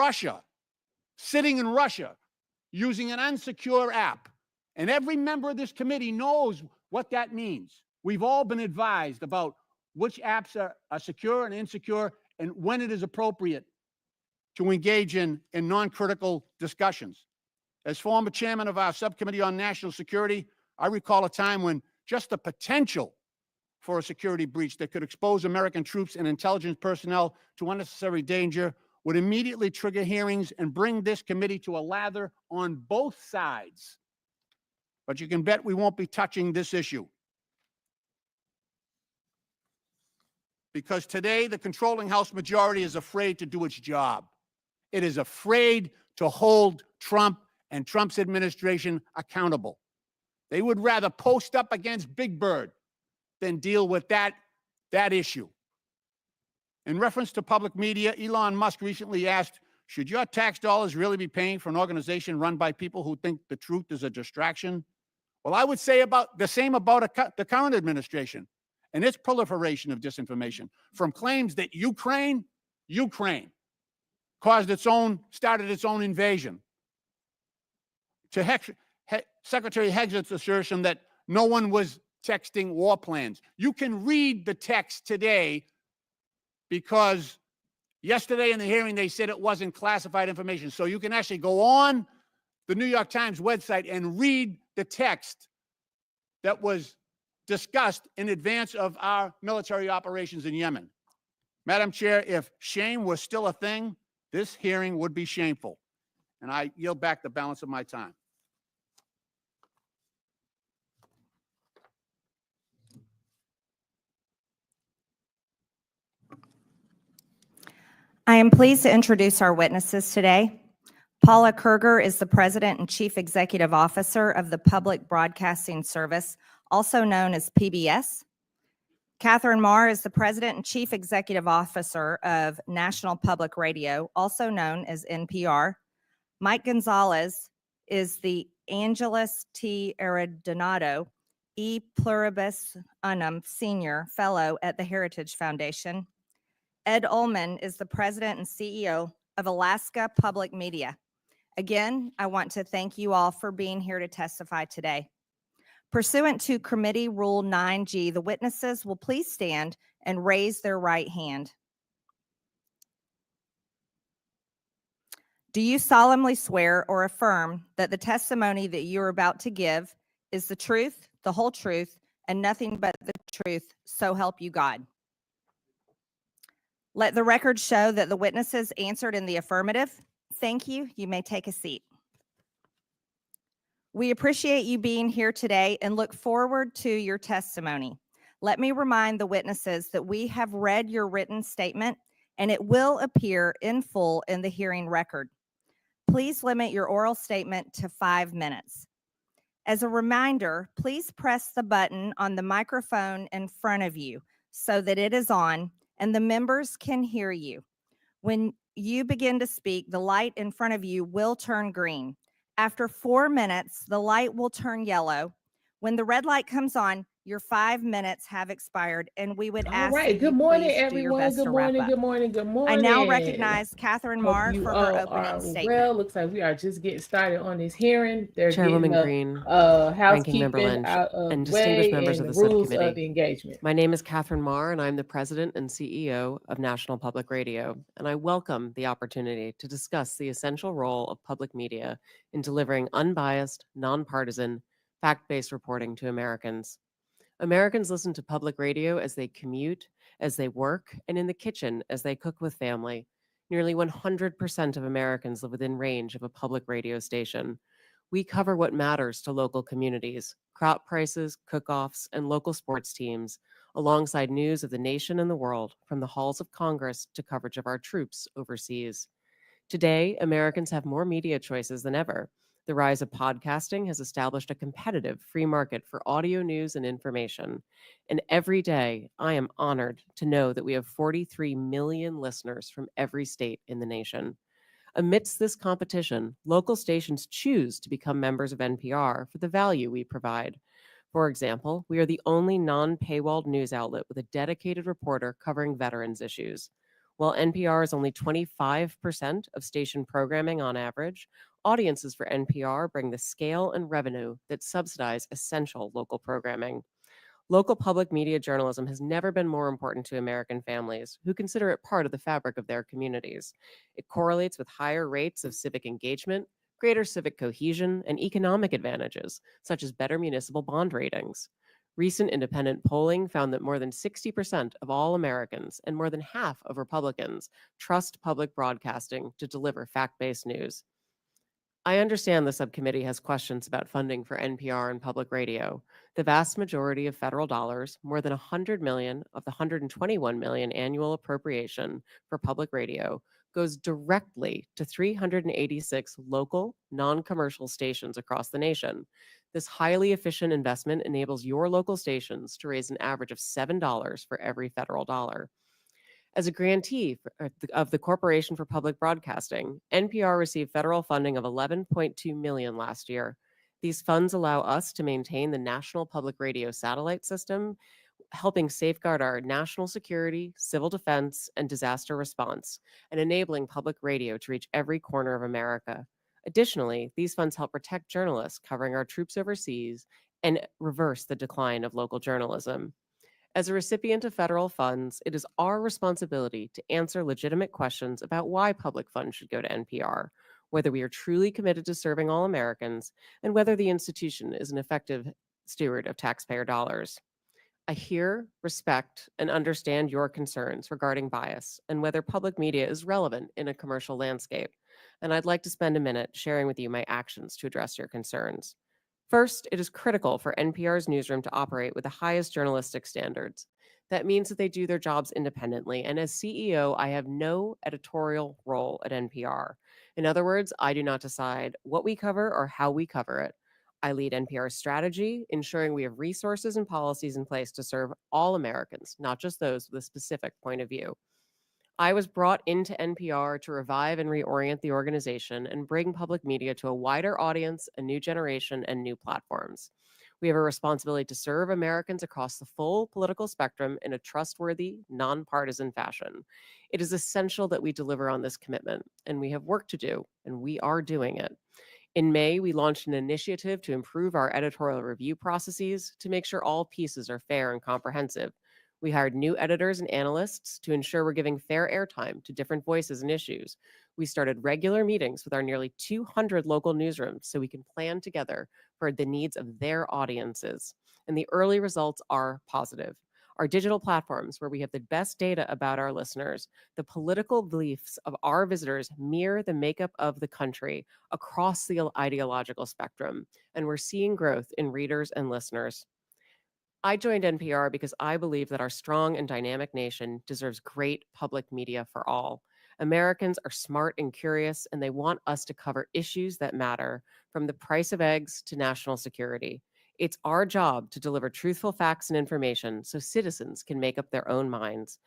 Russia, sitting in Russia, using an unsecure app. And every member of this committee knows what that means. We've all been advised about which apps are secure and insecure and when it is appropriate to engage in non-critical discussions. As former chairman of our subcommittee on national security, I recall a time when just the potential for a security breach that could expose American troops and intelligence personnel to unnecessary danger would immediately trigger hearings and bring this committee to a lather on both sides. But you can bet we won't be touching this issue. Because today, the controlling House majority is afraid to do its job. It is afraid to hold Trump and Trump's administration accountable. They would rather post up against Big Bird than deal with that issue. In reference to public media, Elon Musk recently asked, should your tax dollars really be paying for an organization run by people who think the truth is a distraction? Well, I would say about the same about the current administration and its proliferation of disinformation, from claims that Ukraine started its own invasion, to Secretary Heged's assertion that no one was texting war plans. You can read the text today because yesterday in the hearing they said it wasn't classified information. So you can actually go on the New York Times website and read the text that was discussed in advance of our military operations in Yemen. Madam Chair, if shame was still a thing, this hearing would be shameful. And I yield back the balance of my time. I am pleased to introduce our witnesses today. Paula Kerger is the President and Chief Executive Officer of the Public Broadcasting Service, also known as PBS. Katherine Maher is the President and Chief Executive Officer of National Public Radio, also known as NPR. Mike Gonzalez is the Angelus T. Arredondo E Pluribus Unum Senior Fellow at the Heritage Foundation. Ed Ullman is the President and CEO of Alaska Public Media. Again, I want to thank you all for being here to testify today. Pursuant to Committee Rule 9G, the witnesses will please stand and raise their right hand. Do you solemnly swear or affirm that the testimony that you are about to give is the truth, the whole truth, and nothing but the truth, so help you God? Let the record show that the witnesses answered in the affirmative. Thank you. You may take a seat. We appreciate you being here today and look forward to your testimony. Let me remind the witnesses that we have read your written statement and it will appear in full in the hearing record. Please limit your oral statement to 5 minutes. As a reminder, please press the button on the microphone in front of you so that it is on and the members can hear you. When you begin to speak, the light in front of you will turn green. After 4 minutes, the light will turn yellow. When the red light comes on, your 5 minutes have expired, and we would ask that Good you morning, please do your everyone. best Good to wrap morning, up. good morning, good morning. I now recognize Katherine Maher for her opening statement. Well, looks like we are just getting started on this hearing. They're Chairwoman getting Green, housekeeping Ranking Member Lynch, out of and the distinguished way members and of the the rules of subcommittee. the engagement. My name is Katherine Maher, and I'm the President and CEO of National Public Radio, and I welcome the opportunity to discuss the essential role of public media in delivering unbiased, nonpartisan, fact-based reporting to Americans. Americans listen to public radio as they commute, as they work, and in the kitchen as they cook with family. Nearly 100% of Americans live within range of a public radio station. We cover what matters to local communities, crop prices, cook-offs, and local sports teams, alongside news of the nation and the world, from the halls of Congress to coverage of our troops overseas. Today, Americans have more media choices than ever. The rise of podcasting has established a competitive free market for audio news and information. And every day, I am honored to know that we have 43 million listeners from every state in the nation. Amidst this competition, local stations choose to become members of NPR for the value we provide. For example, we are the only non-paywalled news outlet with a dedicated reporter covering veterans issues. While NPR is only 25% of station programming on average, audiences for NPR bring the scale and revenue that subsidize essential local programming. Local public media journalism has never been more important to American families who consider it part of the fabric of their communities. It correlates with higher rates of civic engagement, greater civic cohesion, and economic advantages, such as better municipal bond ratings. Recent independent polling found that more than 60% of all Americans and more than half of Republicans trust public broadcasting to deliver fact-based news. I understand the subcommittee has questions about funding for NPR and public radio. The vast majority of federal dollars, more than $100 million of the $121 million annual appropriation for public radio, goes directly to 386 local, non-commercial stations across the nation. This highly efficient investment enables your local stations to raise an average of $7 for every federal dollar. As a grantee of the Corporation for Public Broadcasting, NPR received federal funding of $11.2 million last year. These funds allow us to maintain the national public radio satellite system, helping safeguard our national security, civil defense, and disaster response, and enabling public radio to reach every corner of America. Additionally, these funds help protect journalists covering our troops overseas and reverse the decline of local journalism. As a recipient of federal funds, it is our responsibility to answer legitimate questions about why public funds should go to NPR, whether we are truly committed to serving all Americans, and whether the institution is an effective steward of taxpayer dollars. I hear, respect, and understand your concerns regarding bias and whether public media is relevant in a commercial landscape, and I'd like to spend a minute sharing with you my actions to address your concerns. First, it is critical for NPR's newsroom to operate with the highest journalistic standards. That means that they do their jobs independently, and as CEO, I have no editorial role at NPR. In other words, I do not decide what we cover or how we cover it. I lead NPR's strategy, ensuring we have resources and policies in place to serve all Americans, not just those with a specific point of view. I was brought into NPR to revive and reorient the organization and bring public media to a wider audience, a new generation, and new platforms. We have a responsibility to serve Americans across the full political spectrum in a trustworthy, nonpartisan fashion. It is essential that we deliver on this commitment, and we have work to do, and we are doing it. In May, we launched an initiative to improve our editorial review processes to make sure all pieces are fair and comprehensive. We hired new editors and analysts to ensure we're giving fair airtime to different voices and issues. We started regular meetings with our nearly 200 local newsrooms so we can plan together for the needs of their audiences. And the early results are positive. Our digital platforms, where we have the best data about our listeners, the political beliefs of our visitors mirror the makeup of the country across the ideological spectrum, and we're seeing growth in readers and listeners. I joined NPR because I believe that our strong and dynamic nation deserves great public media for all. Americans are smart and curious, and they want us to cover issues that matter, from the price of eggs to national security. It's our job to deliver truthful facts and information so citizens can make up their own minds.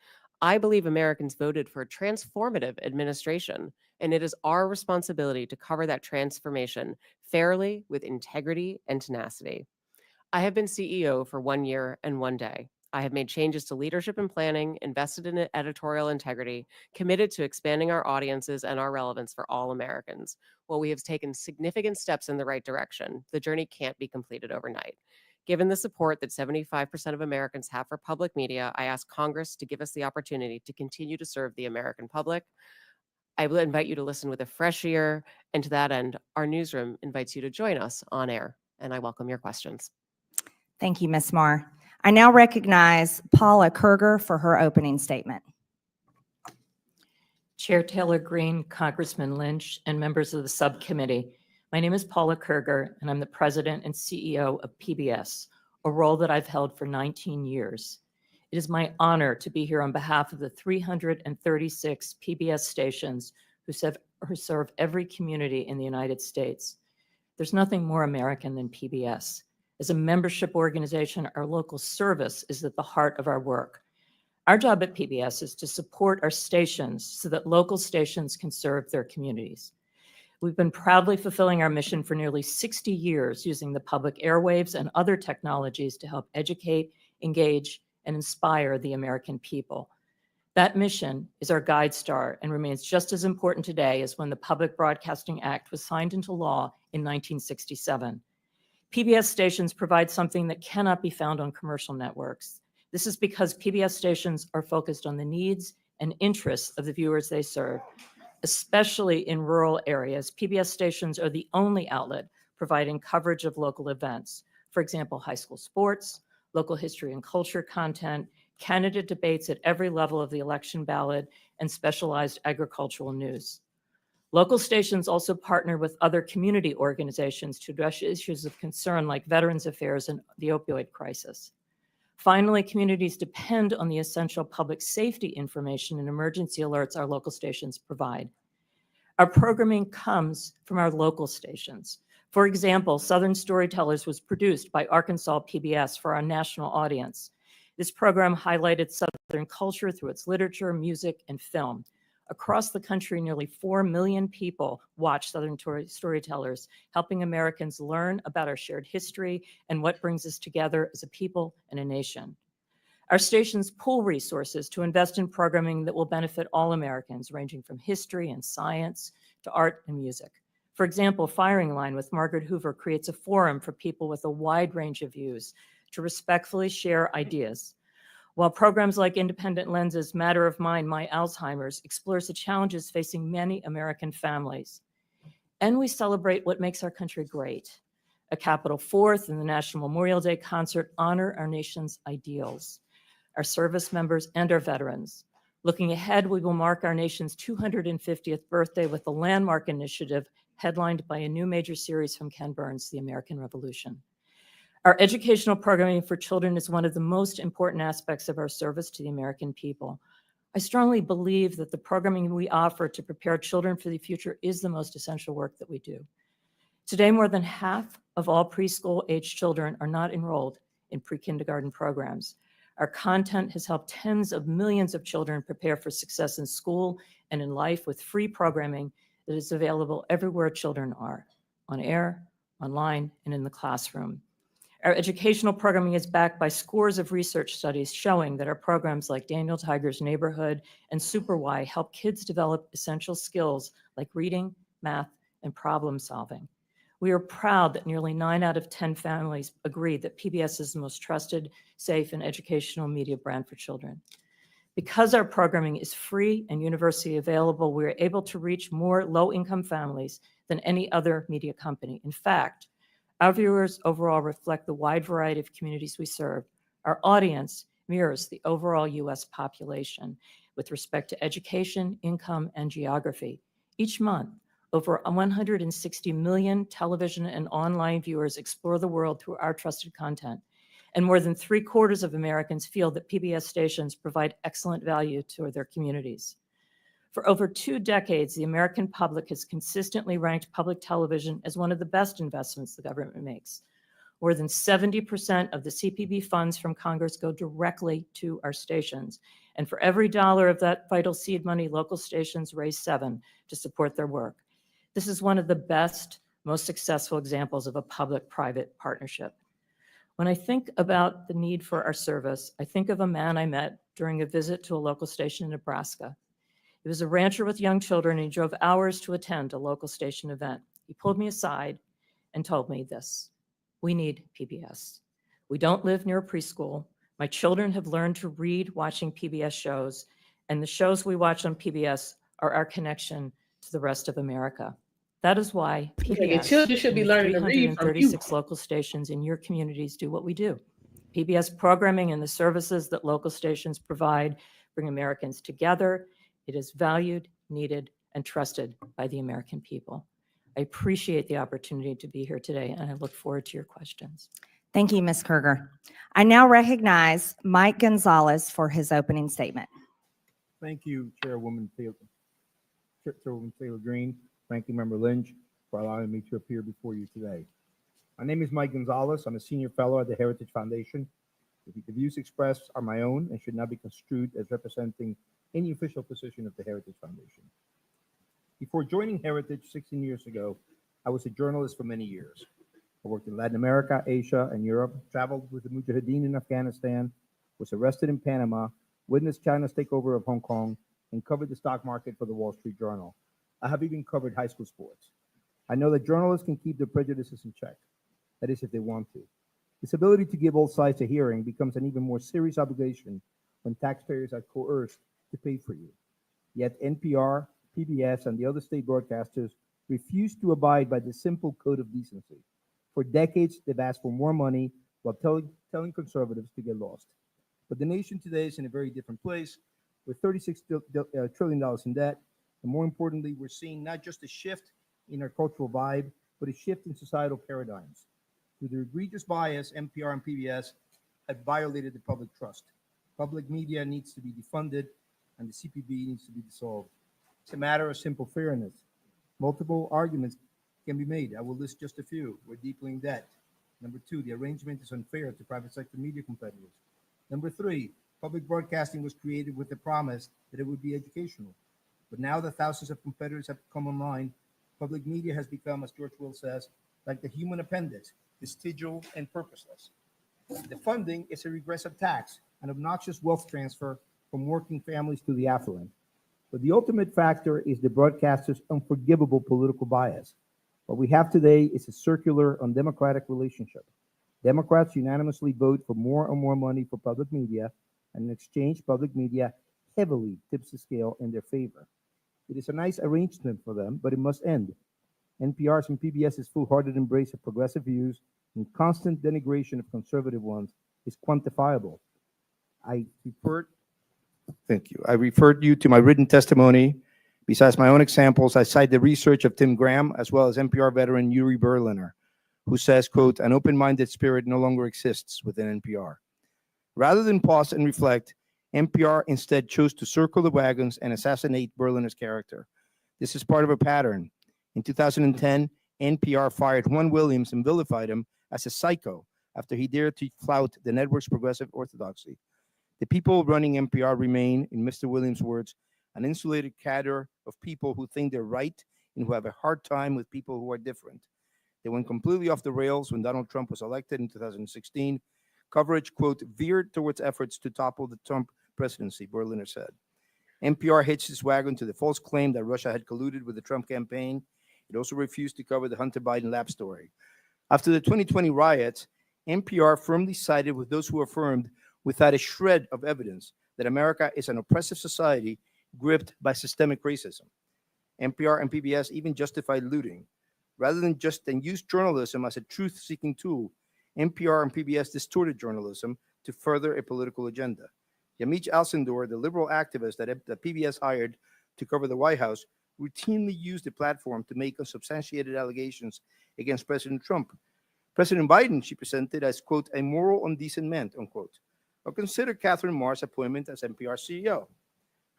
I believe Americans voted for a transformative administration, and it is our responsibility to cover that transformation fairly, with integrity and tenacity. I have been CEO for 1 year and 1 day. I have made changes to leadership and planning, invested in editorial integrity, committed to expanding our audiences and our relevance for all Americans. While we have taken significant steps in the right direction, the journey can't be completed overnight. Given the support that 75% of Americans have for public media, I ask Congress to give us the opportunity to continue to serve the American public. I will invite you to listen with a fresh ear, and to that end, our newsroom invites you to join us on air, and I welcome your questions. Thank you, Ms. Maher. I now recognize Paula Kerger for her opening statement. Chair Taylor Greene, Congressman Lynch, and members of the subcommittee. My name is Paula Kerger, and I'm the president and CEO of PBS, a role that I've held for 19 years. It is my honor to be here on behalf of the 336 PBS stations who serve every community in the United States. There's nothing more American than PBS. As a membership organization, our local service is at the heart of our work. Our job at PBS is to support our stations so that local stations can serve their communities. We've been proudly fulfilling our mission for nearly 60 years using the public airwaves and other technologies to help educate, engage, and inspire the American people. That mission is our guide star and remains just as important today as when the Public Broadcasting Act was signed into law in 1967. PBS stations provide something that cannot be found on commercial networks. This is because PBS stations are focused on the needs and interests of the viewers they serve. Especially in rural areas, PBS stations are the only outlet providing coverage of local events. For example, high school sports, local history and culture content, candidate debates at every level of the election ballot, and specialized agricultural news. Local stations also partner with other community organizations to address issues of concern like Veterans Affairs and the opioid crisis. Finally, communities depend on the essential public safety information and emergency alerts our local stations provide. Our programming comes from our local stations. For example, Southern Storytellers was produced by Arkansas PBS for our national audience. This program highlighted Southern culture through its literature, music, and film. Across the country, nearly 4 million people watch Southern Storytellers, helping Americans learn about our shared history and what brings us together as a people and a nation. Our stations pool resources to invest in programming that will benefit all Americans, ranging from history and science to art and music. For example, Firing Line with Margaret Hoover creates a forum for people with a wide range of views to respectfully share ideas. While programs like Independent Lenses, Matter of Mind, My Alzheimer's explores the challenges facing many American families. And we celebrate what makes our country great. A Capitol Fourth and the National Memorial Day concert honor our nation's ideals, our service members, and our veterans. Looking ahead, we will mark our nation's 250th birthday with a landmark initiative headlined by a new major series from Ken Burns, The American Revolution. Our educational programming for children is one of the most important aspects of our service to the American people. I strongly believe that the programming we offer to prepare children for the future is the most essential work that we do. Today, more than half of all preschool-age children are not enrolled in pre-kindergarten programs. Our content has helped tens of millions of children prepare for success in school and in life with free programming that is available everywhere children are, on air, online, and in the classroom. Our educational programming is backed by scores of research studies showing that our programs like Daniel Tiger's Neighborhood and Super Y help kids develop essential skills like reading, math, and problem solving. We are proud that nearly 9 out of 10 families agree that PBS is the most trusted, safe, and educational media brand for children. Because our programming is free and universally available, we are able to reach more low-income families than any other media company. In fact, our viewers overall reflect the wide variety of communities we serve. Our audience mirrors the overall U.S. population with respect to education, income, and geography. Each month, over 160 million television and online viewers explore the world through our trusted content. And more than 3/4 of Americans feel that PBS stations provide excellent value to their communities. For over 2 decades, the American public has consistently ranked public television as one of the best investments the government makes. More than 70% of the CPB funds from Congress go directly to our stations. And for every dollar of that vital seed money, local stations raise 7 to support their work. This is one of the best, most successful examples of a public-private partnership. When I think about the need for our service, I think of a man I met during a visit to a local station in Nebraska. He was a rancher with young children, and he drove hours to attend a local station event. He pulled me aside and told me this: we need PBS. We don't live near a preschool. My children have learned to read watching PBS shows, and the shows we watch on PBS are our connection to the rest of America. That is why Your PBS children should be and learning to read from you. 336 local stations in your communities do what we do. PBS programming and the services that local stations provide bring Americans together. It is valued, needed, and trusted by the American people. I appreciate the opportunity to be here today, and I look forward to your questions. Thank you, Ms. Kerger. I now recognize Mike Gonzalez for his opening statement. Thank you, Chairwoman Taylor Green, Ranking Member Lynch, for allowing me to appear before you today. My name is Mike Gonzalez. I'm a senior fellow at the Heritage Foundation. The views expressed are my own and should not be construed as representing any official position of the Heritage Foundation. Before joining Heritage 16 years ago, I was a journalist for many years. I worked in Latin America, Asia, and Europe, traveled with the Mujahideen in Afghanistan, was arrested in Panama, witnessed China's takeover of Hong Kong, and covered the stock market for the Wall Street Journal. I have even covered high school sports. I know that journalists can keep their prejudices in check. That is, if they want to. This ability to give all sides a hearing becomes an even more serious obligation when taxpayers are coerced to pay for you. Yet NPR, PBS, and the other state broadcasters refuse to abide by the simple code of decency. For decades, they've asked for more money while telling conservatives to get lost. But the nation today is in a very different place, with $36 trillion in debt. And more importantly, we're seeing not just a shift in our cultural vibe, but a shift in societal paradigms. Through their egregious bias, NPR and PBS have violated the public trust. Public media needs to be defunded, and the CPB needs to be dissolved. It's a matter of simple fairness. Multiple arguments can be made. I will list just a few. We're deeply in debt. Number two, the arrangement is unfair to private sector media competitors. Number three, public broadcasting was created with the promise that it would be educational. But now that thousands of competitors have come online, public media has become, as George Will says, like the human appendix, vestigial and purposeless. The funding is a regressive tax, an obnoxious wealth transfer from working families to the affluent. But the ultimate factor is the broadcaster's unforgivable political bias. What we have today is a circular, undemocratic relationship. Democrats unanimously vote for more and more money for public media, and in exchange, public media heavily tips the scale in their favor. It is a nice arrangement for them, but it must end. NPR's and PBS's foolhardy embrace of progressive views and constant denigration of conservative ones is quantifiable. Thank you. I referred you to my written testimony. Besides my own examples, I cite the research of Tim Graham, as well as NPR veteran Yuri Berliner, who says, quote, an open-minded spirit no longer exists within NPR. Rather than pause and reflect, NPR instead chose to circle the wagons and assassinate Berliner's character. This is part of a pattern. In 2010, NPR fired Juan Williams and vilified him as a psycho after he dared to flout the network's progressive orthodoxy. The people running NPR remain, in Mr. Williams' words, an insulated cadre of people who think they're right and who have a hard time with people who are different. They went completely off the rails when Donald Trump was elected in 2016. Coverage, quote, veered towards efforts to topple the Trump presidency, Berliner said. NPR hitched its wagon to the false claim that Russia had colluded with the Trump campaign. It also refused to cover the Hunter Biden lab story. After the 2020 riots, NPR firmly sided with those who affirmed, without a shred of evidence, that America is an oppressive society gripped by systemic racism. NPR and PBS even justified looting. Rather than use journalism as a truth-seeking tool, NPR and PBS distorted journalism to further a political agenda. Yamiche Alcindor, the liberal activist that PBS hired to cover the White House, routinely used the platform to make unsubstantiated allegations against President Trump. President Biden, she presented as, quote, a moral and decent man, unquote. Or consider Katherine Maher's appointment as NPR CEO.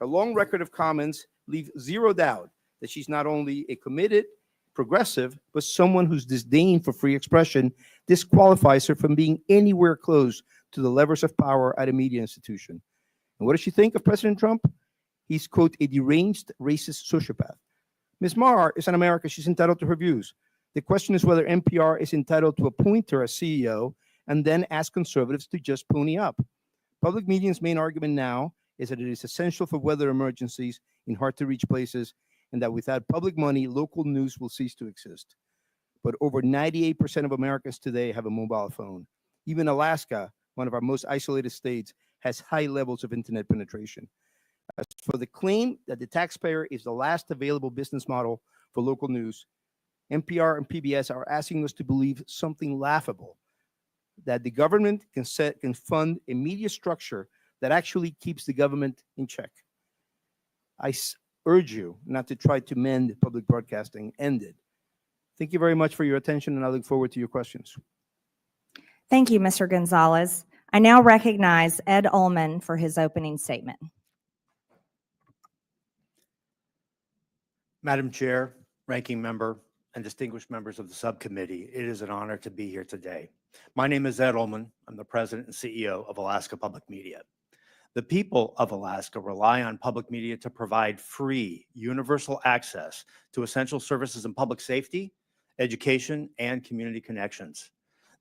Her long record of comments leave zero doubt that she's not only a committed progressive, but someone whose disdain for free expression disqualifies her from being anywhere close to the levers of power at a media institution. And what does she think of President Trump? He's, quote, a deranged racist sociopath. Ms. Maher is an American. She's entitled to her views. The question is whether NPR is entitled to appoint her as CEO and then ask conservatives to just pony up. Public media's main argument now is that it is essential for weather emergencies in hard-to-reach places, and that without public money, local news will cease to exist. But over 98% of Americans today have a mobile phone. Even Alaska, one of our most isolated states, has high levels of internet penetration. As for the claim that the taxpayer is the last available business model for local news, NPR and PBS are asking us to believe something laughable, that the government can fund a media structure that actually keeps the government in check. I urge you not to try to mend public broadcasting. End it. Thank you very much for your attention, and I look forward to your questions. Thank you, Mr. Gonzalez. I now recognize Ed Ullman for his opening statement. Madam Chair, Ranking Member, and distinguished members of the subcommittee, it is an honor to be here today. My name is Ed Ullman. I'm the President and CEO of Alaska Public Media. The people of Alaska rely on public media to provide free, universal access to essential services in public safety, education, and community connections.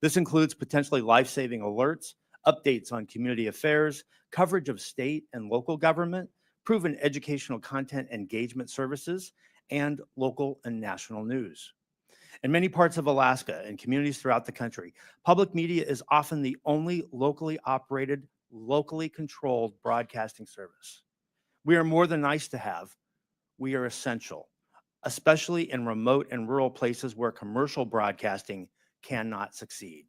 This includes potentially life-saving alerts, updates on community affairs, coverage of state and local government, proven educational content engagement services, and local and national news. In many parts of Alaska and communities throughout the country, public media is often the only locally operated, locally controlled broadcasting service. We are more than nice to have, we are essential, especially in remote and rural places where commercial broadcasting cannot succeed.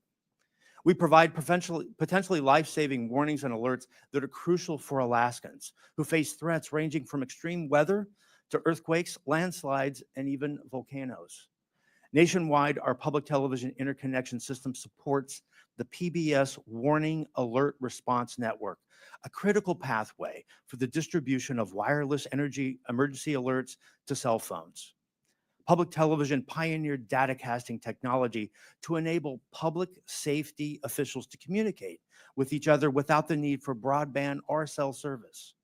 We provide potentially life-saving warnings and alerts that are crucial for Alaskans who face threats ranging from extreme weather to earthquakes, landslides, and even volcanoes. Nationwide, our public television interconnection system supports the PBS Warning Alert Response Network, a critical pathway for the distribution of wireless energy emergency alerts to cell phones. Public television pioneered datacasting technology to enable public safety officials to communicate with each other without the need for broadband or cell service.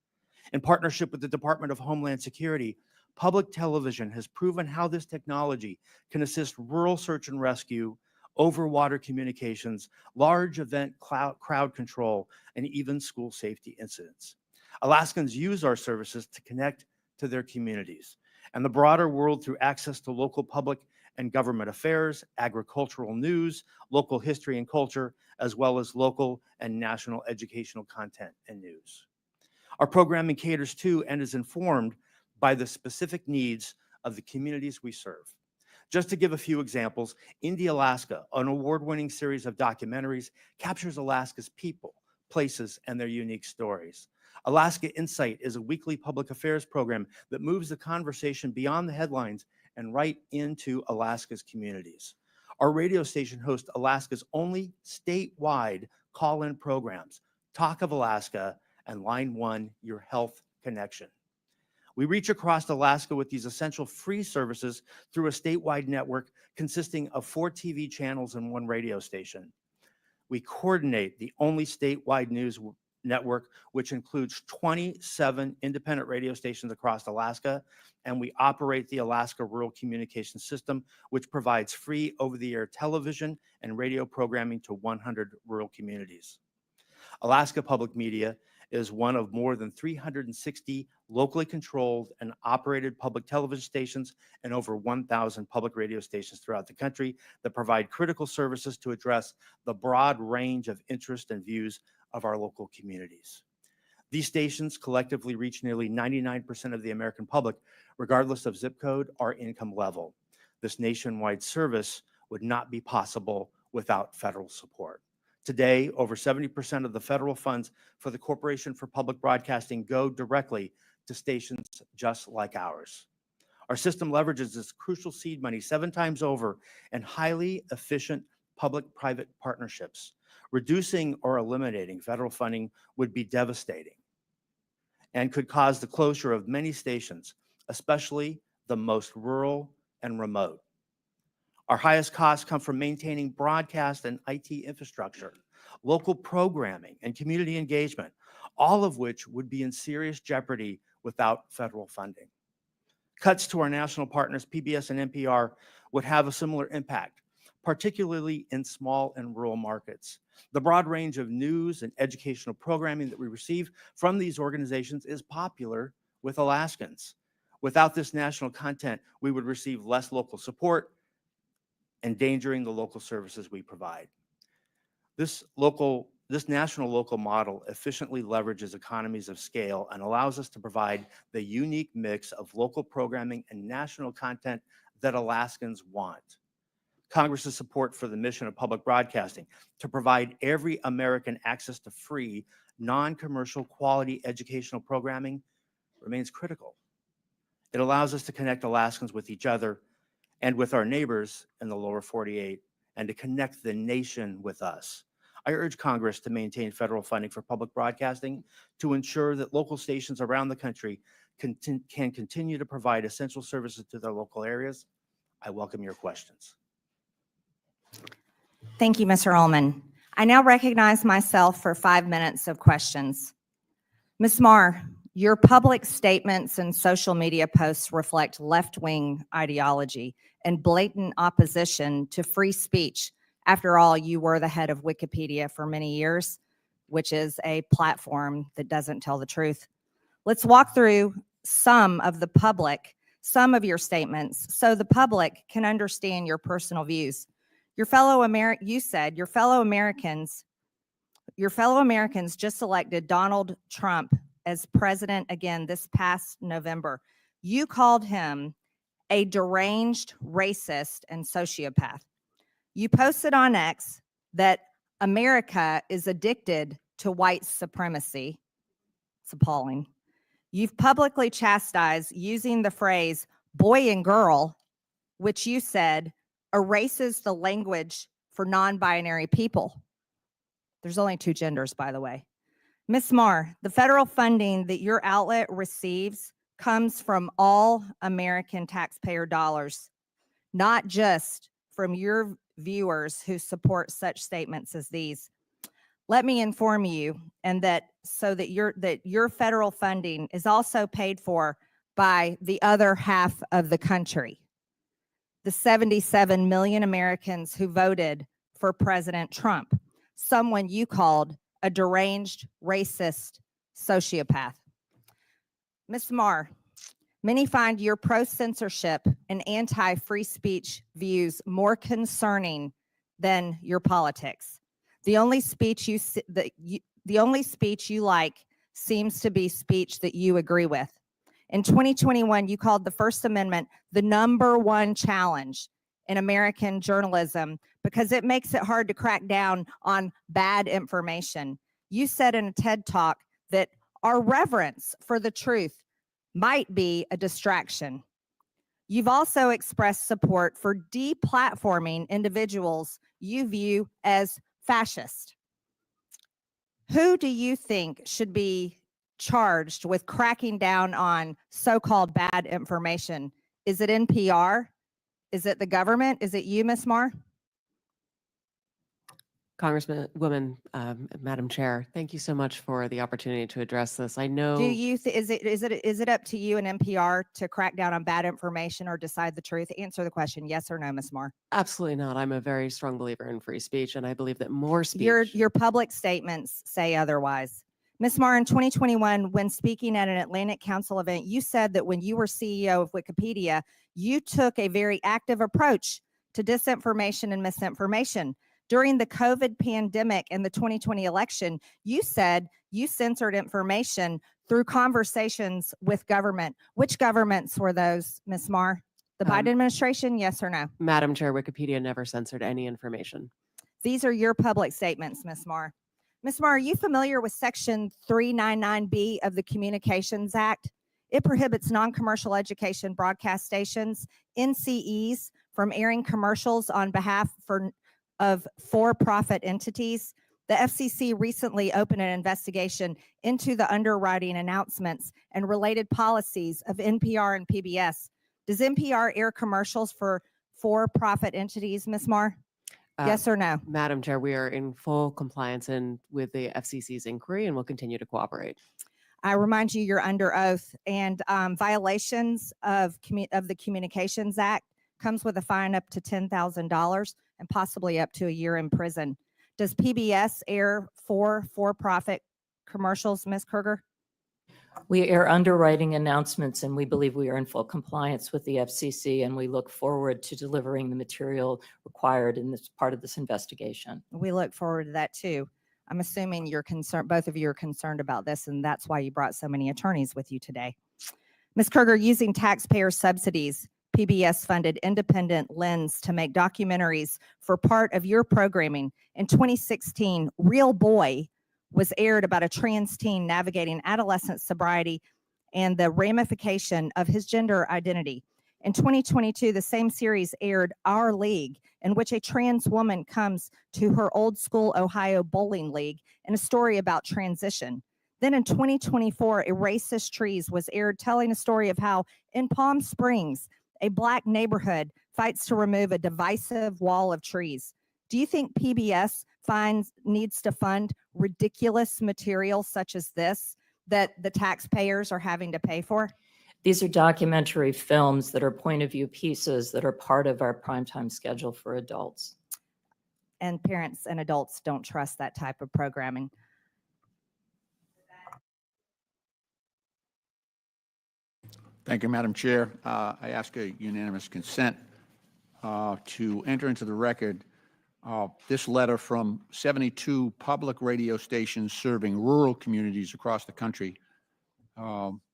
In partnership with the Department of Homeland Security, public television has proven how this technology can assist rural search and rescue, overwater communications, large event crowd control, and even school safety incidents. Alaskans use our services to connect to their communities and the broader world through access to local public and government affairs, agricultural news, local history and culture, as well as local and national educational content and news. Our programming caters to and is informed by the specific needs of the communities we serve. Just to give a few examples, Indie Alaska, an award-winning series of documentaries, captures Alaska's people, places, and their unique stories. Alaska Insight is a weekly public affairs program that moves the conversation beyond the headlines and right into Alaska's communities. Our radio station hosts Alaska's only statewide call-in programs, Talk of Alaska and Line 1, Your Health Connection. We reach across Alaska with these essential free services through a statewide network consisting of 4 TV channels and 1 radio station. We coordinate the only statewide news network, which includes 27 independent radio stations across Alaska, and we operate the Alaska Rural Communications System, which provides free over-the-air television and radio programming to 100 rural communities. Alaska Public Media is one of more than 360 locally controlled and operated public television stations and over 1,000 public radio stations throughout the country that provide critical services to address the broad range of interests and views of our local communities. These stations collectively reach nearly 99% of the American public, regardless of zip code or income level. This nationwide service would not be possible without federal support. Today, over 70% of the federal funds for the Corporation for Public Broadcasting go directly to stations just like ours. Our system leverages this crucial seed money 7 times over in highly efficient public-private partnerships. Reducing or eliminating federal funding would be devastating and could cause the closure of many stations, especially the most rural and remote. Our highest costs come from maintaining broadcast and IT infrastructure, local programming, and community engagement, all of which would be in serious jeopardy without federal funding. Cuts to our national partners, PBS and NPR, would have a similar impact, particularly in small and rural markets. The broad range of news and educational programming that we receive from these organizations is popular with Alaskans. Without this national content, we would receive less local support, endangering the local services we provide. This national local model efficiently leverages economies of scale and allows us to provide the unique mix of local programming and national content that Alaskans want. Congress's support for the mission of public broadcasting to provide every American access to free, non-commercial quality educational programming remains critical. It allows us to connect Alaskans with each other and with our neighbors in the lower 48, and to connect the nation with us. I urge Congress to maintain federal funding for public broadcasting to ensure that local stations around the country can continue to provide essential services to their local areas. I welcome your questions. Thank you, Mr. Ullman. I now recognize myself for 5 minutes of questions. Ms. Maher, your public statements and social media posts reflect left-wing ideology and blatant opposition to free speech. After all, you were the head of Wikipedia for many years. which is a platform that doesn't tell the truth. Let's walk through some of your statements so the public can understand your personal views. You said your fellow Americans just elected Donald Trump as president again this past November. You called him a deranged racist and sociopath. You posted on X that America is addicted to white supremacy. It's appalling. You've publicly chastised using the phrase boy and girl, which you said erases the language for non-binary people. There's only two genders, by the way. Ms. Maher, the federal funding that your outlet receives comes from all American taxpayer dollars, not just from your viewers who support such statements as these. Let me inform you, and that your federal funding is also paid for by the other half of the country, the 77 million Americans who voted for President Trump, someone you called a deranged racist sociopath. Ms. Maher, many find your pro-censorship and anti-free speech views more concerning than your politics. The only speech you like seems to be speech that you agree with. In 2021, you called the First Amendment the #1 challenge in American journalism because it makes it hard to crack down on bad information. You said in a TED Talk that our reverence for the truth might be a distraction. You've also expressed support for deplatforming individuals you view as fascist. Who do you think should be charged with cracking down on so-called bad information? Is it NPR? Is it the government? Is it you, Ms. Maher? Congresswoman, Madam Chair, thank you so much for the opportunity to address this. I know. Is it up to you and NPR to crack down on bad information or decide the truth? Answer the question, yes or no, Ms. Maher. Absolutely not. I'm a very strong believer in free speech, and I believe that more speech. Your public statements say otherwise. Ms. Maher, in 2021, when speaking at an Atlantic Council event, you said that when you were CEO of Wikipedia, you took a very active approach to disinformation and misinformation. During the COVID pandemic and the 2020 election, you said you censored information through conversations with government. Which governments were those, Ms. Maher? The Biden administration, yes or no? Madam Chair, Wikipedia never censored any information. These are your public statements, Ms. Maher. Ms. Maher, are you familiar with Section 399B of the Communications Act? It prohibits non-commercial education broadcast stations, NCEs, from airing commercials on behalf of for-profit entities. The FCC recently opened an investigation into the underwriting announcements and related policies of NPR and PBS. Does NPR air commercials for for-profit entities, Ms. Maher? Yes or no? Madam Chair, we are in full compliance with the FCC's inquiry and will continue to cooperate. I remind you, you're under oath, and violations of the Communications Act comes with a fine up to $10,000 and possibly up to a year in prison. Does PBS air for-profit commercials, Ms. Kerger? We air underwriting announcements, and we believe we are in full compliance with the FCC, and we look forward to delivering the material required in this part of this investigation. We look forward to that too. I'm assuming you're concerned, both of you are concerned about this, and that's why you brought so many attorneys with you today. Ms. Kerger, using taxpayer subsidies, PBS funded Independent Lens to make documentaries for part of your programming. In 2016, Real Boy was aired about a trans teen navigating adolescent sobriety and the ramification of his gender identity. In 2022, the same series aired Our League, in which a trans woman comes to her old school Ohio bowling league, and a story about transition. Then in 2024, A Racist Trees was aired, telling a story of how in Palm Springs, a Black neighborhood fights to remove a divisive wall of trees. Do you think PBS needs to fund ridiculous material such as this that the taxpayers are having to pay for? These are documentary films that are point of view pieces that are part of our primetime schedule for adults. And parents and adults don't trust that type of programming. Thank you, Madam Chair. I ask a unanimous consent to enter into the record this letter from 72 public radio stations serving rural communities across the country,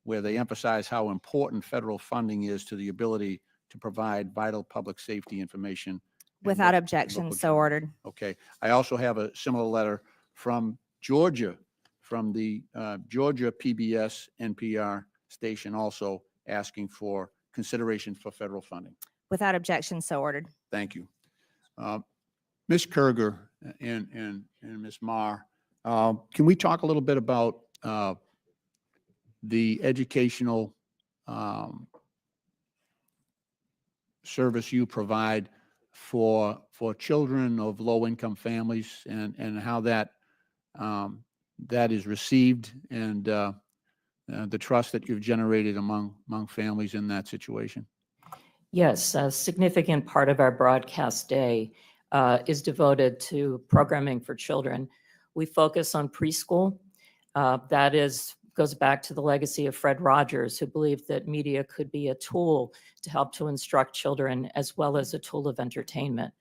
where they emphasize how important federal funding is to the ability to provide vital public safety information. and Without local- objection, local so ordered. Okay. I also have a similar letter from Georgia, from the Georgia PBS NPR station, also asking for consideration for federal funding. Without objection, so ordered. Thank you. Ms. Kerger and Ms. Maher, can we talk a little bit about the educational service you provide for children of low-income families and how that that is received and the trust that you've generated among families in that situation? Yes, a significant part of our broadcast day is devoted to programming for children. We focus on preschool. Goes back to the legacy of Fred Rogers, who believed that media could be a tool to help to instruct children as well as a tool of entertainment.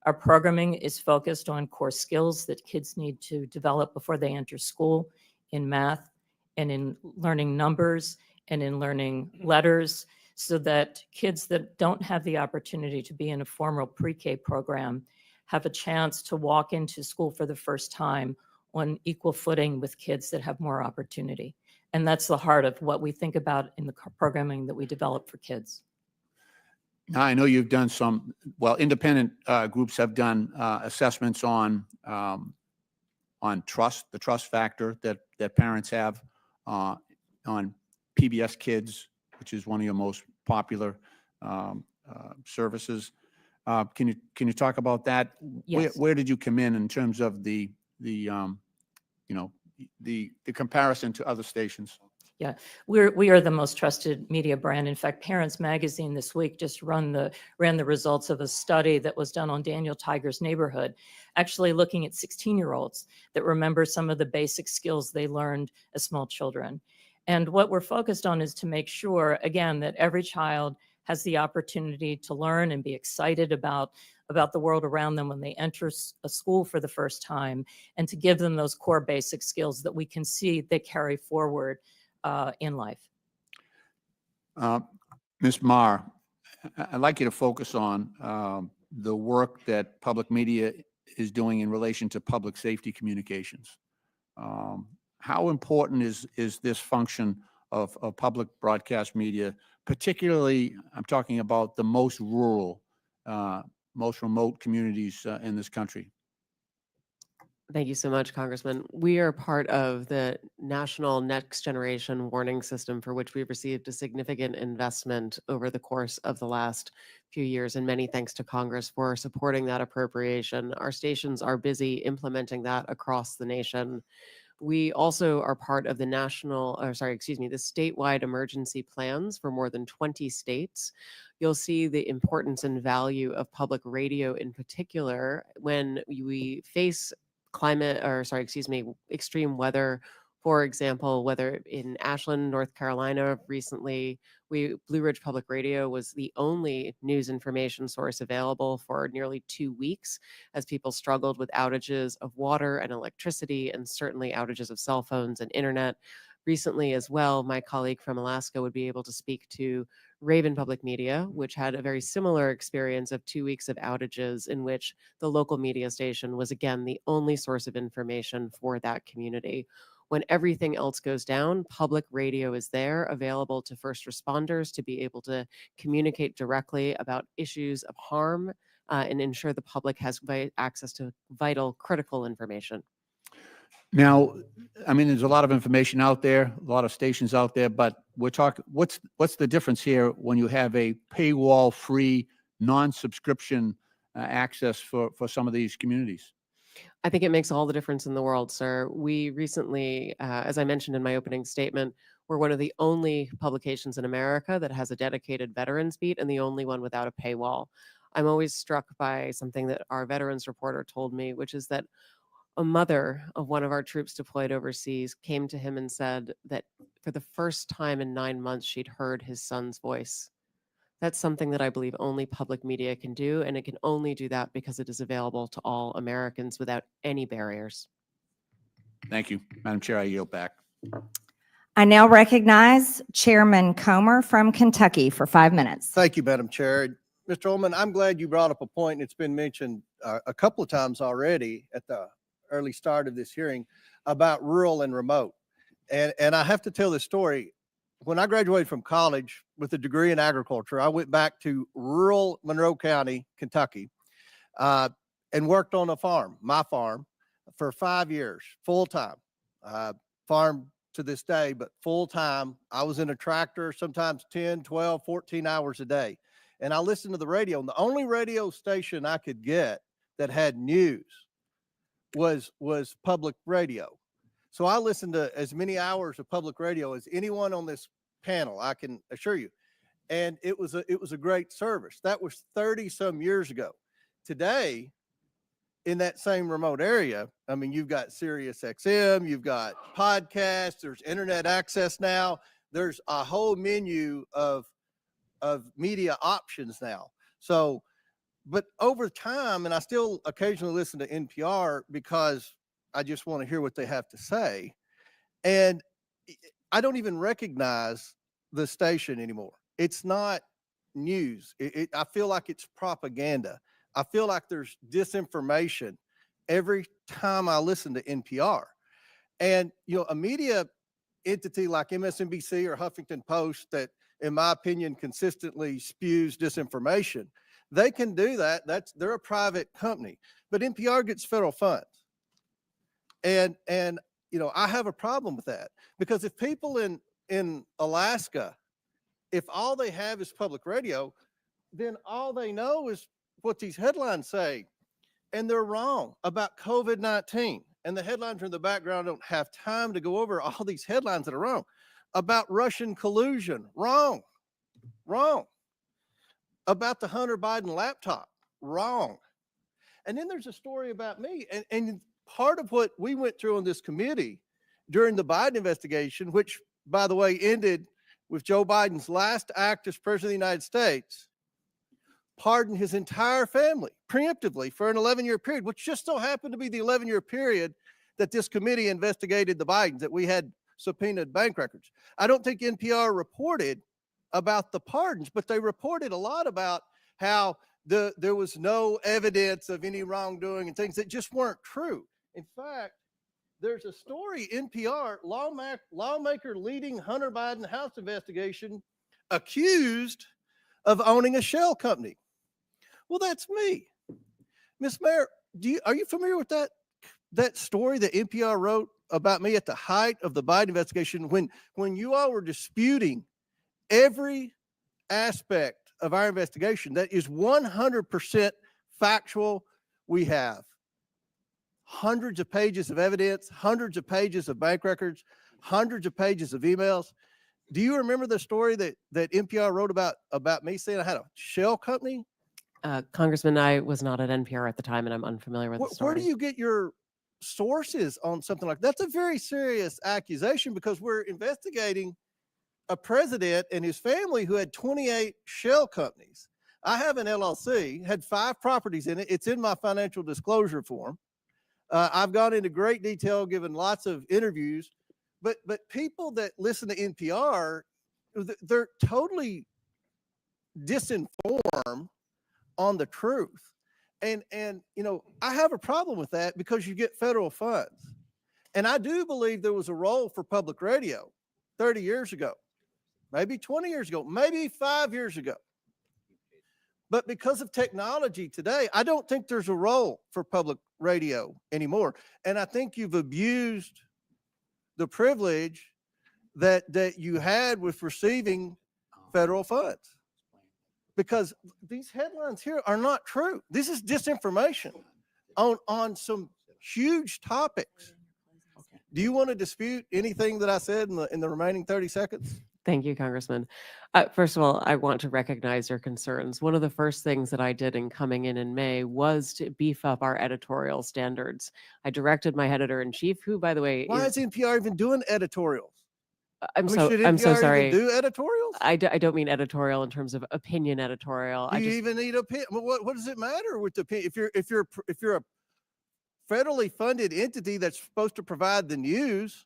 Our programming is focused on core skills that kids need to develop before they enter school in math and in learning numbers and in learning letters, so that kids that don't have the opportunity to be in a formal pre-K program have a chance to walk into school for the first time on equal footing with kids that have more opportunity. And that's the heart of what we think about in the programming that we develop for kids. Now, I know you've done some, well, independent groups have done assessments on trust, the trust factor that parents have on PBS Kids, which is one of your most popular services. Can you talk about that? Yes. Where did you come in terms of the comparison to other stations? Yeah, we are the most trusted media brand. In fact, Parents Magazine this week just ran the results of a study that was done on Daniel Tiger's neighborhood, actually looking at 16-year-olds that remember some of the basic skills they learned as small children. And what we're focused on is to make sure, again, that every child has the opportunity to learn and be excited about the world around them when they enter a school for the first time, and to give them those core basic skills that we can see they carry forward in life. Ms. Maher, I'd like you to focus on the work that public media is doing in relation to public safety communications. How important is this function of public broadcast media, particularly, I'm talking about the most rural, most remote communities in this country? Thank you so much, Congressman. We are part of the National Next Generation Warning System, for which we've received a significant investment over the course of the last few years, and many thanks to Congress for supporting that appropriation. Our stations are busy implementing that across the nation. We also are part of the the statewide emergency plans for more than 20 states. You'll see the importance and value of public radio in particular when we face extreme weather. For example, whether in Ashland, North Carolina, recently, Blue Ridge Public Radio was the only news information source available for nearly 2 weeks as people struggled with outages of water and electricity, and certainly outages of cell phones and internet. Recently as well, my colleague from Alaska would be able to speak to Raven Public Media, which had a very similar experience of 2 weeks of outages in which the local media station was again the only source of information for that community. When everything else goes down, public radio is there, available to first responders to be able to communicate directly about issues of harm and ensure the public has access to vital, critical information. Now, I mean, there's a lot of information out there, a lot of stations out there, but we're talking, what's the difference here when you have a paywall-free, non-subscription access for some of these communities? I think it makes all the difference in the world, sir. We recently, as I mentioned in my opening statement, we're one of the only publications in America that has a dedicated veterans beat and the only one without a paywall. I'm always struck by something that our veterans reporter told me, which is that A mother of one of our troops deployed overseas came to him and said that for the first time in 9 months, she'd heard his son's voice. That's something that I believe only public media can do, and it can only do that because it is available to all Americans without any barriers. Thank you. Madam Chair, I yield back. I now recognize Chairman Comer from Kentucky for 5 minutes. Thank you, Madam Chair. Mr. Ullman, I'm glad you brought up a point, and it's been mentioned a couple of times already at the early start of this hearing about rural and remote. And I have to tell this story. When I graduated from college with a degree in agriculture, I went back to rural Monroe County, Kentucky, and worked on a farm, my farm, for 5 years, full time. Farm to this day, but full time. I was in a tractor, sometimes 10, 12, 14 hours a day. And I listened to the radio, and the only radio station I could get that had news was public radio. So I listened to as many hours of public radio as anyone on this panel, I can assure you. And it was a great service. That was 30 some years ago. Today, in that same remote area, I mean, you've got Sirius XM, you've got podcasts, there's internet access now. There's a whole menu of media options now. So, but over time, and I still occasionally listen to NPR because I just want to hear what they have to say. And I don't even recognize the station anymore. It's not news. I feel like it's propaganda. I feel like there's disinformation every time I listen to NPR. And, you know, a media entity like MSNBC or Huffington Post that, in my opinion, consistently spews disinformation, they can do that. They're a private company. But NPR gets federal funds. And you know, I have a problem with that, because if people in Alaska, if all they have is public radio, then all they know is what these headlines say, and they're wrong about COVID-19. And the headlines in the background don't have time to go over all these headlines that are wrong. About Russian collusion, wrong. About the Hunter Biden laptop, wrong. And then there's a story about me. And part of what we went through on this committee during the Biden investigation, which, by the way, ended with Joe Biden's last act as president of the United States, pardoned his entire family preemptively for an 11-year period, which just so happened to be the 11-year period that this committee investigated the Bidens, that we had subpoenaed bank records. I don't think NPR reported about the pardons, but they reported a lot about how there was no evidence of any wrongdoing and things that just weren't true. In fact, there's a story, NPR, lawmaker leading Hunter Biden House investigation, accused of owning a shell company. Well, that's me. Ms. Mayor, are you familiar with that story that NPR wrote about me at the height of the Biden investigation, when you all were disputing every aspect of our investigation that is 100% factual? We have hundreds of pages of evidence, hundreds of pages of bank records, hundreds of pages of emails. Do you remember the story that NPR wrote about me saying I had a shell company? Congressman, I was not at NPR at the time, and I'm unfamiliar with the story. Where do you get your sources on something like that? That's a very serious accusation, because we're investigating a president and his family who had 28 shell companies. I have an LLC, had 5 properties in it. It's in my financial disclosure form. I've gone into great detail, given lots of interviews, but people that listen to NPR, they're totally disinformed on the truth. And you know, I have a problem with that, because you get federal funds. And I do believe there was a role for public radio 30 years ago, maybe 20 years ago, maybe 5 years ago. But because of technology today, I don't think there's a role for public radio anymore. And I think you've abused the privilege that you had with receiving federal funds, because these headlines here are not true. This is disinformation on some huge topics. Do you want to dispute anything that I said in the remaining 30 seconds? Thank you, Congressman. First of all, I want to recognize your concerns. One of the first things that I did in coming in May was to beef up our editorial standards. I directed my editor-in-chief, who, by the way, Why is NPR even doing editorials? I'm I mean, so should I'm so NPR sorry. even do editorials? I don't mean editorial in terms of opinion editorial. Do I you just even need opinion? What does it matter with the opinion? If you're a federally funded entity that's supposed to provide the news,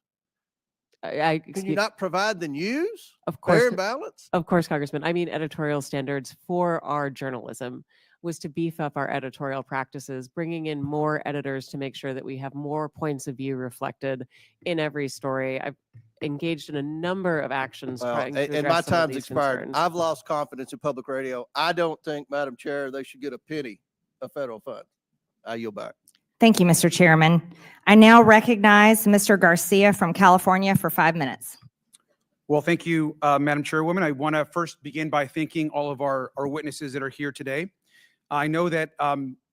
can you not provide the news? Of course, Fair and balanced? Of course, Congressman. I mean, editorial standards for our journalism was to beef up our editorial practices, bringing in more editors to make sure that we have more points of view reflected in every story. I've engaged in a number of actions Well, trying to and address my some of time's these expired. concerns. I've lost confidence in public radio. I don't think, Madam Chair, they should get a penny of federal funds. I yield back. Thank you, Mr. Chairman. I now recognize Mr. Garcia from California for 5 minutes. Well, thank you, Madam Chairwoman. I want to first begin by thanking all of our witnesses that are here today. I know that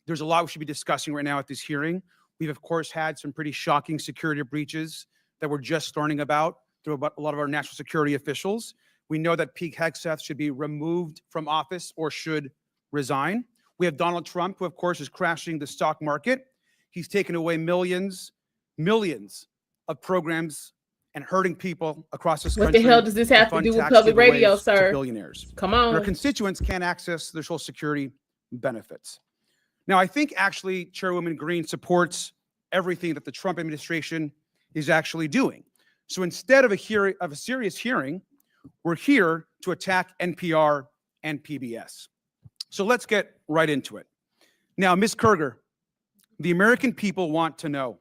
there's a lot we should be discussing right now at this hearing. We've, of course, had some pretty shocking security breaches that we're just learning about through a lot of our national security officials. We know that Pete Hegseth should be removed from office or should resign. We have Donald Trump, who, of course, is crashing the stock market. He's taken away millions of programs and hurting people across this country. What the hell does this have to fund do with tax public radio, giveaways to sir? billionaires. Come And our on. constituents can't access their Social Security benefits. Now, I think actually Chairwoman Green supports everything that the Trump administration is actually doing. So instead of a serious hearing, we're here to attack NPR and PBS. So let's get right into it. Now, Ms. Kerger, the American people want to know,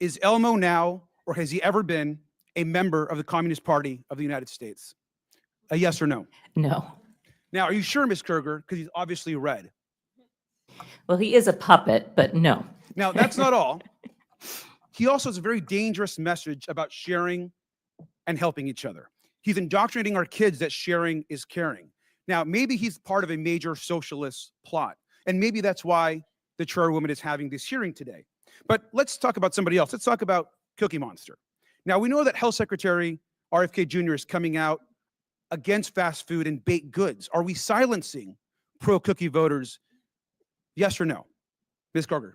is Elmo now, or has he ever been, a member of the Communist Party of the United States? A yes or no? No. Now, are you sure, Ms. Kerger? Because he's obviously red. Well, he is a puppet, but no. Now, that's not all. He also has a very dangerous message about sharing and helping each other. He's indoctrinating our kids that sharing is caring. Now, maybe he's part of a major socialist plot, and maybe that's why the chairwoman is having this hearing today. But let's talk about somebody else. Let's talk about Cookie Monster. Now, we know that Health Secretary RFK Jr. is coming out against fast food and baked goods. Are we silencing pro-cookie voters? Yes or no? Ms. Kerger?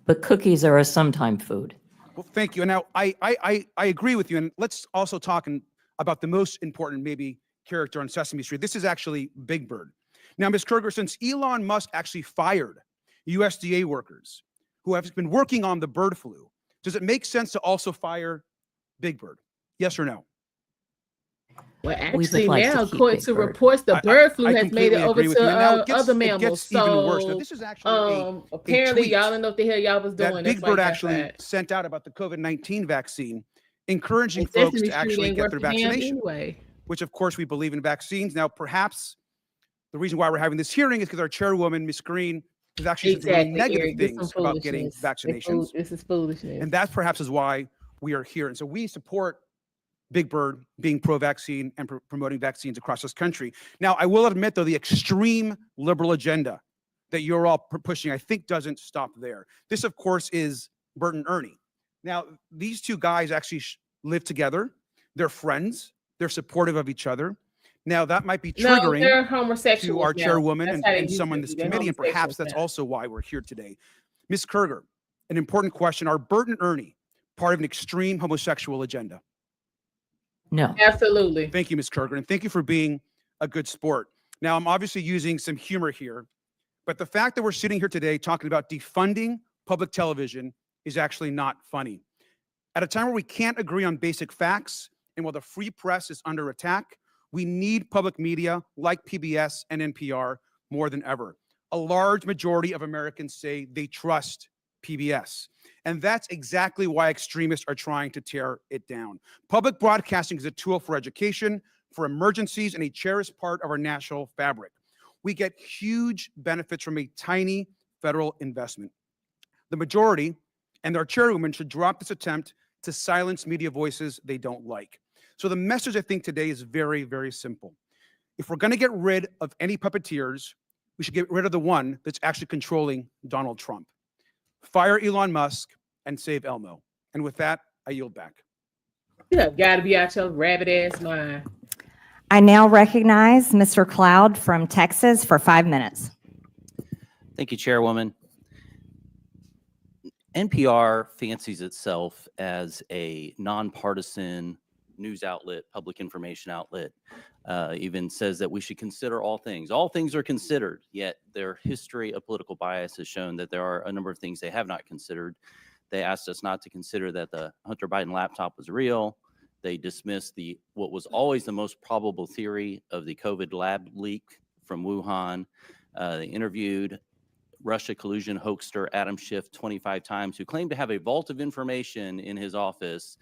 But cookies are a sometime food. Well, thank you. And now I agree with you. And let's also talk about the most important maybe character on Sesame Street. This is actually Big Bird. Now, Ms. Kerger, since Elon Musk actually fired USDA workers who have been working on the bird flu, does it make sense to also fire Big Bird? Yes or no? Well, We would actually, like to now, keep according Big to Bird. reports, the bird flu I has made it completely over agree with you. And now to it gets- other it mammals. gets even worse. Now, So, this is actually apparently, tweet y'all don't know what the hell y'all was that doing. Big That's why Bird it got actually fired. sent out about the COVID-19 vaccine, encouraging And folks Sesame to Street actually ain't get worth their a damn vaccination, anyway. which of course we believe in vaccines. Now, perhaps the reason why we're having this hearing is because our chairwoman, Ms. Green, has actually said some really Exactly, negative Eric. This some things about getting foolishness. vaccinations. This is foolishness. And that perhaps is why we are here. And so we support Big Bird being pro-vaccine and promoting vaccines across this country. Now, I will admit, though, the extreme liberal agenda that you're all pushing, I think doesn't stop there. This, of course, is Bert and Ernie. Now, these two guys actually live together. They're friends. They're supportive of each other. Now, that might be No, triggering they're homosexuals to our now. chairwoman That's how they and used some to on be. this They're committee, and perhaps that's homosexuals now. also why we're here today. Ms. Kerger, an important question. Are Bert and Ernie part of an extreme homosexual agenda? No. Absolutely. Thank you, Ms. Kerger, and thank you for being a good sport. Now, I'm obviously using some humor here, but the fact that we're sitting here today talking about defunding public television is actually not funny. At a time where we can't agree on basic facts, and while the free press is under attack, we need public media like PBS and NPR more than ever. A large majority of Americans say they trust PBS. And that's exactly why extremists are trying to tear it down. Public broadcasting is a tool for education, for emergencies, and a cherished part of our national fabric. We get huge benefits from a tiny federal investment. The majority and our chairwoman should drop this attempt to silence media voices they don't like. So the message, I think, today is very, very simple. If we're going to get rid of any puppeteers, we should get rid of the one that's actually controlling Donald Trump. Fire Elon Musk and save Elmo. And with that, I yield back. You have got to be out your rabbit ass mind. I now recognize Mr. Cloud from Texas for 5 minutes. Thank you, Chairwoman. NPR fancies itself as a nonpartisan news outlet, public information outlet. Even says that we should consider all things. All things are considered, yet their history of political bias has shown that there are a number of things they have not considered. They asked us not to consider that the Hunter Biden laptop was real. They dismissed what was always the most probable theory of the COVID lab leak from Wuhan. They interviewed Russia collusion hoaxer Adam Schiff 25 times, who claimed to have a vault of information in his office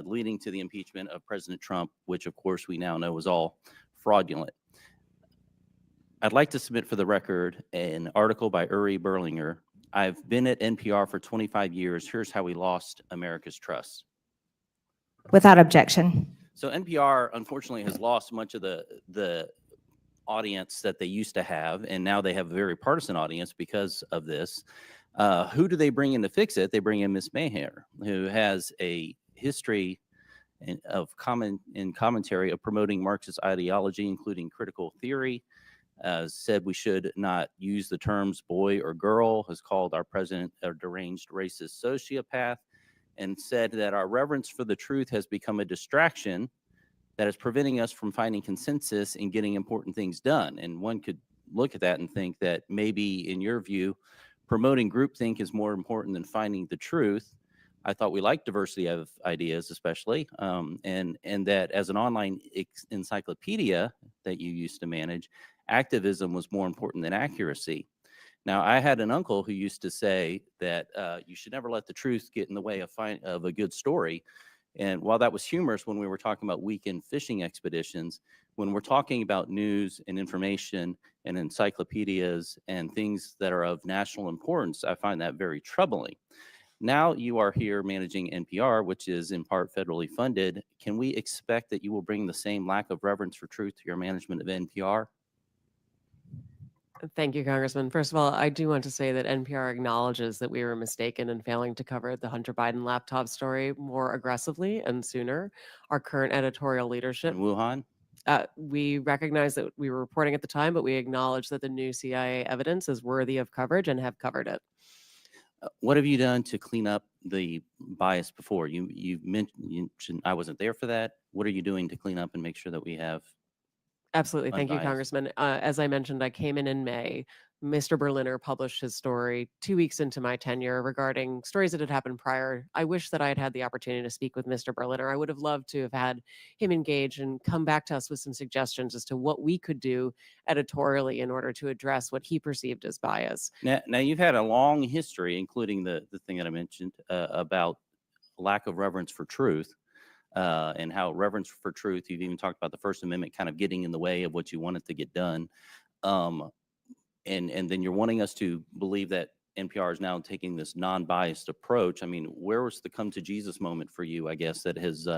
leading to the impeachment of President Trump, which of course we now know was all fraudulent. I'd like to submit for the record an article by Uri Berlinger. I've been at NPR for 25 years. Here's how we lost America's trust. Without objection. So NPR, unfortunately, has lost much of the audience that they used to have, and now they have a very partisan audience because of this. Who do they bring in to fix it? They bring in Ms. Maher, who has a history of commentary of promoting Marxist ideology, including critical theory. Said we should not use the terms boy or girl, has called our president a deranged racist sociopath, and said that our reverence for the truth has become a distraction that is preventing us from finding consensus and getting important things done. And one could look at that and think that maybe, in your view, promoting groupthink is more important than finding the truth. I thought we liked diversity of ideas, especially, and that as an online encyclopedia that you used to manage, activism was more important than accuracy. Now, I had an uncle who used to say that you should never let the truth get in the way of a good story. And while that was humorous when we were talking about weekend fishing expeditions, when we're talking about news and information and encyclopedias and things that are of national importance, I find that very troubling. Now you are here managing NPR, which is in part federally funded. Can we expect that you will bring the same lack of reverence for truth to your management of NPR? Thank you, Congressman. First of all, I do want to say that NPR acknowledges that we were mistaken in failing to cover the Hunter Biden laptop story more aggressively and sooner. Our current editorial leadership. In Wuhan? We recognize that we were reporting at the time, but we acknowledge that the new CIA evidence is worthy of coverage and have covered it. What have you done to clean up the bias before? You mentioned I wasn't there for that. What are you doing to clean up and make sure that we have Absolutely. Thank you, unbiased? Congressman. As I mentioned, I came in May. Mr. Berliner published his story 2 weeks into my tenure regarding stories that had happened prior. I wish that I had had the opportunity to speak with Mr. Berliner. I would have loved to have had him engage and come back to us with some suggestions as to what we could do editorially in order to address what he perceived as bias. Now you've had a long history, including the thing that I mentioned about lack of reverence for truth. And how reverence for truth, you've even talked about the First Amendment kind of getting in the way of what you wanted to get done. And then you're wanting us to believe that NPR is now taking this non-biased approach. I mean, where was the come to Jesus moment for you, I guess, that has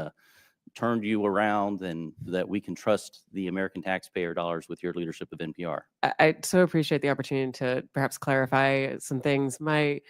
turned you around and that we can trust the American taxpayer dollars with your leadership of NPR? I so appreciate the opportunity to perhaps clarify some things. My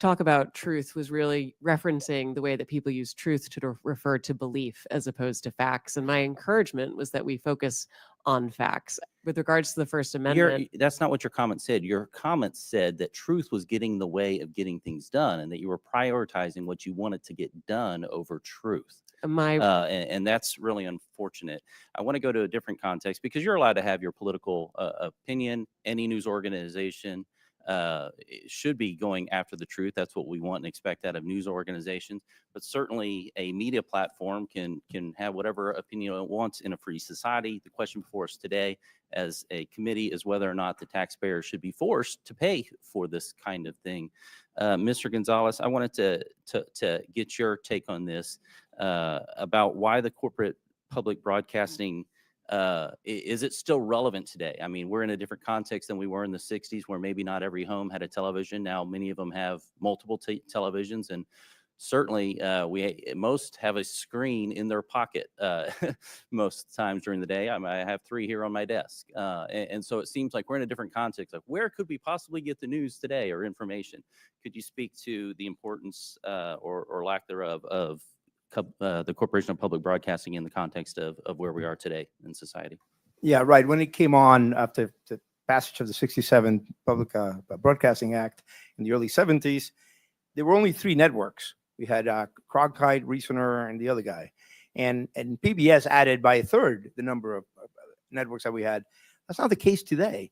talk about truth was really referencing the way that people use truth to refer to belief as opposed to facts. And my encouragement was that we focus on facts. With regards to the First Amendment. That's not what your comment said. Your comment said that truth was getting in the way of getting things done and that you were prioritizing what you wanted to get done over truth. And that's really unfortunate. I want to go to a different context because you're allowed to have your political opinion. Any news organization should be going after the truth. That's what we want and expect out of news organizations. But certainly a media platform can have whatever opinion it wants in a free society. The question before us today as a committee is whether or not the taxpayer should be forced to pay for this kind of thing. Mr. Gonzalez, I wanted to get your take on this about why the corporate public broadcasting is it still relevant today? I mean, we're in a different context than we were in the 60s, where maybe not every home had a television. Now, many of them have multiple televisions, and certainly most have a screen in their pocket most times during the day. I have 3 here on my desk. And so it seems like we're in a different context of where could we possibly get the news today or information? Could you speak to the importance or lack thereof of the Corporation of Public Broadcasting in the context of where we are today in society. Yeah, right. When it came on after the passage of the 67 Public Broadcasting Act in the early 70s, there were only 3 networks. We had Cronkite, Reasoner, and the other guy. And PBS added by a third the number of networks that we had. That's not the case today.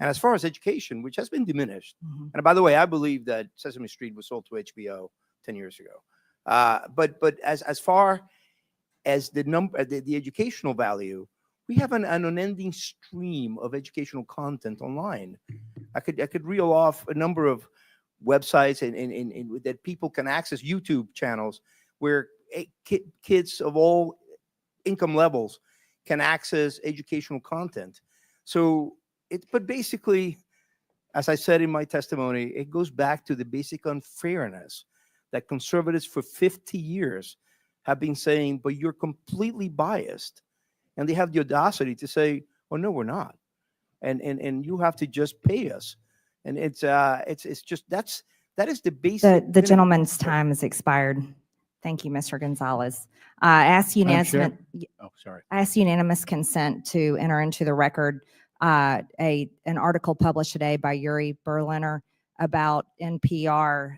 And as far as education, which has been diminished, and by the way, I believe that Sesame Street was sold to HBO 10 years ago. But as far as the educational value, we have an unending stream of educational content online. I could reel off a number of websites and that people can access, YouTube channels where kids of all income levels can access educational content. So but basically, as I said in my testimony, it goes back to the basic unfairness that conservatives for 50 years have been saying, but you're completely biased. And they have the audacity to say, oh, no, we're not. And you have to just pay us. And it's just, that is the basic. The gentleman's time has expired. Thank you, Mr. Gonzalez. I ask Madam unanimous consent to enter into the record an article published today by Yuri Berliner about NPR,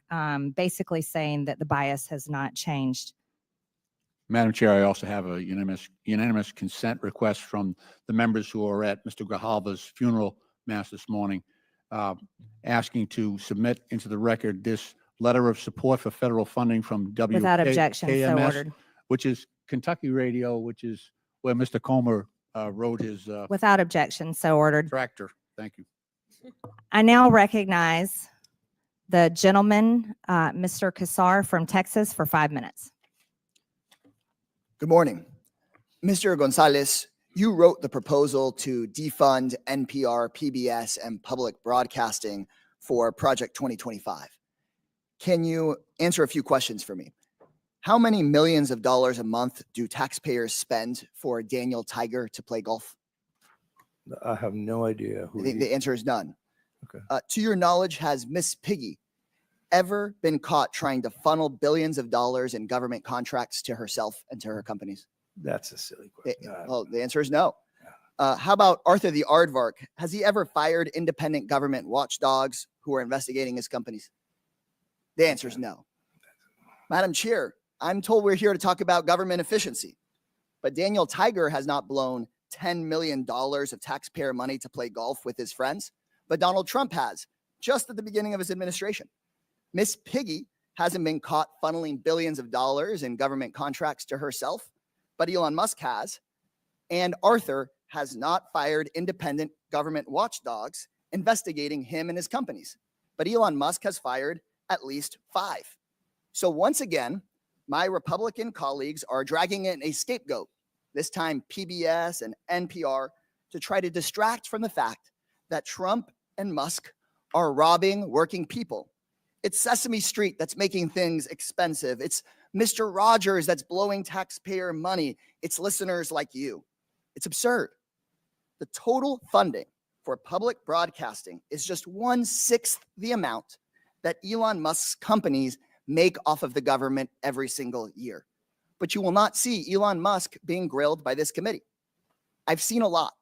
basically saying that the bias has not changed. Madam Chair, I also have a unanimous consent request from the members who are at Mr. Grijalva's funeral mass this morning, asking to submit into the record this letter of support for federal funding from Without objection, so KMS, ordered. which is Kentucky Radio, which is where Mr. Comer wrote his Without objection, so ordered. tractor. Thank you. I now recognize the gentleman, Mr. Kassar from Texas, for 5 minutes. Good morning. Mr. Gonzalez, you wrote the proposal to defund NPR, PBS, and public broadcasting for Project 2025. Can you answer a few questions for me? How many millions of dollars a month do taxpayers spend for Daniel Tiger to play golf? I have no idea who. The answer is none. Okay. To your knowledge, has Miss Piggy ever been caught trying to funnel billions of dollars in government contracts to herself and to her companies? That's a silly question. Well, the answer is no. How about Arthur the Aardvark? Has he ever fired independent government watchdogs who are investigating his companies? The answer is no. Madam Chair, I'm told we're here to talk about government efficiency, but Daniel Tiger has not blown $10 million of taxpayer money to play golf with his friends, but Donald Trump has, just at the beginning of his administration. Miss Piggy hasn't been caught funneling billions of dollars in government contracts to herself, but Elon Musk has. And Arthur has not fired independent government watchdogs investigating him and his companies, but Elon Musk has fired at least 5. So once again, my Republican colleagues are dragging in a scapegoat, this time PBS and NPR, to try to distract from the fact that Trump and Musk are robbing working people. It's Sesame Street that's making things expensive. It's Mr. Rogers that's blowing taxpayer money. It's listeners like you. It's absurd. The total funding for public broadcasting is just 1/6 the amount that Elon Musk's companies make off of the government every single year. But you will not see Elon Musk being grilled by this committee. I've seen a lot,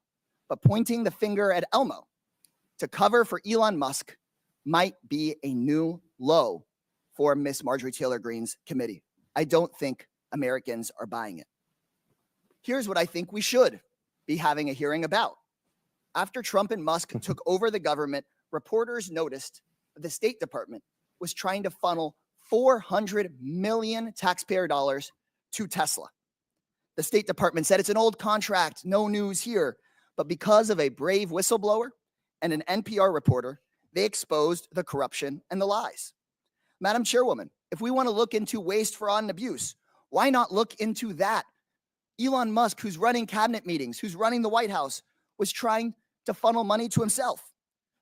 but pointing the finger at Elmo to cover for Elon Musk might be a new low for Miss Marjorie Taylor Greene's committee. I don't think Americans are buying it. Here's what I think we should be having a hearing about. After Trump and Musk took over the government, reporters noticed that the State Department was trying to funnel 400 million taxpayer dollars to Tesla. The State Department said it's an old contract, no news here. But because of a brave whistleblower and an NPR reporter, they exposed the corruption and the lies. Madam Chairwoman, if we want to look into waste, fraud, and abuse, why not look into that? Elon Musk, who's running cabinet meetings, who's running the White House, was trying to funnel money to himself.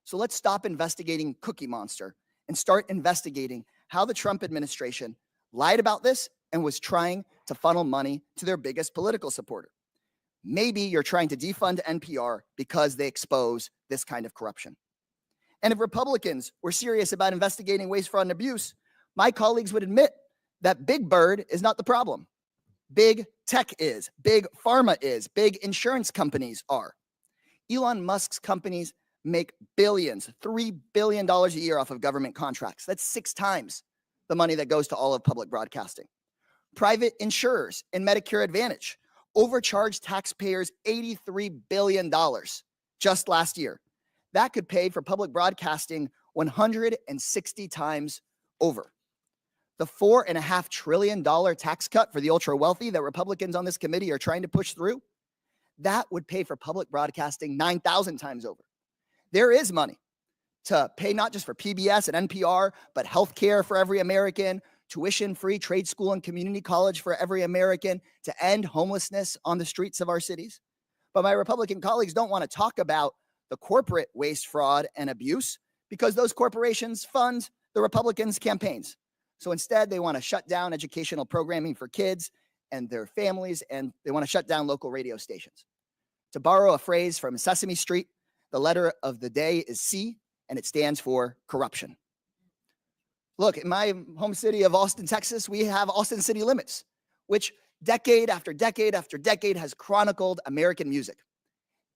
So let's stop investigating Cookie Monster and start investigating how the Trump administration lied about this and was trying to funnel money to their biggest political supporter. Maybe you're trying to defund NPR because they expose this kind of corruption. And if Republicans were serious about investigating waste, fraud, and abuse, my colleagues would admit that Big Bird is not the problem. big tech is, big pharma is, big insurance companies are. Elon Musk's companies make billions, $3 billion a year off of government contracts. That's 6 times the money that goes to all of public broadcasting. Private insurers and Medicare Advantage overcharged taxpayers $83 billion just last year. That could pay for public broadcasting 160 times over. The $4.5 trillion tax cut for the ultra wealthy that Republicans on this committee are trying to push through, that would pay for public broadcasting 9,000 times over. There is money to pay not just for PBS and NPR, but healthcare for every American, tuition-free trade school and community college for every American, to end homelessness on the streets of our cities. But my Republican colleagues don't want to talk about the corporate waste, fraud, and abuse because those corporations fund the Republicans' campaigns. So instead, they want to shut down educational programming for kids and their families, and they want to shut down local radio stations. To borrow a phrase from Sesame Street, the letter of the day is C, and it stands for corruption. Look, in my home city of Austin, Texas, we have Austin City Limits, which decade after decade after decade has chronicled American music.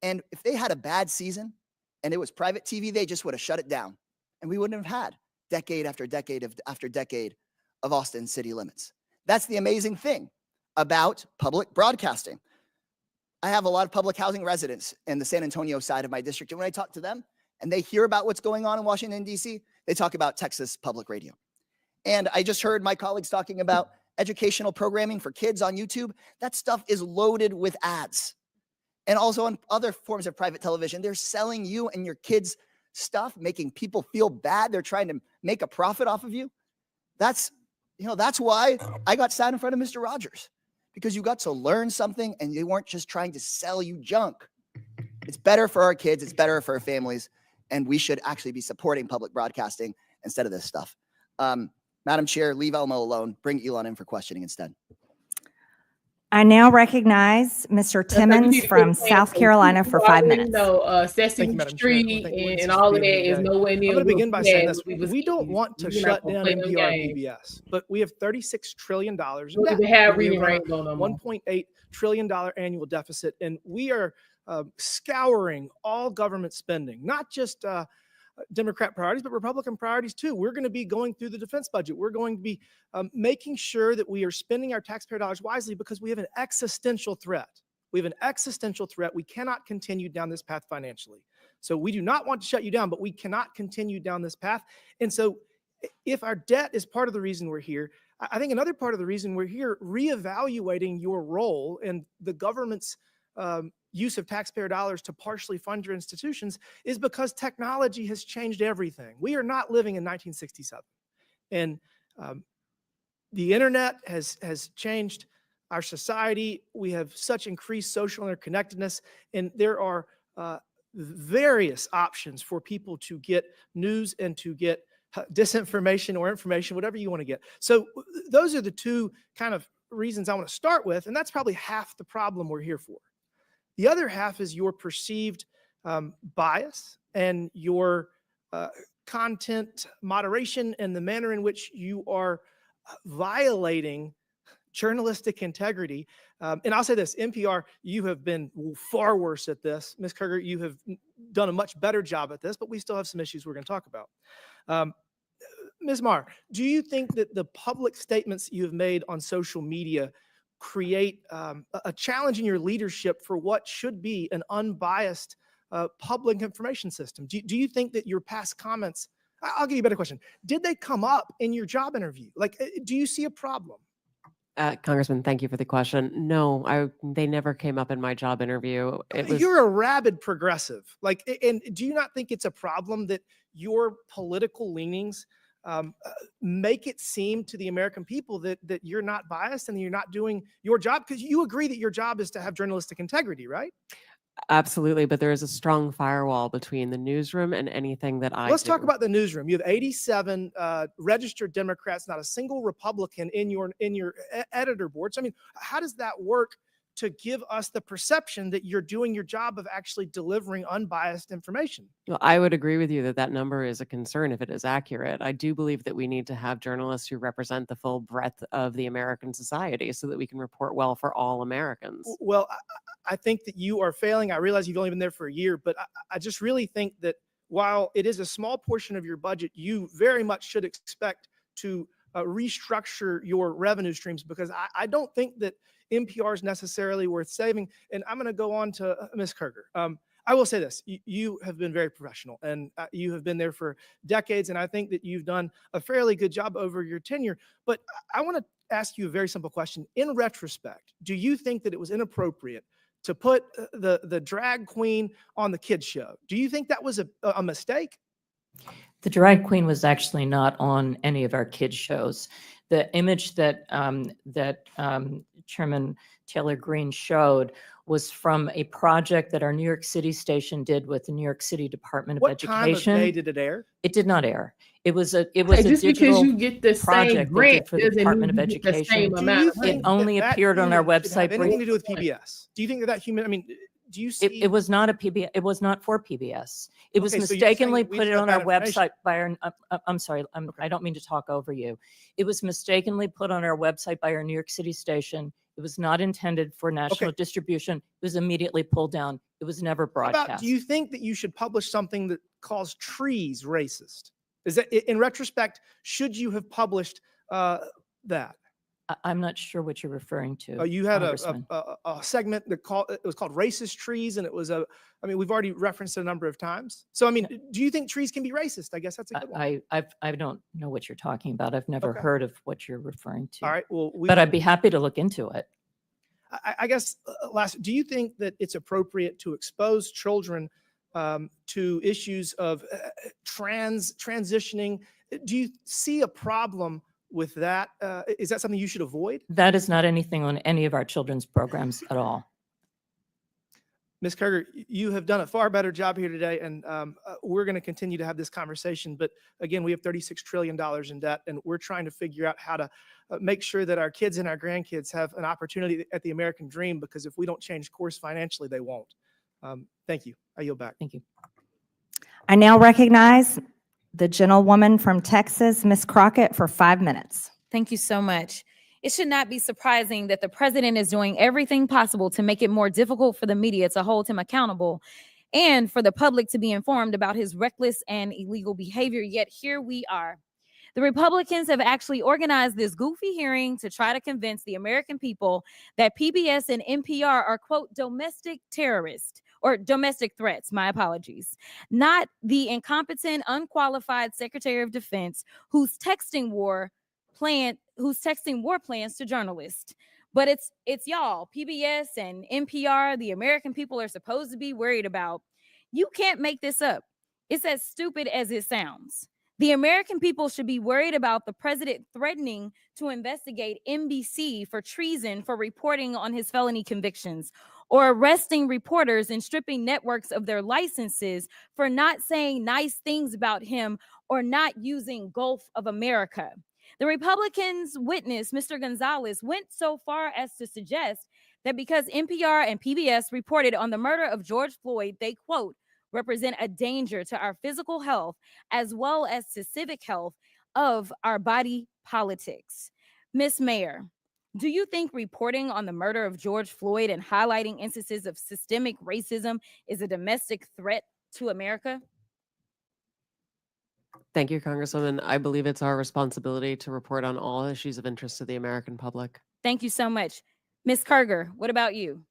And if they had a bad season and it was private TV, they just would have shut it down. And we wouldn't have had decade after decade after decade of Austin City Limits. That's the amazing thing about public broadcasting. I have a lot of public housing residents in the San Antonio side of my district. And when I talk to them and they hear about what's going on in Washington, D.C., they talk about Texas Public Radio. And I just heard my colleagues talking about educational programming for kids on YouTube. That stuff is loaded with ads. And also on other forms of private television, they're selling you and your kids stuff, making people feel bad. They're trying to make a profit off of you. That's why I got sat in front of Mr. Rogers, because you got to learn something and they weren't just trying to sell you junk. It's better for our kids. It's better for our families. And we should actually be supporting public broadcasting instead of this stuff. Madam Chair, leave Elmo alone. Bring Elon in for questioning instead. I now recognize Mr. Timmons from South Carolina for 5 minutes. Sesame Madam Chair. Street Well, thank you. and all of that It's is been nowhere near. I'm going to begin by saying this. was We don't want to You're not shut gonna down play them NPR and games. PBS, but we have $36 trillion in Don't debt. even have We reading run a rainbow no more. $1.8 trillion annual deficit, and we are scouring all government spending, not just Democrat priorities, but Republican priorities too. We're going to be going through the defense budget. We're going to be making sure that we are spending our taxpayer dollars wisely because we have an existential threat. We have an existential threat. We cannot continue down this path financially. So we do not want to shut you down, but we cannot continue down this path. And so if our debt is part of the reason we're here, I think another part of the reason we're here, reevaluating your role in the government's use of taxpayer dollars to partially fund your institutions, is because technology has changed everything. We are not living in 1967. And the internet has changed our society. We have such increased social interconnectedness, and there are various options for people to get news and to get disinformation or information, whatever you want to get. So those are the two kind of reasons I want to start with, and that's probably half the problem we're here for. The other half is your perceived bias and your content moderation and the manner in which you are violating journalistic integrity. And I'll say this, NPR, you have been far worse at this. Ms. Kerger, you have done a much better job at this, but we still have some issues we're going to talk about. Ms. Maher, do you think that the public statements you have made on social media create a challenge in your leadership for what should be an unbiased public information system? Do you think that your past comments, I'll give you a better question. Did they come up in your job interview? Like, do you see a problem? Congressman, thank you for the question. No, they never came up in my job interview. You're a rabid progressive. Like, and do you not think it's a problem that your political leanings make it seem to the American people that you're not biased and you're not doing your job? Because you agree that your job is to have journalistic integrity, right? Absolutely, but there is a strong firewall between the newsroom and anything that I Let's do. talk about the newsroom. You have 87 registered Democrats, not a single Republican in your editor board. So, I mean, how does that work to give us the perception that you're doing your job of actually delivering unbiased information. Well, I would agree with you that that number is a concern if it is accurate. I do believe that we need to have journalists who represent the full breadth of the American society so that we can report well for all Americans. Well, I think that you are failing. I realize you've only been there for a year, but I just really think that while it is a small portion of your budget, you very much should expect to restructure your revenue streams, because I don't think that NPR is necessarily worth saving. And I'm going to go on to Ms. Kerger. I will say this, you have been very professional, and you have been there for decades. And I think that you've done a fairly good job over your tenure. But I want to ask you a very simple question. In retrospect, do you think that it was inappropriate to put the drag queen on the kids show? Do you think that was a mistake? The drag queen was actually not on any of our kids' shows. The image that Chairman Taylor Greene showed was from a project that our New York City station did with the New York City Department of What Education. time of day did it air? It did not air. It was a Hey, digital just because you get the same project they grant did for the doesn't Department mean of you get the Education. same Do amount you of think money. It only that appeared on our unit should have website anything to do with PBS? Do you think that human? I mean, do you see? It was not a PBS. It was not for PBS. It was Okay, so you're saying mistakenly that we put it got on our bad information. website by our. I'm sorry. I don't mean to talk over you. It was mistakenly put on our website by our New York City station. It was not intended for national distribution. It was immediately pulled down. It was never How broadcast. about, do you think that you should publish something that calls trees racist? Is that, in retrospect, should you have published that? I'm not sure what you're referring to. You had Congressman. a segment that it was called Racist Trees, and it was I mean, we've already referenced it a number of times. So, I mean, do you think trees can be racist? I guess that's a good one. I don't know what you're talking about. I've never Okay. heard of what you're referring to. All right. Well, But I'd be happy to look into it. I guess last, do you think that it's appropriate to expose children to issues of transitioning? Do you see a problem with that? Is that something you should avoid? That is not anything on any of our children's programs at all. Ms. Kerger, you have done a far better job here today, and we're going to continue to have this conversation. But again, we have $36 trillion in debt, and we're trying to figure out how to make sure that our kids and our grandkids have an opportunity at the American dream, because if we don't change course financially, they won't. Thank you. I yield back. Thank you. I now recognize the gentlewoman from Texas, Ms. Crockett, for 5 minutes. Thank you so much. It should not be surprising that the president is doing everything possible to make it more difficult for the media to hold him accountable and for the public to be informed about his reckless and illegal behavior. Yet here we are. The Republicans have actually organized this goofy hearing to try to convince the American people that PBS and NPR are, quote, domestic terrorists or domestic threats. My apologies. Not the incompetent, unqualified Secretary of Defense who's texting war plans to journalists. But it's y'all, PBS and NPR, the American people are supposed to be worried about. You can't make this up. It's as stupid as it sounds. The American people should be worried about the president threatening to investigate NBC for treason for reporting on his felony convictions, or arresting reporters and stripping networks of their licenses for not saying nice things about him or not using Gulf of America. The Republicans' witness, Mr. Gonzalez, went so far as to suggest that because NPR and PBS reported on the murder of George Floyd, they, quote, represent a danger to our physical health as well as to civic health of our body politics. Ms. Maher, do you think reporting on the murder of George Floyd and highlighting instances of systemic racism is a domestic threat to America? Thank you, Congresswoman. I believe it's our responsibility to report on all issues of interest to the American public. Thank you so much. Ms. Kerger, what about you?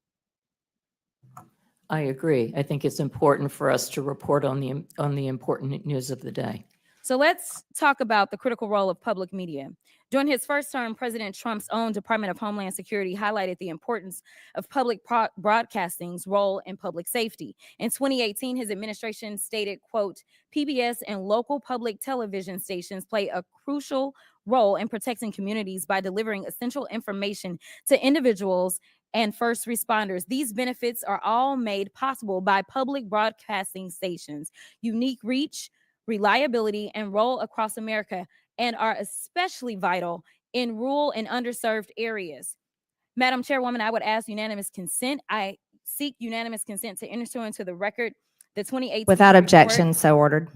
I agree. I think it's important for us to report on the important news of the day. So let's talk about the critical role of public media. During his first term, President Trump's own Department of Homeland Security highlighted the importance of public broadcasting's role in public safety. In 2018, his administration stated, quote, PBS and local public television stations play a crucial role in protecting communities by delivering essential information to individuals and first responders. These benefits are all made possible by public broadcasting stations' unique reach, reliability, and role across America, and are especially vital in rural and underserved areas. Madam Chairwoman, I would ask unanimous consent. I seek unanimous consent to enter into the record the 2018 Without report. objection, so ordered.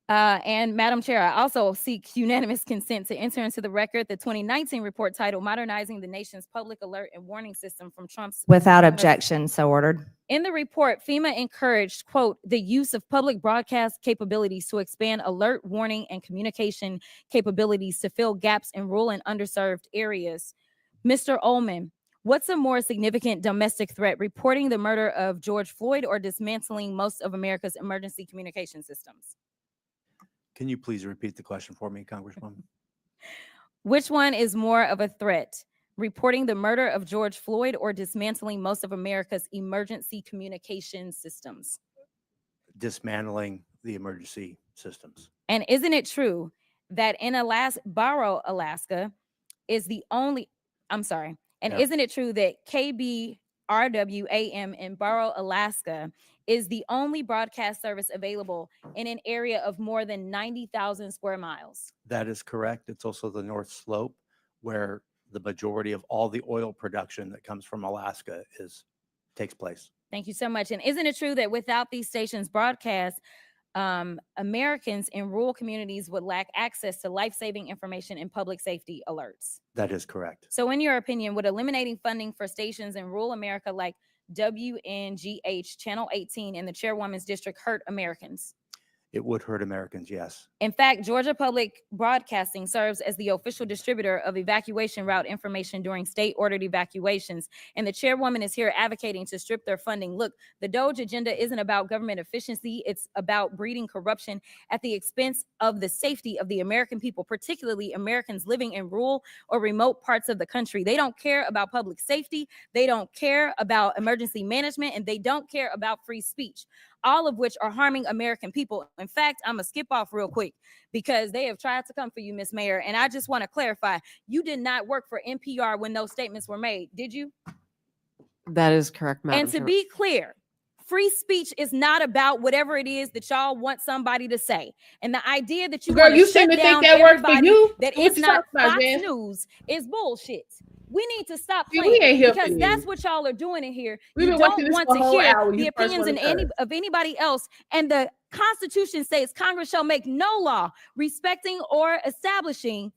And Madam Chair, I also seek unanimous consent to enter into the record the 2019 report titled Modernizing the Nation's Public Alert and Warning System from Trump's. Without objection, so ordered. In the report, FEMA encouraged, quote, the use of public broadcast capabilities to expand alert, warning, and communication capabilities to fill gaps in rural and underserved areas. Mr. Ullman, what's a more significant domestic threat, reporting the murder of George Floyd or dismantling most of America's emergency communication systems? Can you please repeat the question for me, Congresswoman? Which one is more of a threat, reporting the murder of George Floyd or dismantling most of America's emergency communication systems? Dismantling the emergency systems. And isn't it true that in Barrow, Alaska is the only, Yeah. isn't it true that KBRW-AM in Barrow, Alaska is the only broadcast service available in an area of more than 90,000 square miles? That is correct. It's also the North Slope where the majority of all the oil production that comes from Alaska takes place. Thank you so much. And isn't it true that without these stations broadcast, Americans in rural communities would lack access to life-saving information and public safety alerts? That is correct. So in your opinion, would eliminating funding for stations in rural America like WNGH Channel 18 in the chairwoman's district hurt Americans? It would hurt Americans, yes. In fact, Georgia Public Broadcasting serves as the official distributor of evacuation route information during state-ordered evacuations, and the chairwoman is here advocating to strip their funding. Look, the DOGE agenda isn't about government efficiency. It's about breeding corruption at the expense of the safety of the American people, particularly Americans living in rural or remote parts of the country. They don't care about public safety. They don't care about emergency management, and they don't care about free speech, all of which are harming American people. In fact, I'm gonna skip off real quick because they have tried to come for you, Ms. Mayor. And I just want to clarify, you did not work for NPR when those statements were made, did you? That is correct, Madam And to Chair. be clear, free speech is not about whatever it is that y'all want somebody to say. And the idea that you Girl, want you to shut seem to down think that works for everybody you. that What is you not talking about, Fox Jan? News is bullshit. We need to stop See, we playing ain't here for because you. that's what y'all are doing in here. We've You been watching don't this want for a to whole hear hour. the You first opinions wanted of anybody else. And the Constitution says Congress shall make no law respecting or establishing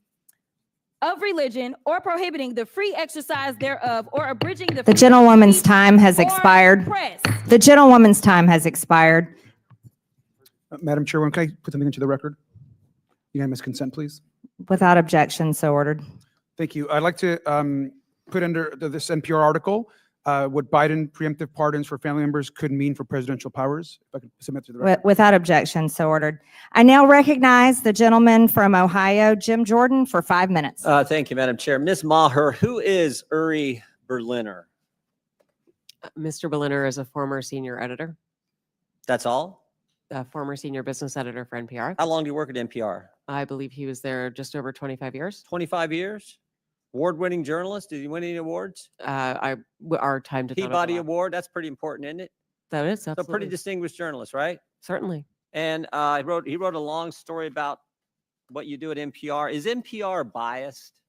of religion or prohibiting the free exercise thereof or abridging the The freedom of gentlewoman's speech time has or expired. press. The gentlewoman's time has expired. Madam Chairwoman, can I put something into the record? Unanimous consent, please. Without objection, so ordered. Thank you. I'd like to put under this NPR article what Biden preemptive pardons for family members could mean for presidential powers. If I could submit to the record. Without objection, so ordered. I now recognize the gentleman from Ohio, Jim Jordan, for 5 minutes. Thank you, Madam Chair. Ms. Maher, who is Uri Berliner? Mr. Berliner is a former senior editor, That's all? a former senior business editor for NPR. How long do you work at NPR? I believe he was there just over 25 years. 25 years? Award-winning journalist? Did he win any awards? Our time did not Peabody overlap. Award? That's pretty important, isn't it? That is So absolutely. pretty distinguished journalist, right? Certainly. And he wrote a long story about what you do at NPR. Is NPR biased?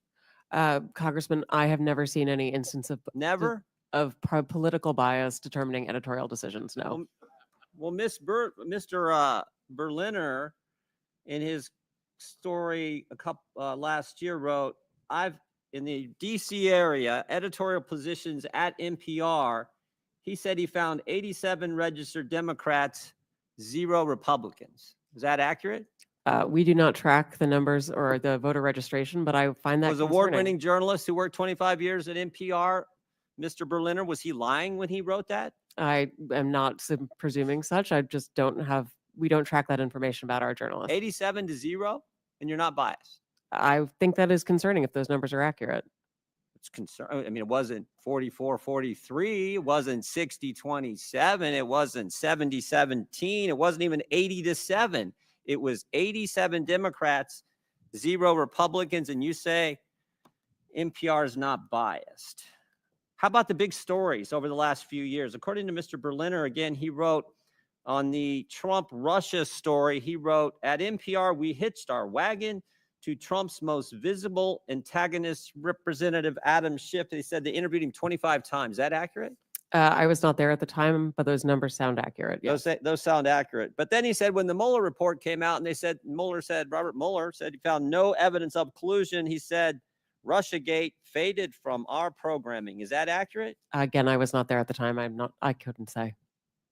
Congressman, I have never seen any instance of Never? political bias determining editorial decisions. No. Well, Mr. Berliner, in his story last year, wrote, in the DC area, editorial positions at NPR, he said he found 87 registered Democrats, 0 Republicans. Is that accurate? We do not track the numbers or the voter registration, but I find that Was concerning. award-winning journalist who worked 25 years at NPR, Mr. Berliner, was he lying when he wrote that? I am not presuming such. I just we don't track that information about our journalists. 87 to 0, and you're not biased. I think that is concerning if those numbers are accurate. It's concern. I mean, it wasn't 44-43. It wasn't 60-27. It wasn't 70-17. It wasn't even 80-7. It was 87 Democrats, 0 Republicans, and you say NPR is not biased. How about the big stories over the last few years? According to Mr. Berliner, again, he wrote on the Trump-Russia story, he wrote, at NPR, we hitched our wagon to Trump's most visible antagonist, Representative Adam Schiff. They said they interviewed him 25 times. Is that accurate? I was not there at the time, but those numbers sound accurate. Yes. Those sound accurate. But then he said when the Mueller report came out and Robert Mueller said he found no evidence of collusion, he said Russiagate faded from our programming. Is that accurate? Again, I was not there at the time. I couldn't say.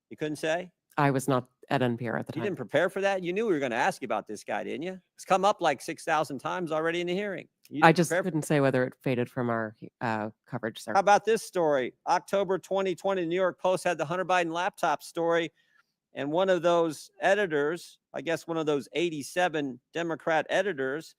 You couldn't say? I was not at NPR at the You time. didn't prepare for that? You knew we were going to ask you about this guy, didn't you? It's come up like 6,000 times already in the hearing. You I didn't just prepare for- couldn't say whether it faded from our coverage, sir. How about this story? October 2020, the New York Post had the Hunter Biden laptop story. And one of those editors, I guess one of those 87 Democrat editors,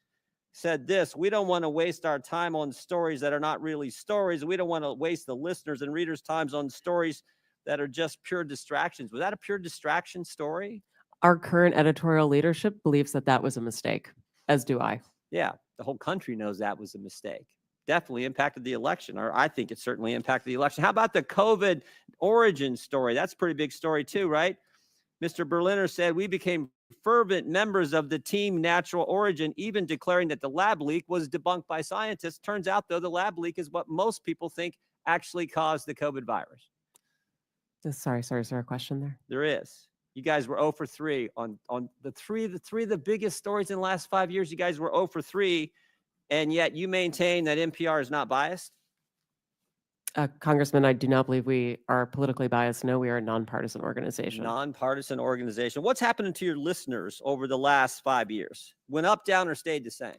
said this: we don't want to waste our time on stories that are not really stories. We don't want to waste the listeners' and readers' times on stories that are just pure distractions. Was that a pure distraction story? Our current editorial leadership believes that that was a mistake, as do I. Yeah, the whole country knows that was a mistake. Definitely impacted the election, or I think it certainly impacted the election. How about the COVID origin story? That's a pretty big story too, right? Mr. Berliner said, we became fervent members of the team Natural Origin, even declaring that the lab leak was debunked by scientists. Turns out, though, the lab leak is what most people think actually caused the COVID virus. Sorry, is there a question there? There is. You guys were 0 for 3 on the three of the biggest stories in the last 5 years. You guys were 0 for 3, and yet you maintain that NPR is not biased? Congressman, I do not believe we are politically biased. No, we are a nonpartisan organization. Nonpartisan organization. What's happening to your listeners over the last 5 years? Went up, down, or stayed the same?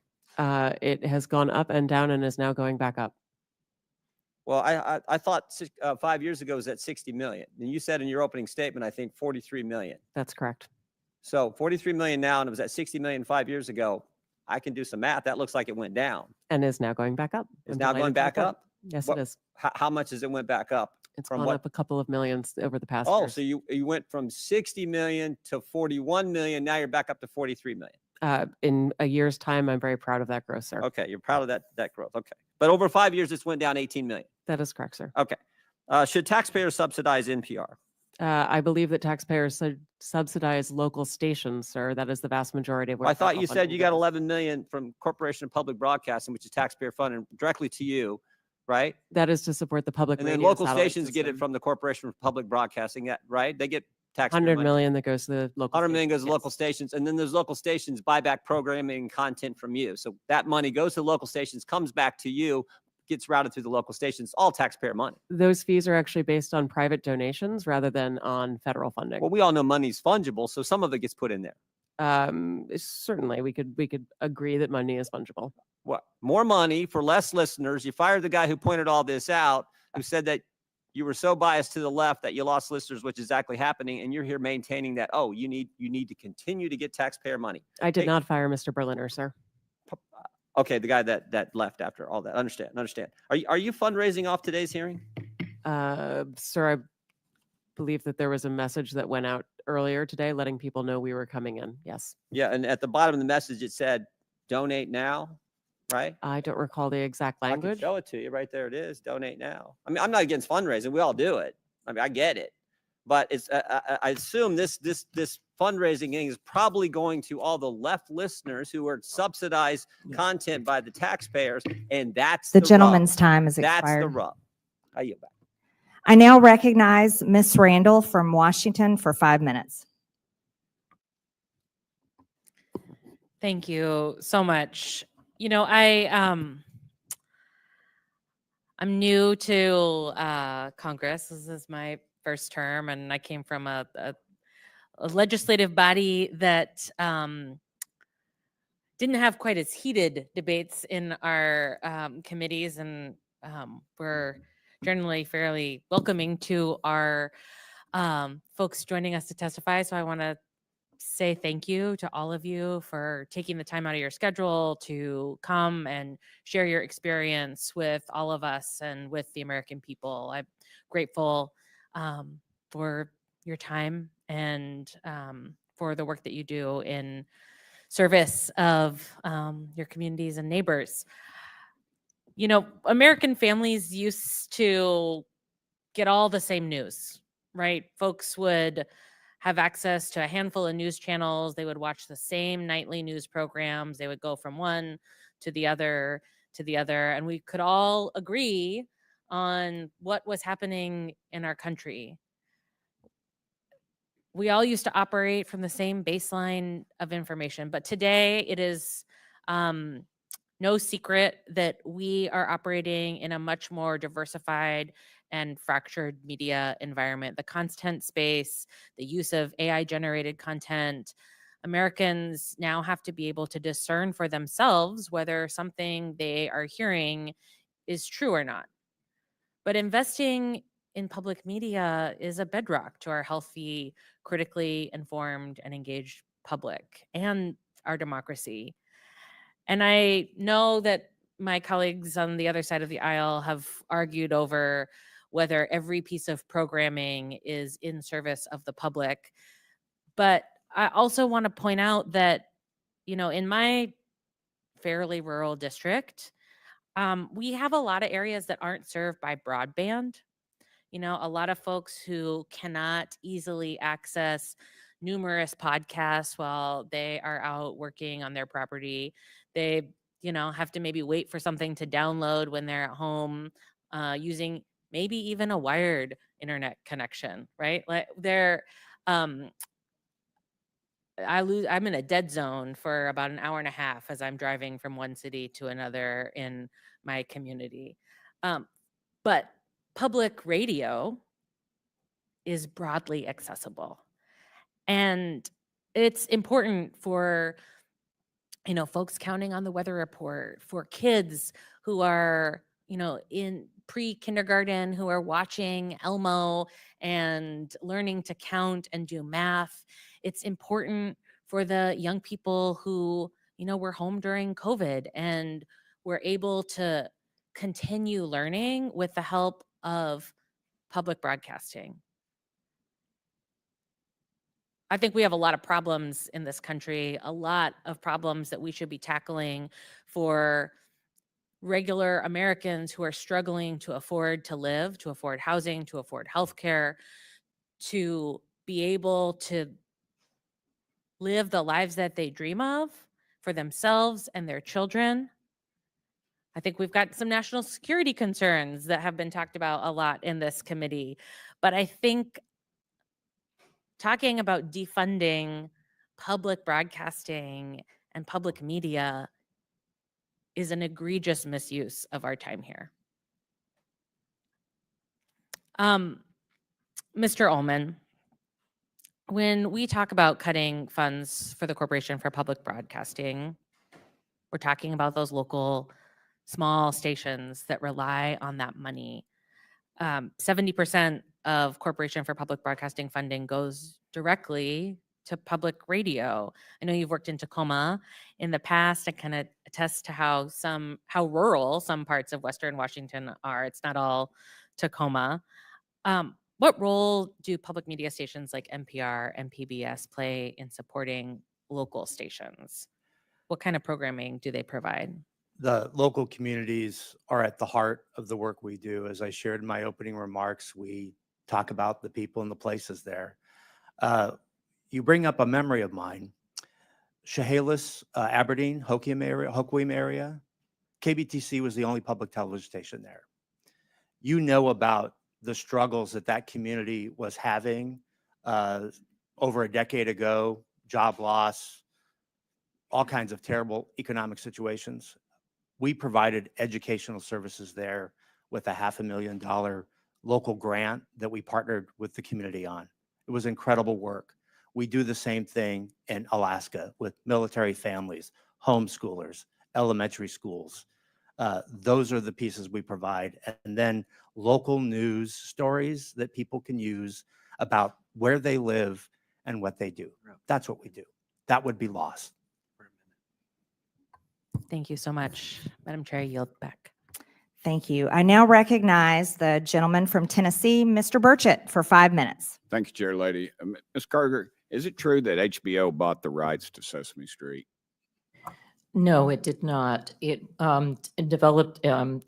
It has gone up and down and is now going back up. Well, I thought 5 years ago it was at 60 million. And you said in your opening statement, I think 43 million. That's correct. So 43 million now, and it was at 60 million 5 years ago. I can do some math. That looks like it went down. And is now going back up. It's now going back up? Yes, What- it is. How much has it went back up? It's from gone what? up a couple of millions over the past Oh, years. so you went from 60 million to 41 million. Now you're back up to 43 million. In a year's time, I'm very proud of that growth, sir. Okay, you're proud of that growth. Okay. But over 5 years, it's went down 18 million. That is correct, sir. Okay. Should taxpayers subsidize NPR? I believe that taxpayers subsidize local stations, sir. That is the vast majority of where I thought federal you said funding you got goes. 11 million from Corporation of Public Broadcasting, which is taxpayer funded directly to you, right? That is to support the public And then radio local satellite stations get it system. from the Corporation of Public Broadcasting, right? They get taxpayer 100 money. million that goes to the local 100 million goes to stations, local stations, and then those local stations buy back programming and content from you. So that money goes to local stations, comes back to you, gets routed through the local stations, all taxpayer money. Those fees are actually based on private donations rather than on federal funding. Well, we all know money's fungible, so some of it gets put in there. Certainly, we could agree that money is fungible. What? More money for less listeners. You fired the guy who pointed all this out, who said that you were so biased to the left that you lost listeners, which is exactly happening. And you're here maintaining that, oh, you need to continue to get taxpayer money. I did Hey, not fire Mr. Berliner, sir. Okay, the guy that left after all that. Understand. Are you fundraising off today's hearing? Sir, I believe that there was a message that went out earlier today letting people know we were coming in. Yes. Yeah, and at the bottom of the message it said, donate now, right? I don't recall the exact I can language. show it to you right there. It is donate now. I mean, I'm not against fundraising. We all do it. I mean, I get it, but it's. I assume this fundraising thing is probably going to all the left listeners who are subsidized content by the taxpayers, and that's The rub. gentleman's time is That's the expired. rub. I yield back. I now recognize Ms. Randall from Washington for 5 minutes. Thank you so much. You know, I'm new to Congress. This is my first term, and I came from a legislative body that didn't have quite as heated debates in our committees, and we're generally fairly welcoming to our folks joining us to testify. So I want to say thank you to all of you for taking the time out of your schedule to come and share your experience with all of us and with the American people. I'm grateful for your time and for the work that you do in service of your communities and neighbors. You know, American families used to get all the same news, right? Folks would have access to a handful of news channels. They would watch the same nightly news programs. They would go from one to the other to the other, and we could all agree on what was happening in our country. We all used to operate from the same baseline of information, but today it is no secret that we are operating in a much more diversified and fractured media environment. The content space, the use of AI generated content, Americans now have to be able to discern for themselves whether something they are hearing is true or not. But investing in public media is a bedrock to our healthy, critically informed, and engaged public and our democracy. And I know that my colleagues on the other side of the aisle have argued over whether every piece of programming is in service of the public. But I also want to point out that, in my fairly rural district, we have a lot of areas that aren't served by broadband. A lot of folks who cannot easily access numerous podcasts while they are out working on their property. They, have to maybe wait for something to download when they're at home, using maybe even a wired internet connection, right? Like I'm in a dead zone for about an hour and a half as I'm driving from one city to another in my community. But public radio is broadly accessible. And it's important for, folks counting on the weather report, for kids who are, in pre-kindergarten who are watching Elmo and learning to count and do math. It's important for the young people who, were home during COVID and were able to continue learning with the help of public broadcasting. I think we have a lot of problems in this country, a lot of problems that we should be tackling for regular Americans who are struggling to afford to live, to afford housing, to afford healthcare, to be able to live the lives that they dream of for themselves and their children. I think we've got some national security concerns that have been talked about a lot in this committee, but I think talking about defunding public broadcasting and public media is an egregious misuse of our time here. Mr. Ullman, when we talk about cutting funds for the Corporation for Public Broadcasting, we're talking about those local small stations that rely on that money. 70% of Corporation for Public Broadcasting funding goes directly to public radio. I know you've worked in Tacoma in the past. I kind of attest to how rural some parts of Western Washington are. It's not all Tacoma. What role do public media stations like NPR and PBS play in supporting local stations? What kind of programming do they provide? The local communities are at the heart of the work we do. As I shared in my opening remarks, we talk about the people and the places there. You bring up a memory of mine. Chehalis, Aberdeen, Hoquiam area, KBTC was the only public television station there. You know about the struggles that community was having over a decade ago, job loss, all kinds of terrible economic situations. We provided educational services there with a $500,000 local grant that we partnered with the community on. It was incredible work. We do the same thing in Alaska with military families, homeschoolers, elementary schools. Those are the pieces we provide. And then local news stories that people can use about where they live and what they do. That's what we do. That would be lost. Thank you so much. Madam Chair, I yield back. Thank you. I now recognize the gentleman from Tennessee, Mr. Burchett, for 5 minutes. Thank you, Chair Lady. Ms. Kerger, is it true that HBO bought the rights to Sesame Street? No, it did not. It developed,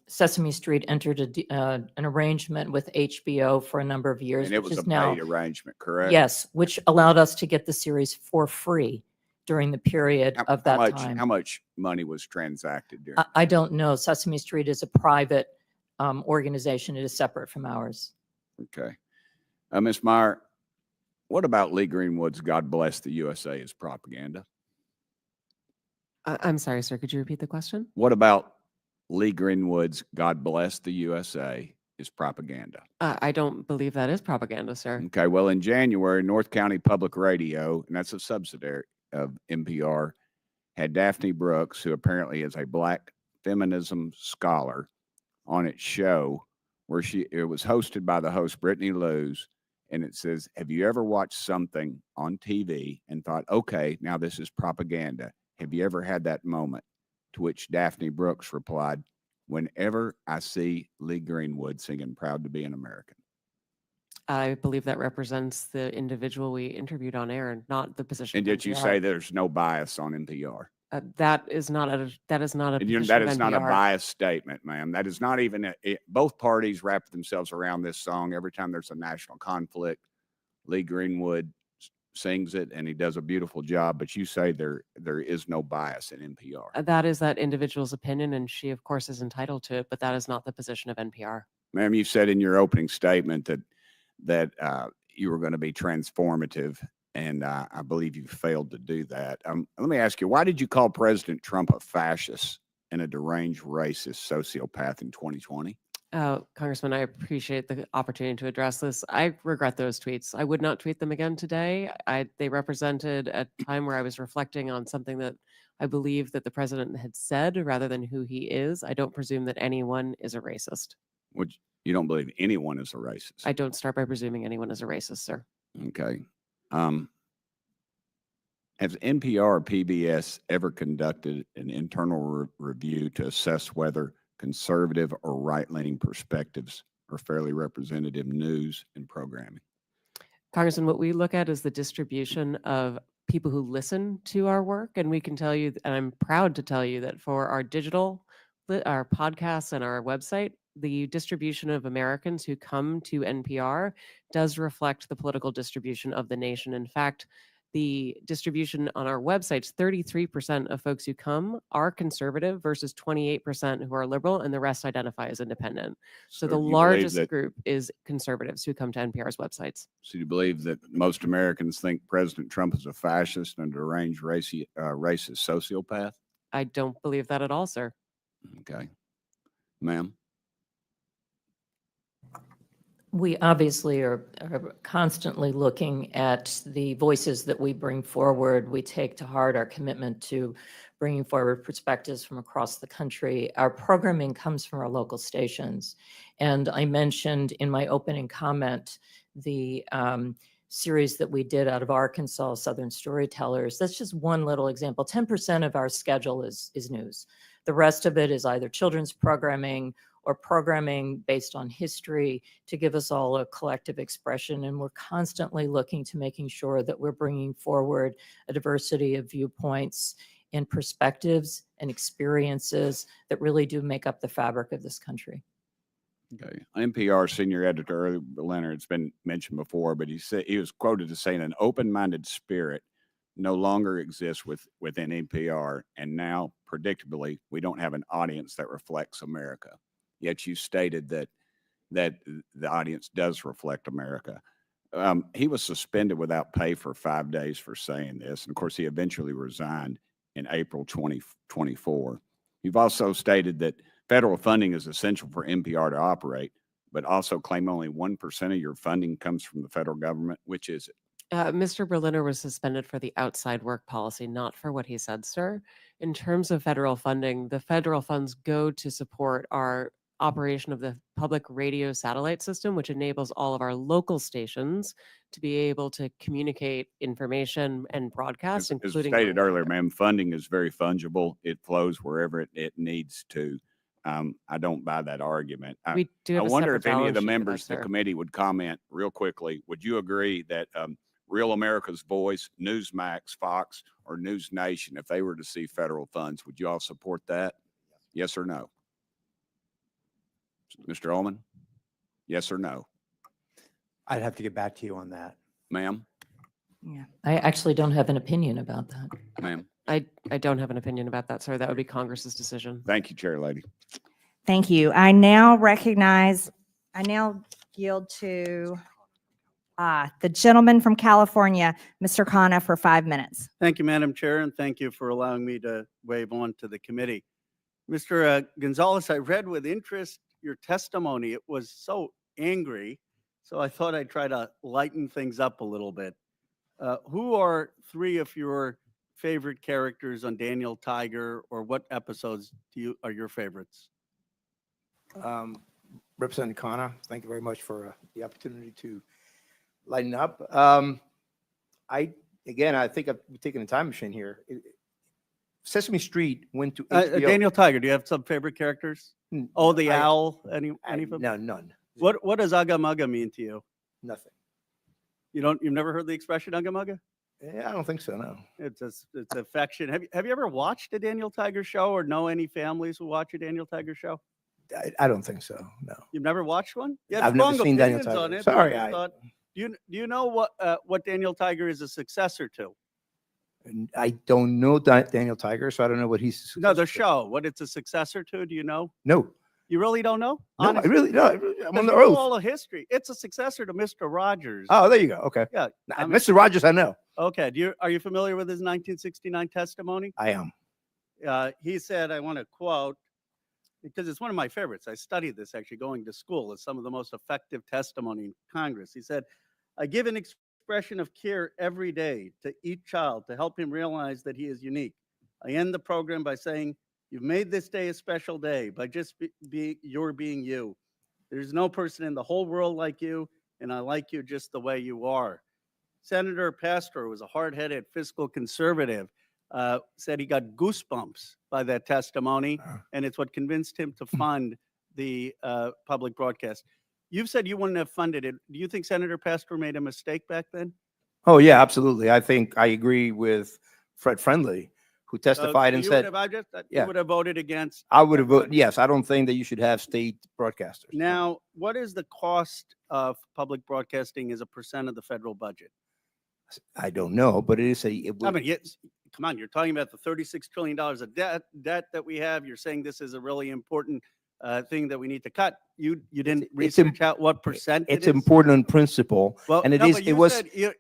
Sesame Street entered an arrangement with HBO for a number of years, And it which was a is now, paid arrangement, correct? yes, which allowed us to get the series for free during the period of that time. How much money was transacted during? I don't know. Sesame Street is a private organization. It is separate from ours. Okay. Ms. Maher, what about Lee Greenwood's God Bless the USA as propaganda? I'm sorry, sir. Could you repeat the question? What about Lee Greenwood's God Bless the USA is propaganda? I don't believe that is propaganda, sir. Okay, well, in January, North County Public Radio, and that's a subsidiary of NPR, had Daphne Brooks, who apparently is a Black feminism scholar, on its show where it was hosted by the host Brittany Lewis, and it says, have you ever watched something on TV and thought, okay, now this is propaganda? Have you ever had that moment? To which Daphne Brooks replied, whenever I see Lee Greenwood singing Proud to be an American. I believe that represents the individual we interviewed on air, and not the position. And of did you NPR. say there's no bias on NPR? That is not a And position that of is not a NPR. biased statement, ma'am. That is not even both parties wrap themselves around this song every time there's a national conflict. Lee Greenwood sings it and he does a beautiful job, but you say there is no bias in NPR. That is that individual's opinion, and she, of course, is entitled to it, but that is not the position of NPR. Ma'am, you said in your opening statement that you were going to be transformative, and I believe you failed to do that. Let me ask you, why did you call President Trump a fascist and a deranged racist sociopath in 2020? Congressman, I appreciate the opportunity to address this. I regret those tweets. I would not tweet them again today. They represented a time where I was reflecting on something that I believe that the president had said rather than who he is. I don't presume that anyone is a racist. Which you don't believe anyone is a racist? I don't start by presuming anyone is a racist, sir. Okay. Has NPR or PBS ever conducted an internal review to assess whether conservative or right-leaning perspectives are fairly representative news and programming? Congressman, what we look at is the distribution of people who listen to our work. And we can tell you, and I'm proud to tell you that for our digital, our podcasts and our website, the distribution of Americans who come to NPR does reflect the political distribution of the nation. In fact, the distribution on our websites, 33% of folks who come are conservative versus 28% who are liberal, and the rest identify as independent. So the you believe largest that- group is conservatives who come to NPR's websites. So you believe that most Americans think President Trump is a fascist and a deranged racist sociopath? I don't believe that at all, sir. Okay. Ma'am? We obviously are constantly looking at the voices that we bring forward. We take to heart our commitment to bringing forward perspectives from across the country. Our programming comes from our local stations. And I mentioned in my opening comment the series that we did out of Arkansas, Southern Storytellers. That's just one little example. 10% of our schedule is news. The rest of it is either children's programming or programming based on history to give us all a collective expression. And we're constantly looking to making sure that we're bringing forward a diversity of viewpoints and perspectives and experiences that really do make up the fabric of this country. Okay. NPR senior editor Leonard, it's been mentioned before, but he said he was quoted as saying an open-minded spirit no longer exists within NPR, and now predictably we don't have an audience that reflects America. Yet you stated that the audience does reflect America. He was suspended without pay for 5 days for saying this, and of course he eventually resigned in April 2024. You've also stated that federal funding is essential for NPR to operate, but also claim only 1% of your funding comes from the federal government. Which is it? Mr. Berliner was suspended for the outside work policy, not for what he said, sir. In terms of federal funding, the federal funds go to support our operation of the public radio satellite system, which enables all of our local stations to be able to communicate information and broadcast, As including stated earlier, ma'am, funding is very fungible. It flows wherever it needs to. I don't buy that argument. We do have I a wonder separate if any of balance the sheet for that, members of the sir. committee would comment real quickly. Would you agree that Real America's Voice, Newsmax, Fox, or News Nation, if they were to see federal funds, would you all support that? Yes or no? Mr. Ullman? Yes or no? I'd have to get back to you on that. Ma'am? Yeah. I actually don't have an opinion about that. Ma'am? I don't have an opinion about that, sir. That would be Congress's decision. Thank you, Chair Lady. Thank you. I now yield to the gentleman from California, Mr. Khanna, for 5 minutes. Thank you, Madam Chair, and thank you for allowing me to wave on to the committee. Mr. Gonzalez, I read with interest your testimony. It was so angry, so I thought I'd try to lighten things up a little bit. Who are 3 of your favorite characters on Daniel Tiger, or what episodes are your favorites? Representative Khanna, thank you very much for the opportunity to lighten up. I think I've taken a time machine here. Sesame Street went to HBO. Daniel Tiger, do you have some favorite characters? Oh, the owl, any of them? No, none. What does Ugga Mugga mean to you? Nothing. You've never heard the expression Ugga Mugga? Yeah, I don't think so, no. It's affection. Have you ever watched a Daniel Tiger show, or know any families who watch a Daniel Tiger show? I don't think so, no. You've never watched one? You have I've never strong seen Daniel opinions on Tiger. it, Sorry, but I thought- do you know what Daniel Tiger is a successor to? And I don't know Daniel Tiger, so I don't know what he's. No, the show. What it's a successor to? Do you know? No. You really don't know? No, Honestly? I'm on Because the you know oath. all the history. It's a successor to Mr. Rogers. Oh, there you go. Okay. Yeah. Mr. Rogers, I know. Okay. Are you familiar with his 1969 testimony? I am. He said, I want to quote, because it's one of my favorites. I studied this actually going to school. It's some of the most effective testimony in Congress. He said, I give an expression of care every day to each child to help him realize that he is unique. I end the program by saying, you've made this day a special day by just being you. There's no person in the whole world like you, and I like you just the way you are. Senator Pastor was a hard-headed fiscal conservative, said he got goosebumps by that testimony, and it's what convinced him to fund the public broadcast. You've said you wouldn't have funded it. Do you think Senator Pastor made a mistake back then? Oh, yeah, absolutely. I think I agree with Fred Friendly, who testified and said, you would have voted against. I would have voted, yes, I don't think that you should have state broadcasters. Now, what is the cost of public broadcasting as a percent of the federal budget? I don't know, but it is Come on, you're talking about the $36 trillion of debt that we have. You're saying this is a really important thing that we need to cut. You didn't research out what percent it's it is? important in principle. Well, and no, it but is, you it was, said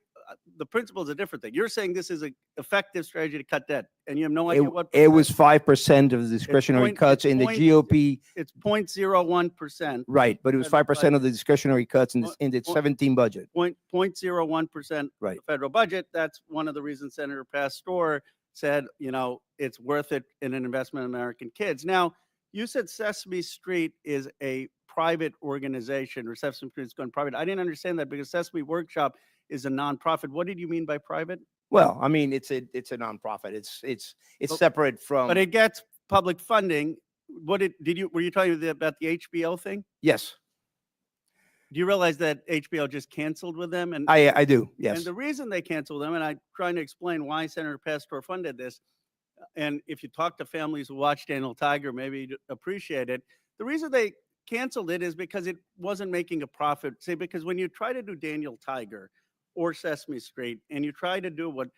the principle is a different thing. You're saying this is an effective strategy to cut debt, and you have no idea what it was 5% of the discretionary cuts in the GOP. It's 0.01%. Right, but it was 5% of the discretionary cuts in the 17 budget. 0.01% Right. of the federal budget. That's one of the reasons Senator Pastor said, it's worth it in an investment in American kids. Now, you said Sesame Street is a private organization, or Sesame Street is going private. I didn't understand that because Sesame Workshop is a nonprofit. What did you mean by private? Well, I mean, it's a nonprofit. It's separate from. But it gets public funding. Were you talking about the HBO thing? Yes, Do you realize that HBO just canceled with them? And I do. Yes. And the reason they canceled them, and I'm trying to explain why Senator Pastor funded this, and if you talk to families who watch Daniel Tiger, maybe you'd appreciate it. The reason they canceled it is because it wasn't making a profit. Say, because when you try to do Daniel Tiger or Sesame Street, and you try to do what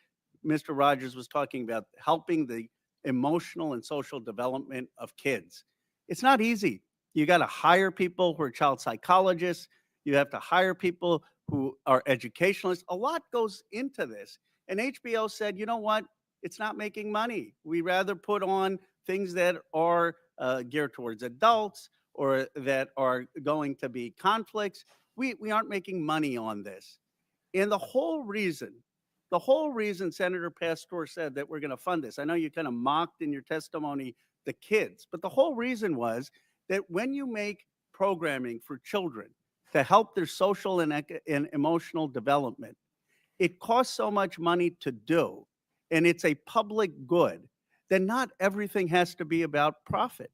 Mr. Rogers was talking about, helping the emotional and social development of kids, it's not easy. You got to hire people who are child psychologists. You have to hire people who are educationalists. A lot goes into this. And HBO said, you know what? It's not making money. We rather put on things that are geared towards adults or that are going to be conflicts. We aren't making money on this. And the whole reason Senator Pastor said that we're going to fund this, I know you kind of mocked in your testimony the kids, but the whole reason was that when you make programming for children to help their social and emotional development, it costs so much money to do, and it's a public good, then not everything has to be about profit.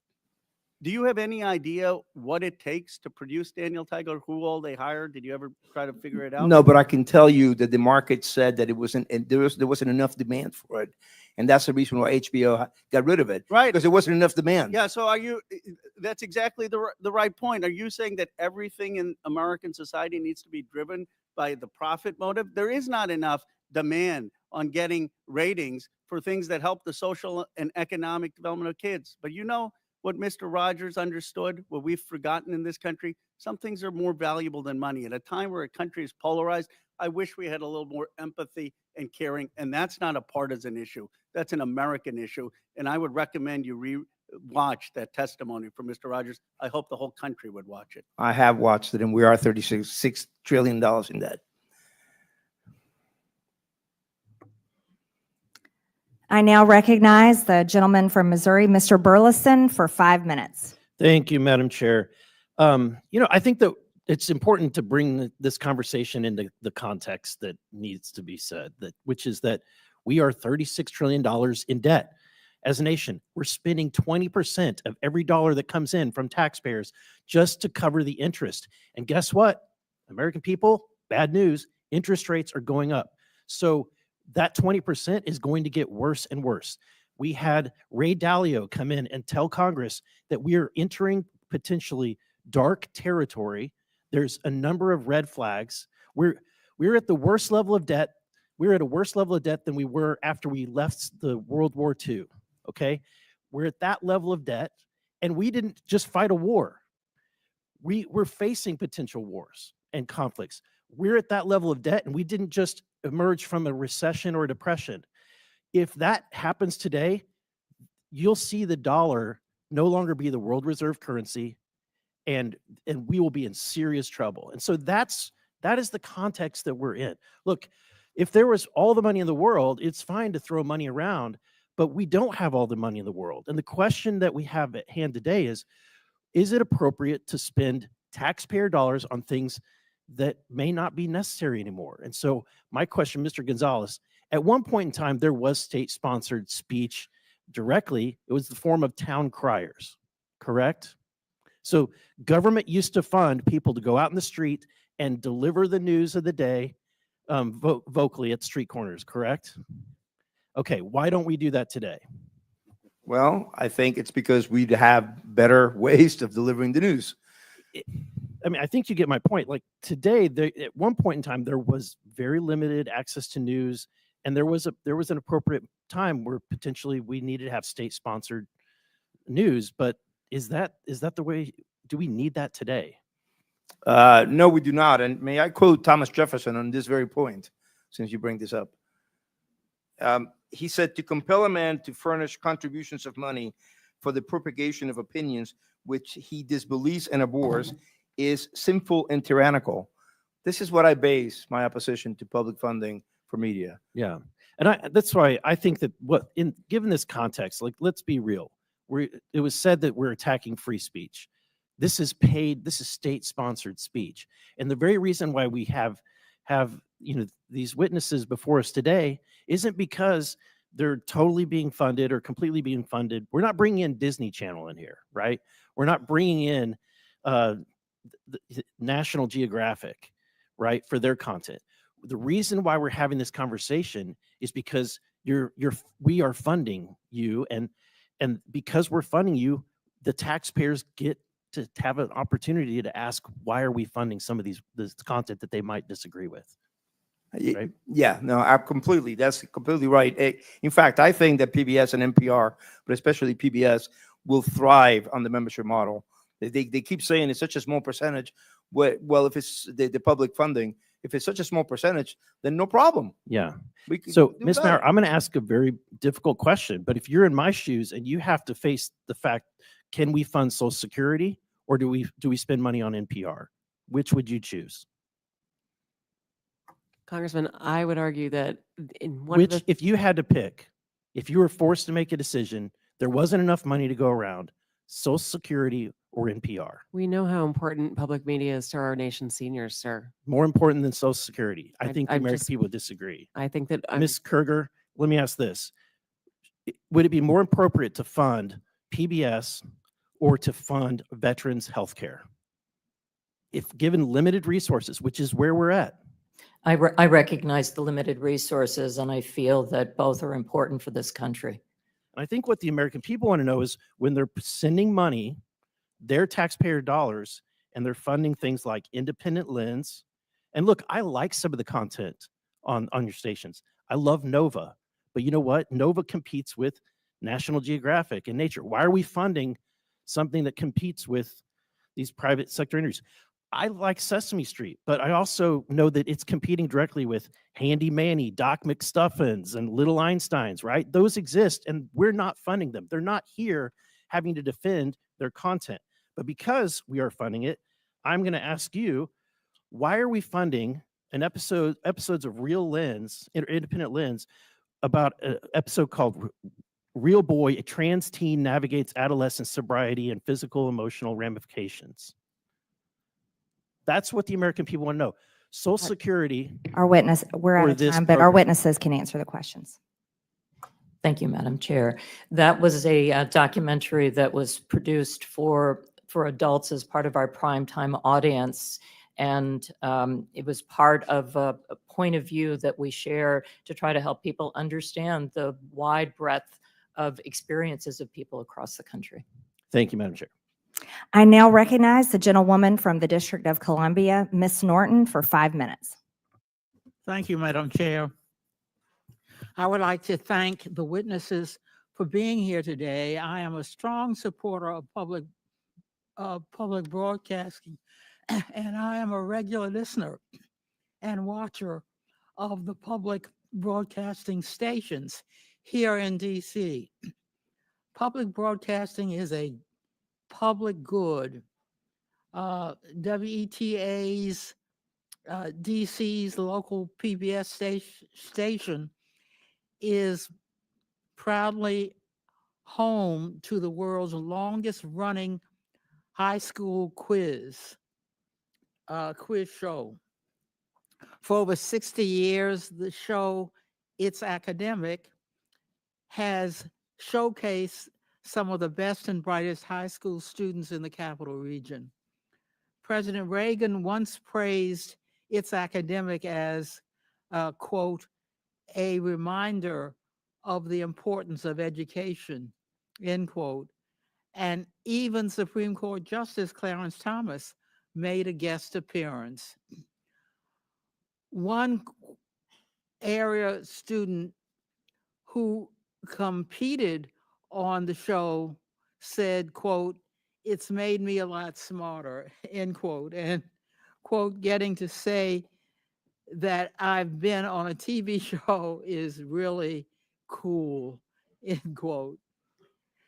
Do you have any idea what it takes to produce Daniel Tiger, who all they hired? Did you ever try to figure it out? No, but I can tell you that the market said that it wasn't, and there wasn't enough demand for it. And that's the reason why HBO got rid of it. Right. Because there wasn't enough demand. Yeah, so that's exactly the right point. Are you saying that everything in American society needs to be driven by the profit motive? There is not enough demand on getting ratings for things that help the social and economic development of kids. But you know what Mr. Rogers understood, what we've forgotten in this country? Some things are more valuable than money. At a time where a country is polarized, I wish we had a little more empathy and caring. And that's not a partisan issue. That's an American issue. And I would recommend you watch that testimony from Mr. Rogers. I hope the whole country would watch it. I have watched it, and we are $36 trillion in debt. I now recognize the gentleman from Missouri, Mr. Burleson, for 5 minutes. Thank you, Madam Chair. I think that it's important to bring this conversation into the context that needs to be said, which is that we are $36 trillion in debt as a nation. We're spending 20% of every dollar that comes in from taxpayers just to cover the interest. And guess what? American people, bad news, interest rates are going up. So that 20% is going to get worse and worse. We had Ray Dalio come in and tell Congress that we are entering potentially dark territory. There's a number of red flags. We're at the worst level of debt. We're at a worse level of debt than we were after we left the World War II. Okay, we're at that level of debt, and we didn't just fight a war. We're facing potential wars and conflicts. We're at that level of debt, and we didn't just emerge from a recession or a depression. If that happens today, you'll see the dollar no longer be the world reserve currency, and we will be in serious trouble. And so that is the context that we're in. Look, if there was all the money in the world, it's fine to throw money around, but we don't have all the money in the world. And the question that we have at hand today is it appropriate to spend taxpayer dollars on things that may not be necessary anymore? And so my question, Mr. Gonzalez, at one point in time, there was state-sponsored speech directly. It was the form of town criers, correct? So government used to fund people to go out in the street and deliver the news of the day vocally at street corners, correct? Okay, why don't we do that today? Well, I think it's because we'd have better ways of delivering the news. I think you get my point. Like today, at one point in time, there was very limited access to news, and there was an appropriate time where potentially we needed to have state-sponsored news. But is that the way? Do we need that today? No, we do not. And may I quote Thomas Jefferson on this very point, since you bring this up? He said, "To compel a man to furnish contributions of money for the propagation of opinions which he disbelieves and abhors is sinful and tyrannical." This is what I base my opposition to public funding for media. Yeah, and that's why I think that given this context, like, let's be real. It was said that we're attacking free speech. This is state-sponsored speech, and the very reason why we have these witnesses before us today isn't because they're totally being funded or completely being funded. We're not bringing in Disney Channel in here, right? We're not bringing in the National Geographic, right, for their content. The reason why we're having this conversation is because we are funding you, and because we're funding you, the taxpayers get to have an opportunity to ask, why are we funding some of this content that they might disagree with? Right? Yeah, no, that's completely right. In fact, I think that PBS and NPR, but especially PBS, will thrive on the membership model. They keep saying it's such a small percentage. Well, if it's the public funding, if it's such a small percentage, then no problem. Yeah. So, Ms. Maher, I'm going to ask a very difficult question, but if you're in my shoes and you have to face the fact, can we fund Social Security, or do we spend money on NPR? Which would you choose? Congressman, I would argue that if you had to pick, if you were forced to make a decision, there wasn't enough money to go around, Social Security or NPR? We know how important public media is to our nation's seniors, sir. More important than Social Security. I think the American people disagree. I think that Ms. Kerger, let me ask this. Would it be more appropriate to fund PBS or to fund veterans' health care. If given limited resources, which is where we're at. I recognize the limited resources, and I feel that both are important for this country. I think what the American people want to know is when they're sending money, their taxpayer dollars, and they're funding things like Independent Lens. And look, I like some of the content on your stations. I love Nova, but you know what? Nova competes with National Geographic and Nature. Why are we funding something that competes with these private sector entities? I like Sesame Street, but I also know that it's competing directly with Handy Manny, Doc McStuffins, and Little Einsteins, right? Those exist, and we're not funding them. They're not here having to defend their content. But because we are funding it, I'm going to ask you, why are we funding an episodes of Real Lens, Independent Lens, about an episode called Real Boy, a trans teen navigates adolescent sobriety and physical emotional ramifications? That's what the American people want to know. Social Security. We're out of time, but our witnesses can answer the questions. Thank you, Madam Chair. That was a documentary that was produced for adults as part of our primetime audience. And it was part of a point of view that we share to try to help people understand the wide breadth of experiences of people across the country. Thank you, Madam Chair. I now recognize the gentlewoman from the District of Columbia, Ms. Norton, for 5 minutes. Thank you, Madam Chair. I would like to thank the witnesses for being here today. I am a strong supporter of public broadcasting, and I am a regular listener and watcher of the public broadcasting stations here in DC. Public broadcasting is a public good. WETA's DC's local PBS station is proudly home to the world's longest running high school quiz show. For over 60 years, the show, It's Academic, has showcased some of the best and brightest high school students in the capital region. President Reagan once praised It's Academic as, quote, a reminder of the importance of education, end quote. And even Supreme Court Justice Clarence Thomas made a guest appearance. One area student who competed on the show said, quote, it's made me a lot smarter, end quote. And quote, getting to say that I've been on a TV show is really cool, end quote.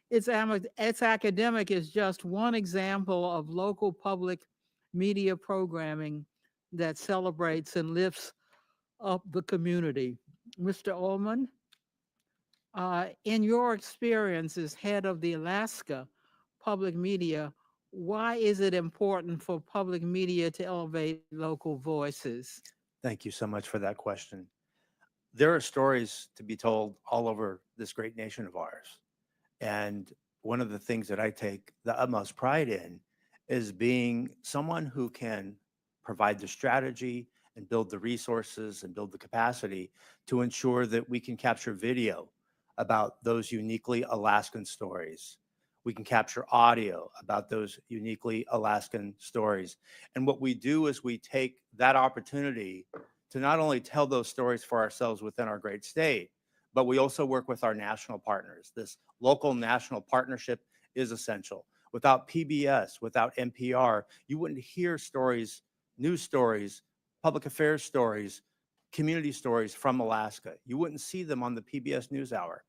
It's Academic is just one example of local public media programming that celebrates and lifts up the community. Mr. Ullman, in your experience as head of the Alaska Public Media, why is it important for public media to elevate local voices? Thank you so much for that question. There are stories to be told all over this great nation of ours. And one of the things that I take the utmost pride in is being someone who can provide the strategy and build the resources and build the capacity to ensure that we can capture video about those uniquely Alaskan stories. We can capture audio about those uniquely Alaskan stories. And what we do is we take that opportunity to not only tell those stories for ourselves within our great state, but we also work with our national partners. This local national partnership is essential. Without PBS, without NPR, you wouldn't hear stories, news stories, public affairs stories, community stories from Alaska. You wouldn't see them on the PBS NewsHour.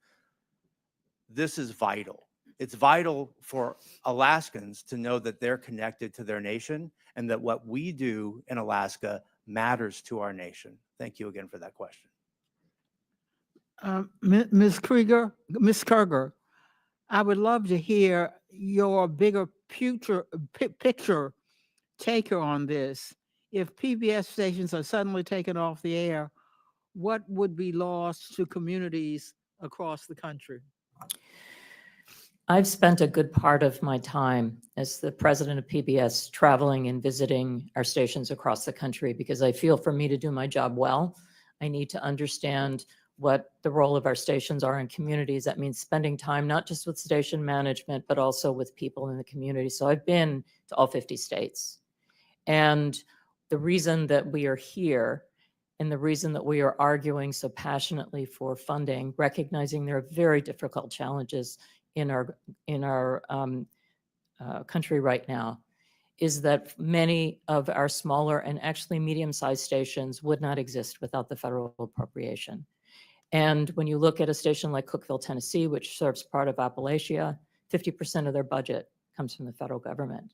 This is vital. It's vital for Alaskans to know that they're connected to their nation and that what we do in Alaska matters to our nation. Thank you again for that question. Ms. Kerger, I would love to hear your bigger picture taker on this. If PBS stations are suddenly taken off the air, what would be lost to communities across the country? I've spent a good part of my time as the president of PBS traveling and visiting our stations across the country because I feel for me to do my job well, I need to understand what the role of our stations are in communities. That means spending time not just with station management, but also with people in the community. So I've been to all 50 states. And the reason that we are here and the reason that we are arguing so passionately for funding, recognizing there are very difficult challenges in our country right now, is that many of our smaller and actually medium-sized stations would not exist without the federal appropriation. And when you look at a station like Cookeville, Tennessee, which serves part of Appalachia, 50% of their budget comes from the federal government.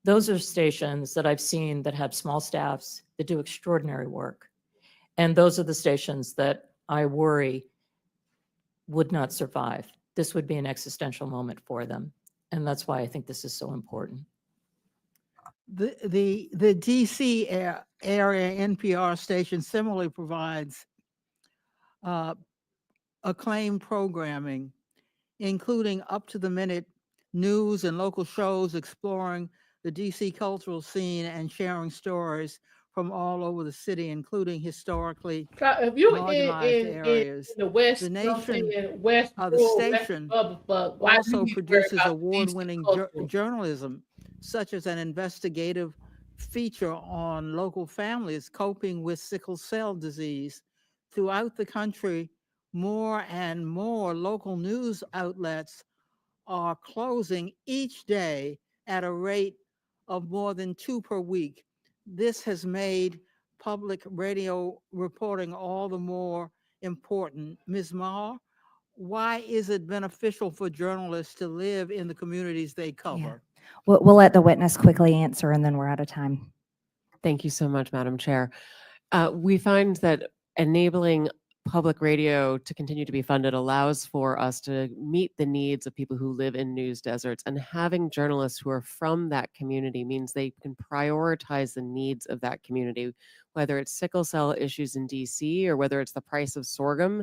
Those are stations that I've seen that have small staffs that do extraordinary work. And those are the stations that I worry would not survive. This would be an existential moment for them. And that's why I think this is so important. The DC area NPR station similarly provides acclaimed programming, including up-to-the-minute news and local shows exploring the DC cultural scene and sharing stories from all over the city, including historically If you marginalized in areas. the West, The you know what I'm nation, saying, West, the rural, West station suburb, why do also you need to worry produces about award-winning cultural? journalism, such as an investigative feature on local families coping with sickle cell disease. Throughout the country, more and more local news outlets are closing each day at a rate of more than 2 per week. This has made public radio reporting all the more important. Ms. Maher, why is it beneficial for journalists to live in the communities they cover? We'll let the witness quickly answer and then we're out of time. Thank you so much, Madam Chair. We find that enabling public radio to continue to be funded allows for us to meet the needs of people who live in news deserts, and having journalists who are from that community means they can prioritize the needs of that community, whether it's sickle cell issues in DC or whether it's the price of sorghum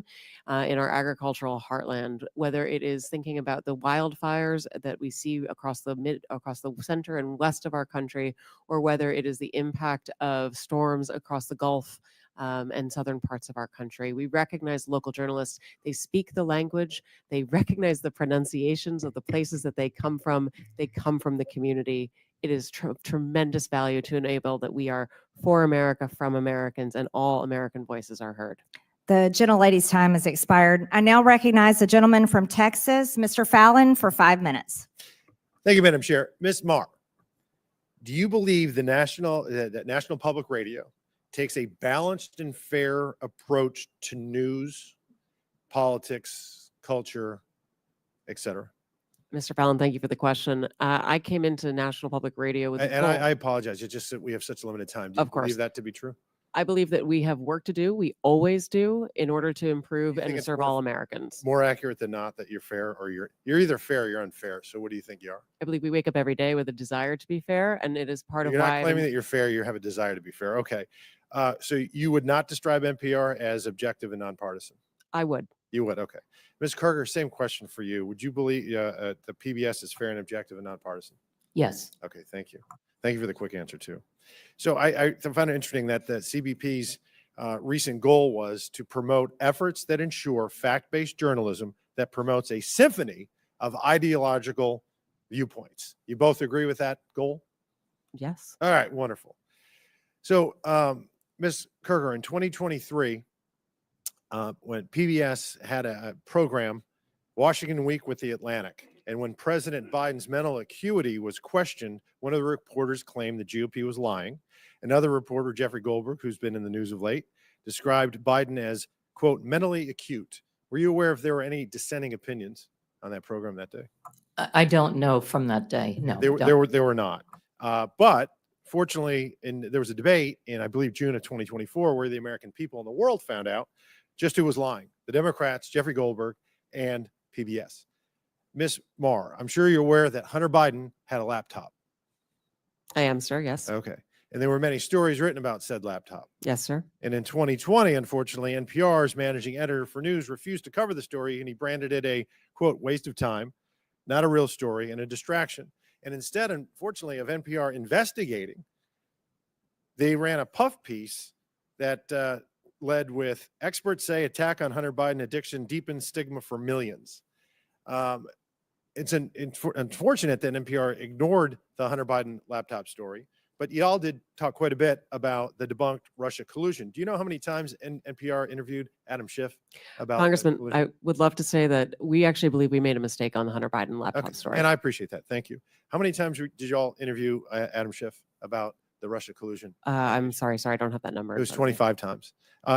in our agricultural heartland, whether it is thinking about the wildfires that we see across the center and west of our country, or whether it is the impact of storms across the Gulf and southern parts of our country. We recognize local journalists. They speak the language. They recognize the pronunciations of the places that they come from. They come from the community. It is tremendous value to enable that we are for America, from Americans, and all American voices are heard. The gentlelady's time has expired. I now recognize the gentleman from Texas, Mr. Fallon, for 5 minutes. Thank you, Madam Chair. Ms. Maher, do you believe that National Public Radio takes a balanced and fair approach to news, politics, culture, etc.? Mr. Fallon, thank you for the question. I came into National Public Radio with And I apologize. It's just that we have such a limited time. Do you Of course. believe that to be true? I believe that we have work to do. We always do in order to improve You think and it's serve more- all Americans. More accurate than not that you're fair, or you're either fair or you're unfair. So what do you think you are? I believe we wake up every day with a desire to be fair, and it is part of You're why not I'm- claiming that you're fair. You have a desire to be fair. Okay. So you would not describe NPR as objective and nonpartisan? I would. You would. Okay. Ms. Kerger, same question for you. Would you believe the PBS is fair and objective and nonpartisan? Yes. Okay. Thank you. Thank you for the quick answer too. So I found it interesting that the CBP's recent goal was to promote efforts that ensure fact-based journalism that promotes a symphony of ideological viewpoints. You both agree with that goal? Yes. All right, wonderful. So, Ms. Kerger, in 2023, when PBS had a program, Washington Week with the Atlantic, and when President Biden's mental acuity was questioned, one of the reporters claimed the GOP was lying. Another reporter, Jeffrey Goldberg, who's been in the news of late, described Biden as, quote, mentally acute. Were you aware if there were any dissenting opinions on that program that day? I don't know from that day. No. There were not. But fortunately, there was a debate in, I believe, June of 2024, where the American people and the world found out just who was lying: the Democrats, Jeffrey Goldberg, and PBS. Ms. Maher, I'm sure you're aware that Hunter Biden had a laptop. I am, sir. Yes. Okay. And there were many stories written about said laptop. Yes, sir. And in 2020, unfortunately, NPR's managing editor for news refused to cover the story, and he branded it a, quote, waste of time. not a real story, and a distraction. And instead, unfortunately, of NPR investigating, they ran a puff piece that led with experts say attack on Hunter Biden addiction deepens stigma for millions. It's unfortunate that NPR ignored the Hunter Biden laptop story, but y'all did talk quite a bit about the debunked Russia collusion. Do you know how many times NPR interviewed Adam Schiff about Congressman, collusion? I would love to say that we actually believe we made a mistake on the Hunter Biden laptop Okay, story. and I appreciate that. Thank you. How many times did y'all interview Adam Schiff about the Russia collusion? I'm sorry, I don't have that number. It was 25 times.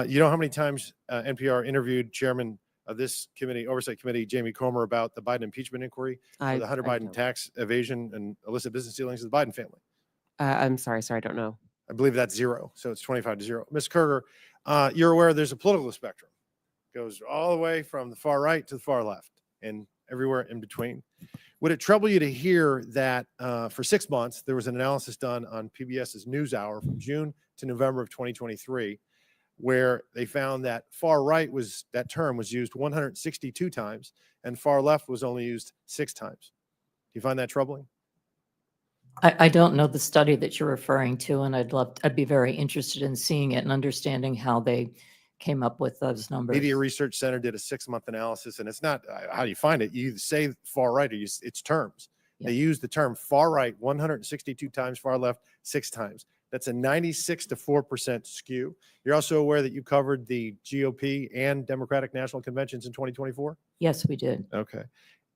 You know how many times NPR interviewed Chairman of this committee, Oversight Committee, Jamie Comer, about the Biden impeachment inquiry for the Hunter Biden tax evasion and illicit business dealings of the Biden family? I'm sorry, I don't know. I believe that's 0. So it's 25-0. Ms. Kerger, you're aware there's a political spectrum. It goes all the way from the far right to the far left and everywhere in between. Would it trouble you to hear that for 6 months, there was an analysis done on PBS's NewsHour from June to November of 2023, where they found that far right that term was used 162 times and far left was only used 6 times. Do you find that troubling? I don't know the study that you're referring to, and I'd be very interested in seeing it and understanding how they came up with those numbers. Media Research Center did a 6-month analysis, and it's not how do you find it. You either say far right or it's terms. Yeah. They use the term far right 162 times, far left 6 times. That's a 96 to 4% skew. You're also aware that you covered the GOP and Democratic national conventions in 2024? Yes, we did. Okay.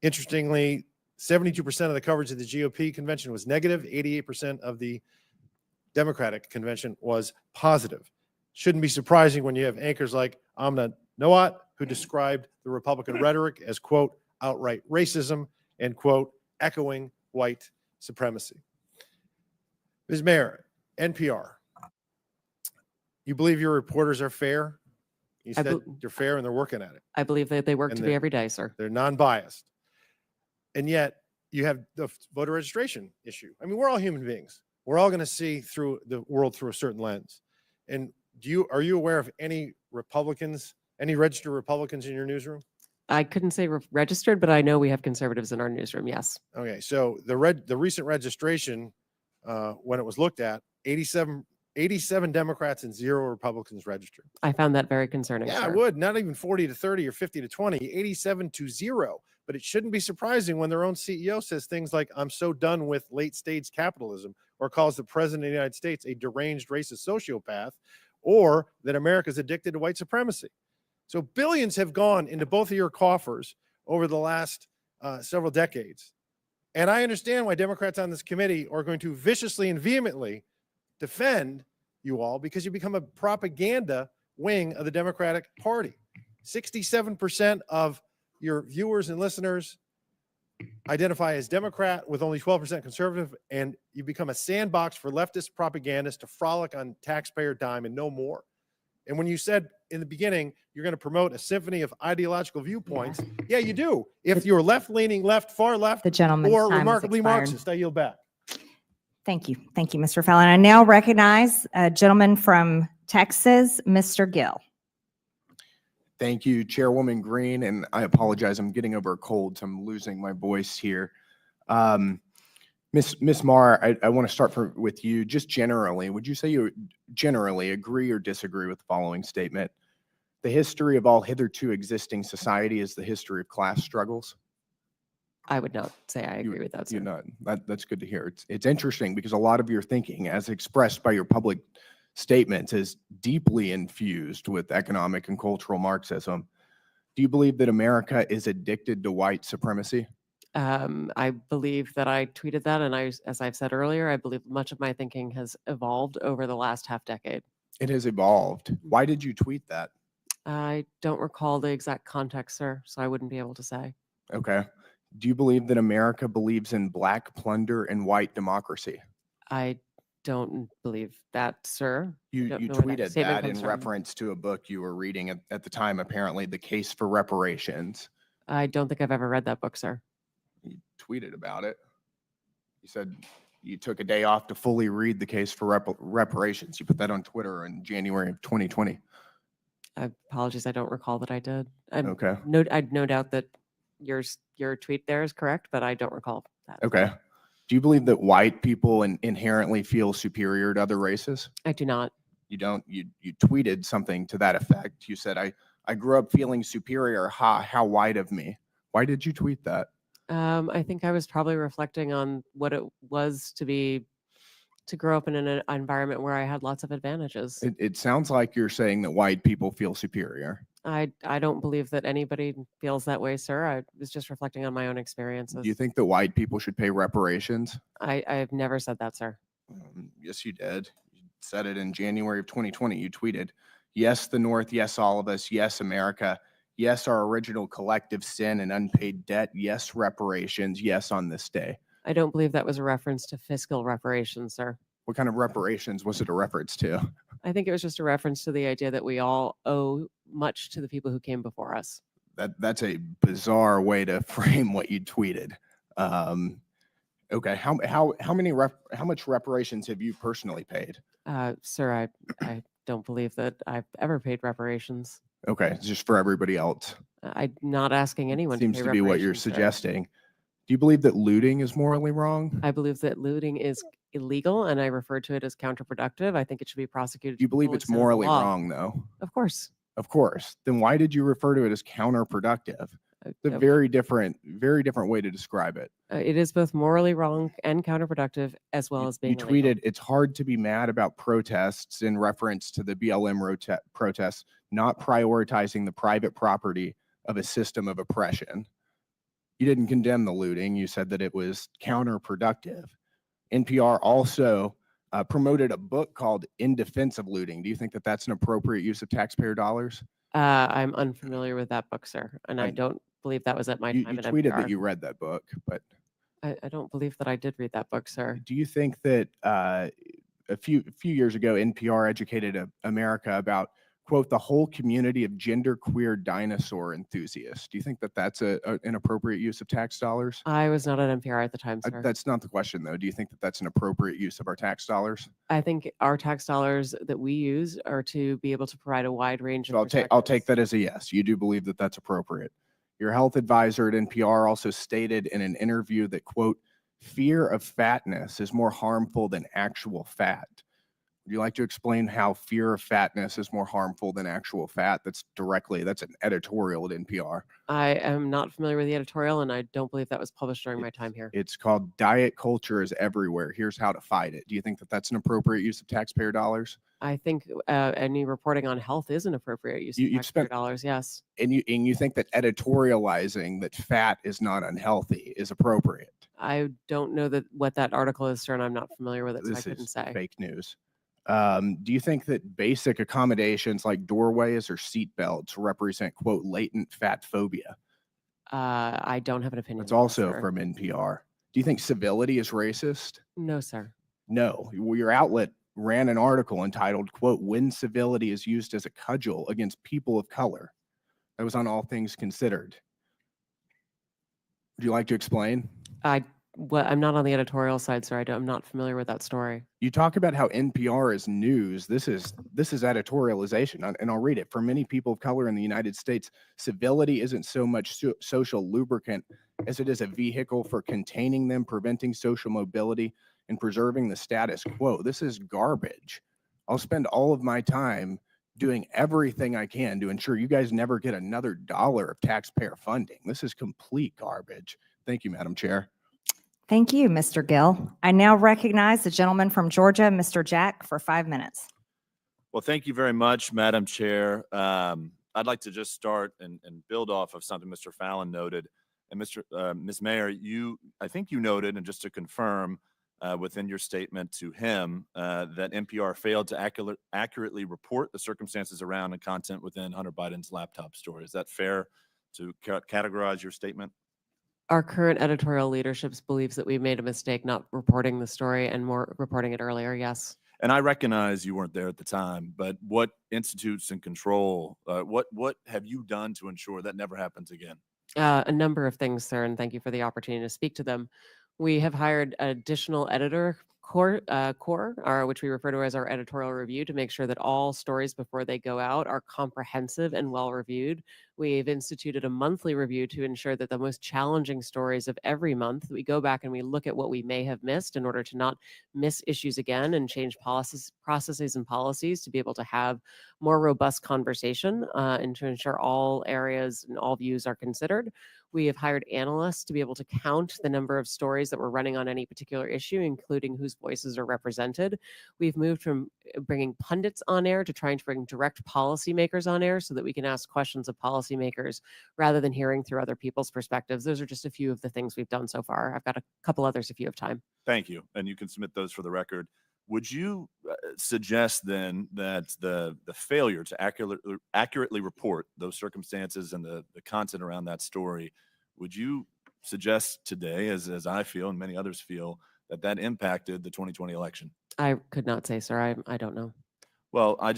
Interestingly, 72% of the coverage of the GOP convention was negative. 88% of the Democratic convention was positive. Shouldn't be surprising when you have anchors like Amna Noat, who described the Republican rhetoric as, quote, outright racism and, quote, echoing white supremacy. Ms. Maher, NPR, you believe your reporters are fair? You said they're fair and they're working at it. I believe that they work And to be every day, sir. They're non-biased. And yet you have the voter registration issue. I mean, we're all human beings. We're all going to see through the world through a certain lens. And are you aware of any Republicans, any registered Republicans in your newsroom? I couldn't say registered, but I know we have conservatives in our newsroom. Yes. Okay, so the recent registration, when it was looked at, 87 Democrats and 0 Republicans registered. I found that very concerning. Yeah, sir. I would. Not even 40 to 30 or 50 to 20, 87 to 0. But it shouldn't be surprising when their own CEO says things like, I'm so done with late stage capitalism, or calls the president of the United States a deranged racist sociopath, or that America's addicted to white supremacy. So billions have gone into both of your coffers over the last several decades. And I understand why Democrats on this committee are going to viciously and vehemently defend you all, because you become a propaganda wing of the Democratic Party. 67% of your viewers and listeners identify as Democrat, with only 12% conservative, and you become a sandbox for leftist propagandists to frolic on taxpayer dime and no more. And when you said in the beginning you're going to promote a symphony of ideological viewpoints, yeah, you do. If you're left-leaning, far left, The gentleman's or time has remarkably expired. Marxist, I yield back. Thank you. Thank you, Mr. Fallon. I now recognize a gentleman from Texas, Mr. Gill. Thank you, Chairwoman Green, and I apologize. I'm getting over a cold, so I'm losing my voice here. Miss Maher, I want to start with you. Just generally, would you say you generally agree or disagree with the following statement? The history of all hitherto existing society is the history of class struggles. I would not say I agree with that, sir. You're not. That's good to hear. It's interesting because a lot of your thinking, as expressed by your public statements, is deeply infused with economic and cultural Marxism. Do you believe that America is addicted to white supremacy? I believe that I tweeted that, and as I've said earlier, I believe much of my thinking has evolved over the last half decade. It has evolved. Why did you tweet that? I don't recall the exact context, sir, so I wouldn't be able to say. Okay. Do you believe that America believes in black plunder and white democracy? I don't believe that, sir. You Don't know where tweeted statement that in comes from. reference to a book you were reading at the time, apparently, The Case for Reparations. I don't think I've ever read that book, sir. You tweeted about it. You said you took a day off to fully read The Case for Reparations. You put that on Twitter in January of 2020. Apologies, I don't recall that I did. Okay. I'd no doubt that Your tweet there is correct, but I don't recall that. Okay. Do you believe that white people inherently feel superior to other races? I do not. You don't. You tweeted something to that effect. You said, I grew up feeling superior. How white of me. Why did you tweet that? I think I was probably reflecting on what it was to grow up in an environment where I had lots of advantages. It sounds like you're saying that white people feel superior. I don't believe that anybody feels that way, sir. I was just reflecting on my own experiences. Do you think that white people should pay reparations? I've never said that, sir. Yes, you did. You said it in January of 2020. You tweeted, yes, the North, yes, all of us, yes, America, yes, our original collective sin and unpaid debt, yes, reparations, yes, on this day. I don't believe that was a reference to fiscal reparations, sir. What kind of reparations was it a reference to? I think it was just a reference to the idea that we all owe much to the people who came before us. That's a bizarre way to frame what you tweeted. Okay, how much reparations have you personally paid? Sir, I don't believe that I've ever paid reparations. Okay, it's just for everybody else. I'm not asking anyone Seems to to pay be what you're reparations, sir. suggesting. Do you believe that looting is morally wrong? I believe that looting is illegal, and I refer to it as counterproductive. I think it should be prosecuted. Do you to the believe full it's extent of the morally law. wrong, though? Of course. Of course. Then why did you refer to it as counterproductive? It's a very different way to describe it. It is both morally wrong and counterproductive, as well as being You illegal. tweeted, it's hard to be mad about protests in reference to the BLM protests, not prioritizing the private property of a system of oppression. You didn't condemn the looting. You said that it was counterproductive. NPR also promoted a book called In Defense of Looting. Do you think that that's an appropriate use of taxpayer dollars? I'm unfamiliar with that book, sir, and I don't believe that was at my You time at tweeted NPR. that you read that book, but I don't believe that I did read that book, sir. do you think that a few years ago, NPR educated America about, quote, the whole community of genderqueer dinosaur enthusiasts? Do you think that that's an appropriate use of tax dollars? I was not at NPR at the time, sir. That's not the question, though. Do you think that that's an appropriate use of our tax dollars? I think our tax dollars that we use are to be able to provide a wide range of So I'll take that as a yes. You do believe that that's appropriate. Your health advisor at NPR also stated in an interview that, quote, fear of fatness is more harmful than actual fat. Would you like to explain how fear of fatness is more harmful than actual fat? That's an editorial at NPR. I am not familiar with the editorial, and I don't believe that was published during my time here. It's called Diet Culture is Everywhere. Here's how to fight it. Do you think that that's an appropriate use of taxpayer dollars? I think any reporting on health is an appropriate use You've of taxpayer spent- dollars, yes. And you think that editorializing that fat is not unhealthy is appropriate? I don't know what that article is, sir, and I'm not familiar with it, so I This couldn't is say. fake news. Do you think that basic accommodations like doorways or seat belts represent, quote, latent fat phobia? I don't have an opinion. It's on that, also sir. from NPR. Do you think civility is racist? No, sir. No. Your outlet ran an article entitled, quote, when civility is used as a cudgel against people of color. That was on All Things Considered. Would you like to explain? I'm not on the editorial side, sir. I'm not familiar with that story. You talk about how NPR is news. This is editorialization, and I'll read it. For many people of color in the United States, civility isn't so much social lubricant as it is a vehicle for containing them, preventing social mobility, and preserving the status quo. This is garbage. I'll spend all of my time doing everything I can to ensure you guys never get another dollar of taxpayer funding. This is complete garbage. Thank you, Madam Chair. Thank you, Mr. Gill. I now recognize the gentleman from Georgia, Mr. Jack, for 5 minutes. Well, thank you very much, Madam Chair. I'd like to just start and build off of something Mr. Fallon noted. And Ms. Maher, I think you noted, and just to confirm within your statement to him, that NPR failed to accurately report the circumstances around and content within Hunter Biden's laptop story. Is that fair to categorize your statement? Our current editorial leadership believes that we made a mistake not reporting the story and more reporting it earlier, yes. And I recognize you weren't there at the time, but what institutes and control, what have you done to ensure that never happens again? A number of things, sir, and thank you for the opportunity to speak to them. We have hired additional editor core, which we refer to as our editorial review, to make sure that all stories before they go out are comprehensive and well reviewed. We've instituted a monthly review to ensure that the most challenging stories of every month, we go back and we look at what we may have missed in order to not miss issues again and change processes and policies to be able to have more robust conversation and to ensure all areas and all views are considered. We have hired analysts to be able to count the number of stories that we're running on any particular issue, including whose voices are represented. We've moved from bringing pundits on air to trying to bring direct policymakers on air so that we can ask questions of policymakers rather than hearing through other people's perspectives. Those are just a few of the things we've done so far. I've got a couple others if you have time. Thank you. And you can submit those for the record. Would you suggest then that the failure to accurately report those circumstances and the content around that story, would you suggest today, as I feel and many others feel, that impacted the 2020 election? I could not say, sir. I don't know. Well, I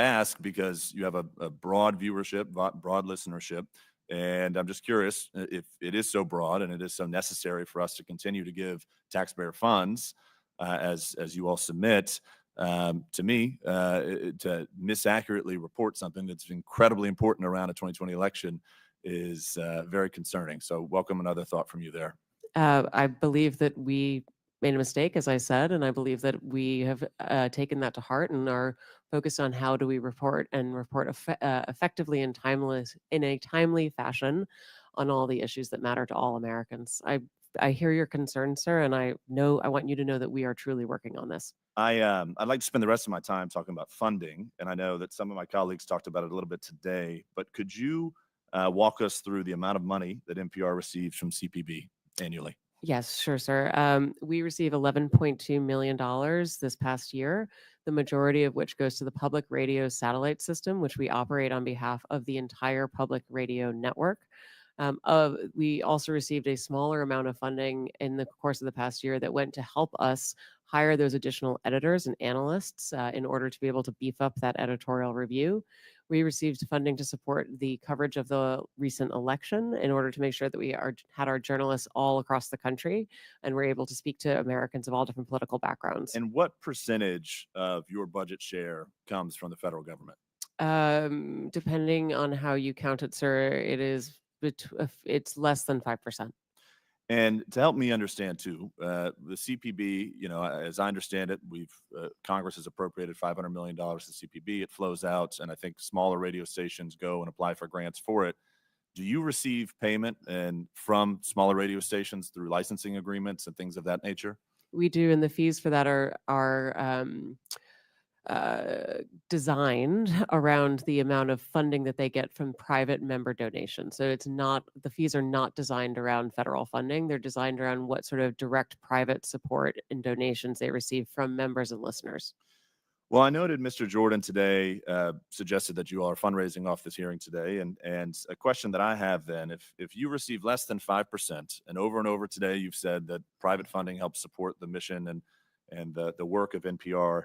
ask because you have a broad viewership, broad listenership, and I'm just curious if it is so broad and it is so necessary for us to continue to give taxpayer funds as you all submit to me to misaccurately report something that's incredibly important around a 2020 election is very concerning. So welcome another thought from you there. I believe that we made a mistake, as I said, and I believe that we have taken that to heart and are focused on how do we report effectively and in a timely fashion on all the issues that matter to all Americans. I hear your concern, sir, and I want you to know that we are truly working on this. I'd like to spend the rest of my time talking about funding, and I know that some of my colleagues talked about it a little bit today, but could you walk us through the amount of money that NPR receives from CPB annually? Yes, sure, sir. We receive $11.2 million this past year, the majority of which goes to the public radio satellite system, which we operate on behalf of the entire public radio network. We also received a smaller amount of funding in the course of the past year that went to help us hire those additional editors and analysts in order to be able to beef up that editorial review. We received funding to support the coverage of the recent election in order to make sure that we had our journalists all across the country and were able to speak to Americans of all different political backgrounds. And what percentage of your budget share comes from the federal government? Depending on how you count it, sir, it's less than 5%. And to help me understand too, the CPB, as I understand it, Congress has appropriated $500 million to CPB. It flows out, and I think smaller radio stations go and apply for grants for it. Do you receive payment from smaller radio stations through licensing agreements and things of that nature? We do, and the fees for that are designed around the amount of funding that they get from private member donations. So the fees are not designed around federal funding. They're designed around what sort of direct private support and donations they receive from members and listeners. Well, I noted Mr. Jordan today suggested that you all are fundraising off this hearing today. And a question that I have then, if you receive less than 5%, and over today you've said that private funding helps support the mission and the work of NPR,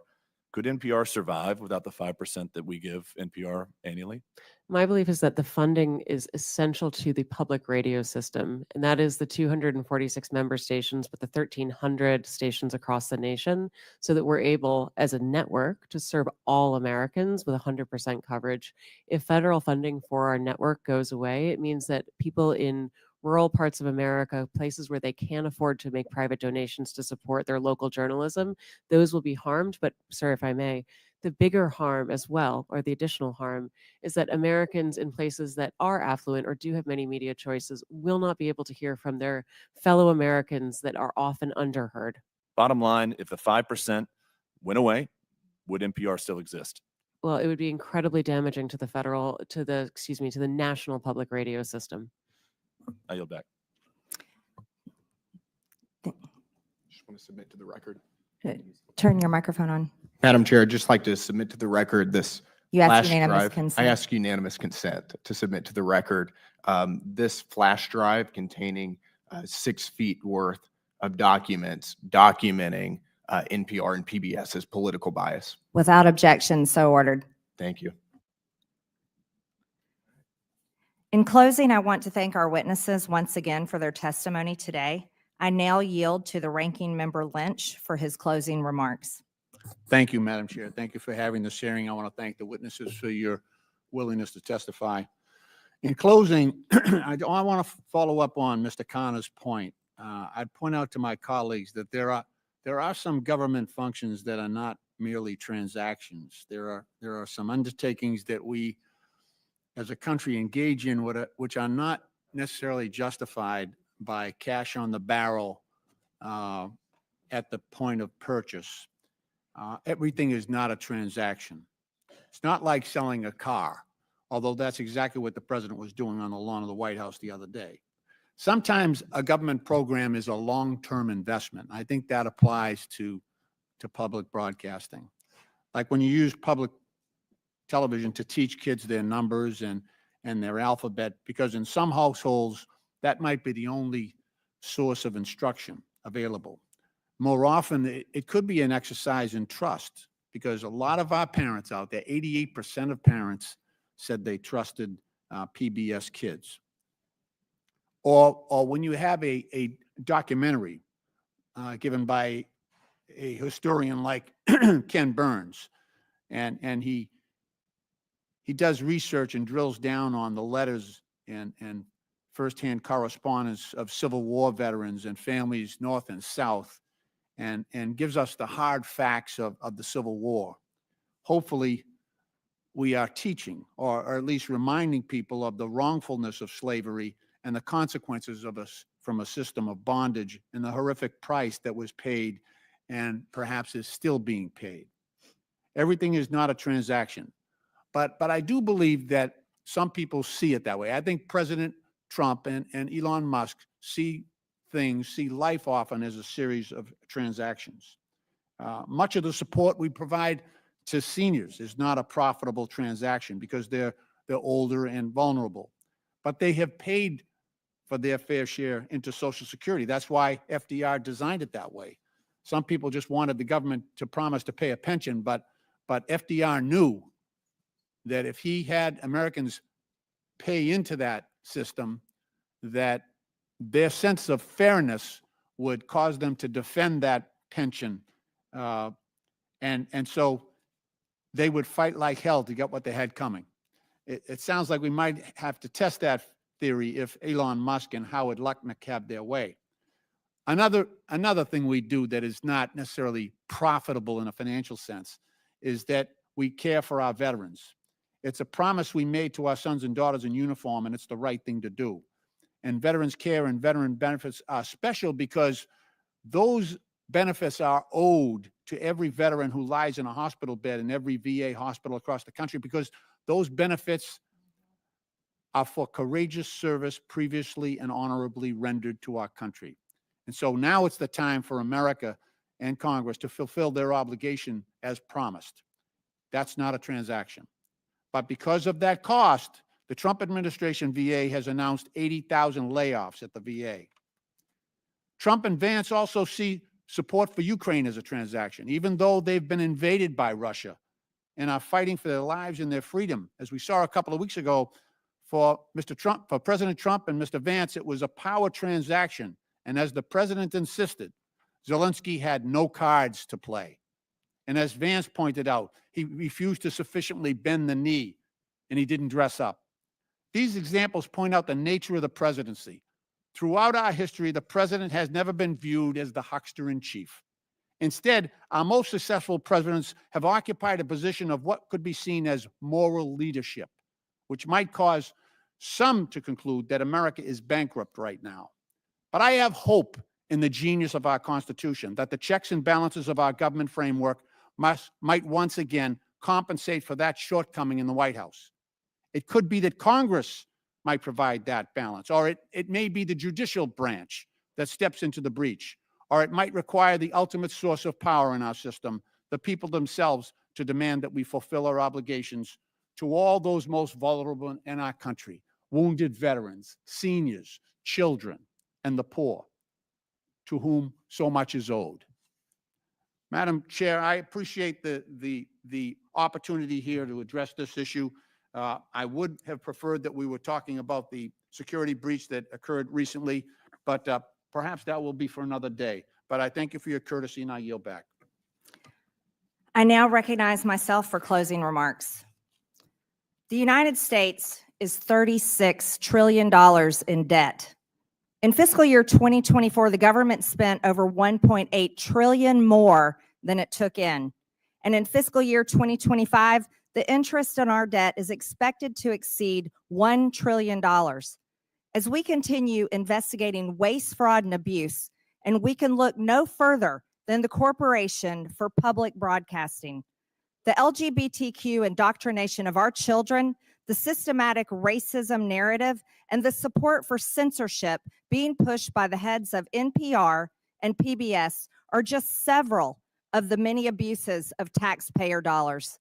could NPR survive without the 5% that we give NPR annually? My belief is that the funding is essential to the public radio system, and that is the 246 member stations with the 1,300 stations across the nation, so that we're able, as a network, to serve all Americans with 100% coverage. If federal funding for our network goes away, it means that people in rural parts of America, places where they can't afford to make private donations to support their local journalism, those will be harmed. But, sir, if I may, the bigger harm as well, or the additional harm, is that Americans in places that are affluent or do have many media choices will not be able to hear from their fellow Americans that are often underheard. Bottom line, if the 5% went away, would NPR still exist? Well, it would be incredibly damaging to the national public radio system. I yield back. Just want to submit to the record. Turn your microphone on. Madam Chair, I'd just like to submit to the record this You asked flash unanimous drive. consent. I ask unanimous consent to submit to the record this flash drive containing 6 feet worth of documents documenting NPR and PBS's political bias. Without objection, so ordered. Thank you. In closing, I want to thank our witnesses once again for their testimony today. I now yield to the ranking member Lynch for his closing remarks. Thank you, Madam Chair. Thank you for having this hearing. I want to thank the witnesses for your willingness to testify. In closing, I want to follow up on Mr. Connor's point. I'd point out to my colleagues that there are some government functions that are not merely transactions. There are some undertakings that we, as a country, engage in which are not necessarily justified by cash on the barrel at the point of purchase. Everything is not a transaction. It's not like selling a car, although that's exactly what the president was doing on the lawn of the White House the other day. Sometimes a government program is a long-term investment. I think that applies to public broadcasting. Like when you use public television to teach kids their numbers and their alphabet, because in some households, that might be the only source of instruction available. More often, it could be an exercise in trust, because a lot of our parents out there, 88% of parents said they trusted PBS Kids. Or when you have a documentary given by a historian like Ken Burns, and he does research and drills down on the letters and firsthand correspondence of Civil War veterans and families north and south, and gives us the hard facts of the Civil War. Hopefully, we are teaching, or at least reminding people of the wrongfulness of slavery and the consequences of us from a system of bondage and the horrific price that was paid and perhaps is still being paid. Everything is not a transaction. But I do believe that some people see it that way. I think President Trump and Elon Musk see life often as a series of transactions. Much of the support we provide to seniors is not a profitable transaction because they're older and vulnerable. But they have paid for their fair share into Social Security. That's why FDR designed it that way. Some people just wanted the government to promise to pay a pension, but FDR knew that if he had Americans pay into that system, that their sense of fairness would cause them to defend that pension. And so they would fight like hell to get what they had coming. It sounds like we might have to test that theory if Elon Musk and Howard Lutnick have their way. Another thing we do that is not necessarily profitable in a financial sense is that we care for our veterans. It's a promise we made to our sons and daughters in uniform, and it's the right thing to do. And veterans care and veteran benefits are special because those benefits are owed to every veteran who lies in a hospital bed in every VA hospital across the country, because those benefits are for courageous service previously and honorably rendered to our country. And so now it's the time for America and Congress to fulfill their obligation as promised. That's not a transaction. But because of that cost, the Trump administration VA has announced 80,000 layoffs at the VA. Trump and Vance also see support for Ukraine as a transaction, even though they've been invaded by Russia and are fighting for their lives and their freedom. As we saw a couple of weeks ago, for President Trump and Mr. Vance, it was a power transaction. And as the president insisted, Zelensky had no cards to play. And as Vance pointed out, he refused to sufficiently bend the knee, and he didn't dress up. These examples point out the nature of the presidency. Throughout our history, the president has never been viewed as the huckster in chief. Instead, our most successful presidents have occupied a position of what could be seen as moral leadership, which might cause some to conclude that America is bankrupt right now. But I have hope in the genius of our Constitution, that the checks and balances of our government framework might once again compensate for that shortcoming in the White House. It could be that Congress might provide that balance, or it may be the judicial branch that steps into the breach, or it might require the ultimate source of power in our system, the people themselves, to demand that we fulfill our obligations to all those most vulnerable in our country: wounded veterans, seniors, children, and the poor, to whom so much is owed. Madam Chair, I appreciate the opportunity here to address this issue. I would have preferred that we were talking about the security breach that occurred recently, but perhaps that will be for another day. But I thank you for your courtesy, and I yield back. I now recognize myself for closing remarks. The United States is $36 trillion in debt. In fiscal year 2024, the government spent over 1.8 trillion more than it took in. And in fiscal year 2025, the interest on our debt is expected to exceed $1 trillion. As we continue investigating waste, fraud, and abuse, and we can look no further than the Corporation for Public Broadcasting. The LGBTQ indoctrination of our children, the systematic racism narrative, and the support for censorship being pushed by the heads of NPR and PBS are just several of the many abuses of taxpayer dollars.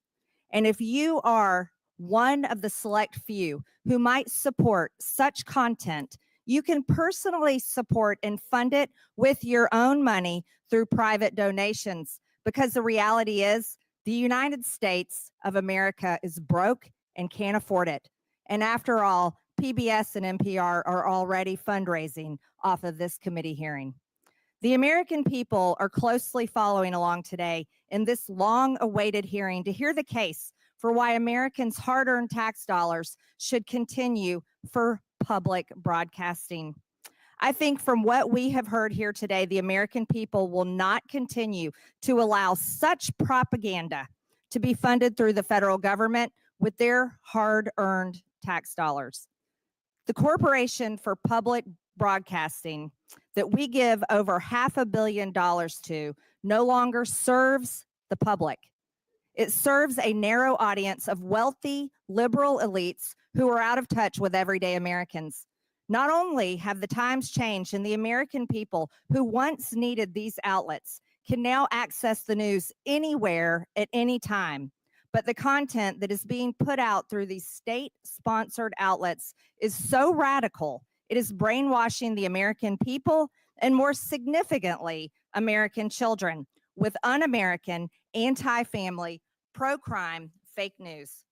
And if you are one of the select few who might support such content, you can personally support and fund it with your own money through private donations, because the reality is the United States of America is broke and can't afford it. And after all, PBS and NPR are already fundraising off of this committee hearing. The American people are closely following along today in this long-awaited hearing to hear the case for why Americans' hard-earned tax dollars should continue for public broadcasting. I think from what we have heard here today, the American people will not continue to allow such propaganda to be funded through the federal government with their hard-earned tax dollars. The Corporation for Public Broadcasting that we give over $500 million to no longer serves the public. It serves a narrow audience of wealthy, liberal elites who are out of touch with everyday Americans. Not only have the times changed and the American people who once needed these outlets can now access the news anywhere at any time, but the content that is being put out through these state-sponsored outlets is so radical, it is brainwashing the American people and, more significantly, American children with un-American, anti-family, pro-crime fake news.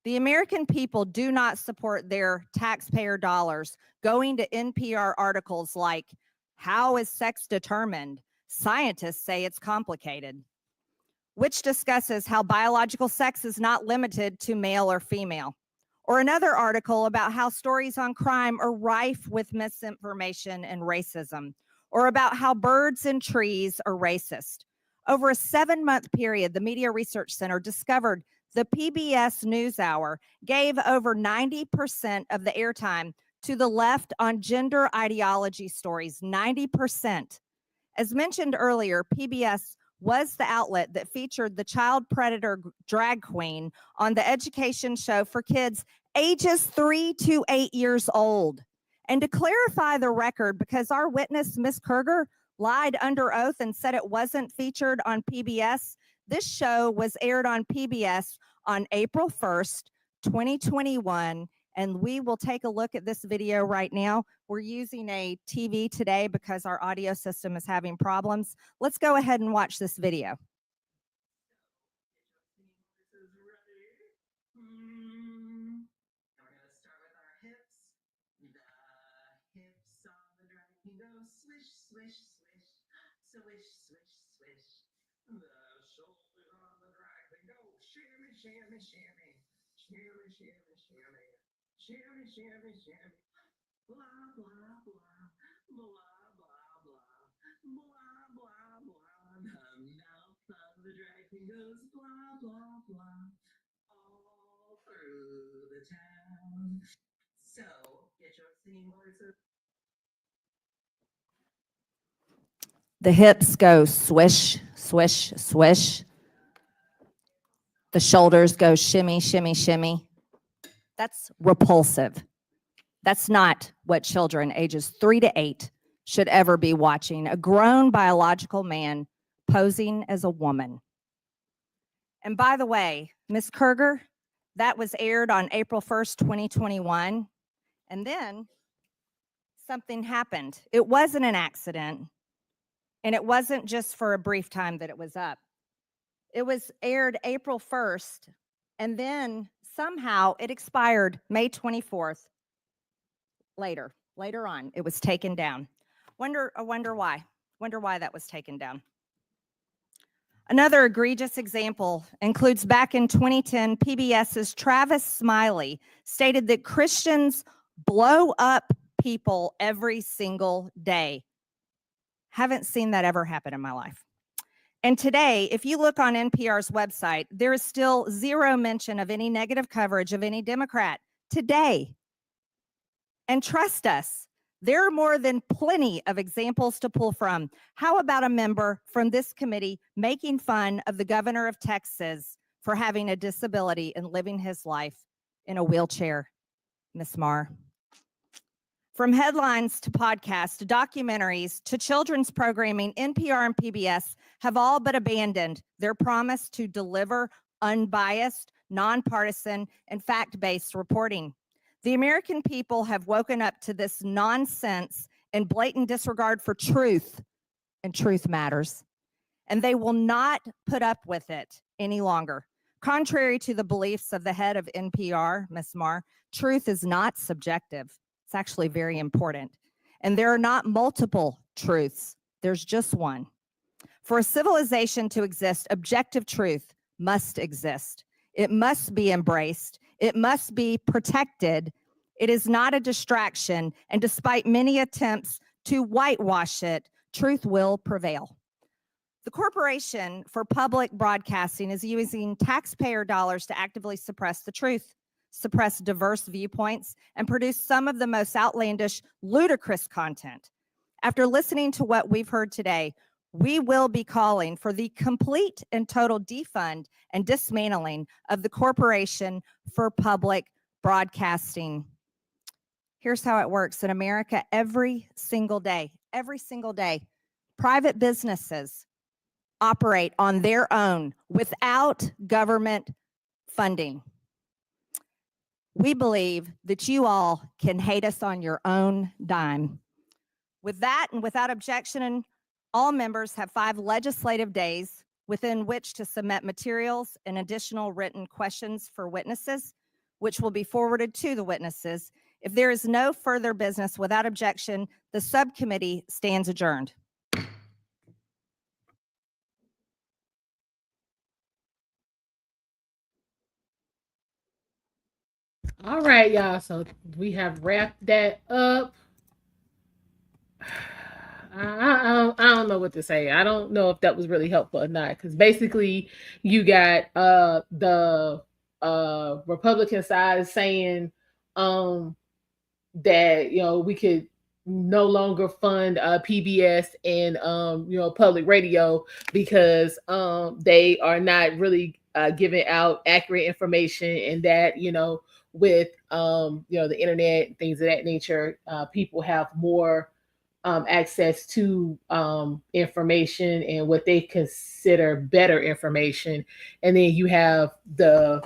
The American people do not support their taxpayer dollars going to NPR articles like, "How is sex determined? Scientists say it's complicated," which discusses how biological sex is not limited to male or female. Or another article about how stories on crime are rife with misinformation and racism, or about how birds and trees are racist. Over a 7-month period, the Media Research Center discovered the PBS NewsHour gave over 90% of the airtime to the left on gender ideology stories, 90%. As mentioned earlier, PBS was the outlet that featured the child predator drag queen on the education show for kids ages 3 to 8 years old. And to clarify the record, because our witness, Ms. Kerger, lied under oath and said it wasn't featured on PBS, this show was aired on PBS on April 1st, 2021, and we will take a look at this video right now. We're using a TV today because our audio system is having problems. Let's go ahead and watch this video. The hips go swish, swish, swish. The shoulders go shimmy, shimmy, shimmy. That's repulsive. That's not what children ages 3 to 8 should ever be watching. A grown biological man posing as a woman. And by the way, Ms. Kerger, that was aired on April 1st, 2021. And then something happened. It wasn't an accident. And it wasn't just for a brief time that it was up. It was aired April 1st, and then somehow it expired May 24th. Later on, it was taken down. I wonder why. Wonder why that was taken down. Another egregious example includes back in 2010, PBS's Travis Smiley stated that Christians blow up people every single day. Haven't seen that ever happen in my life. And today, if you look on NPR's website, there is still zero mention of any negative coverage of any Democrat today. And trust us, there are more than plenty of examples to pull from. How about a member from this committee making fun of the governor of Texas for having a disability and living his life in a wheelchair, Ms. Maher? From headlines to podcasts to documentaries to children's programming, NPR and PBS have all but abandoned their promise to deliver unbiased, nonpartisan, and fact-based reporting. The American people have woken up to this nonsense and blatant disregard for truth, and truth matters. And they will not put up with it any longer. Contrary to the beliefs of the head of NPR, Ms. Maher, truth is not subjective. It's actually very important. And there are not multiple truths. There's just one. For a civilization to exist, objective truth must exist. It must be embraced. It must be protected. It is not a distraction. And despite many attempts to whitewash it, truth will prevail. The Corporation for Public Broadcasting is using taxpayer dollars to actively suppress the truth, suppress diverse viewpoints, and produce some of the most outlandish, ludicrous content. After listening to what we've heard today, we will be calling for the complete and total defund and dismantling of the Corporation for Public Broadcasting. Here's how it works in America every single day, private businesses operate on their own without government funding. We believe that you all can hate us on your own dime. With that and without objection, all members have 5 legislative days within which to submit materials and additional written questions for witnesses, which will be forwarded to the witnesses. If there is no further business without objection, the subcommittee stands adjourned. All right, y'all. So we have wrapped that up. I don't know what to say. I don't know if that was really helpful or not, because basically you got the Republican side saying that we could no longer fund PBS and public radio because they are not really giving out accurate information, and that with the internet and things of that nature, people have more access to information and what they consider better information. And then you have the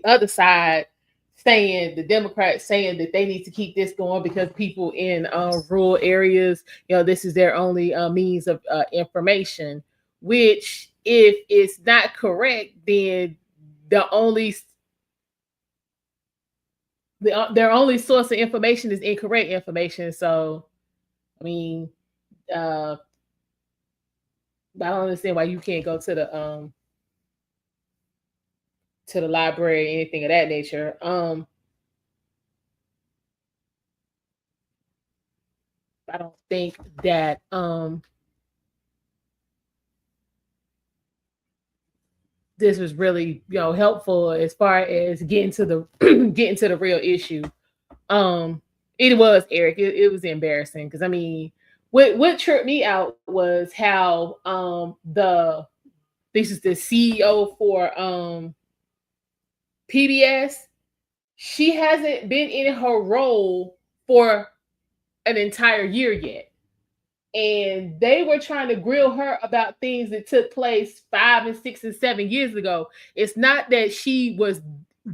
other side saying, the Democrats saying that they need to keep this going because people in rural areas, this is their only means of information, which if it's not correct, then their only source of information is incorrect information. So I mean, I don't understand why you can't go to the library or anything of that nature. I don't think that this was really helpful as far as getting to the getting to the real issue. It was, Eric. It was embarrassing because I mean, what tripped me out was how this is the CEO for PBS. She hasn't been in her role for an entire year yet, and they were trying to grill her about things that took place 5 and 6 and 7 years ago. It's not that she was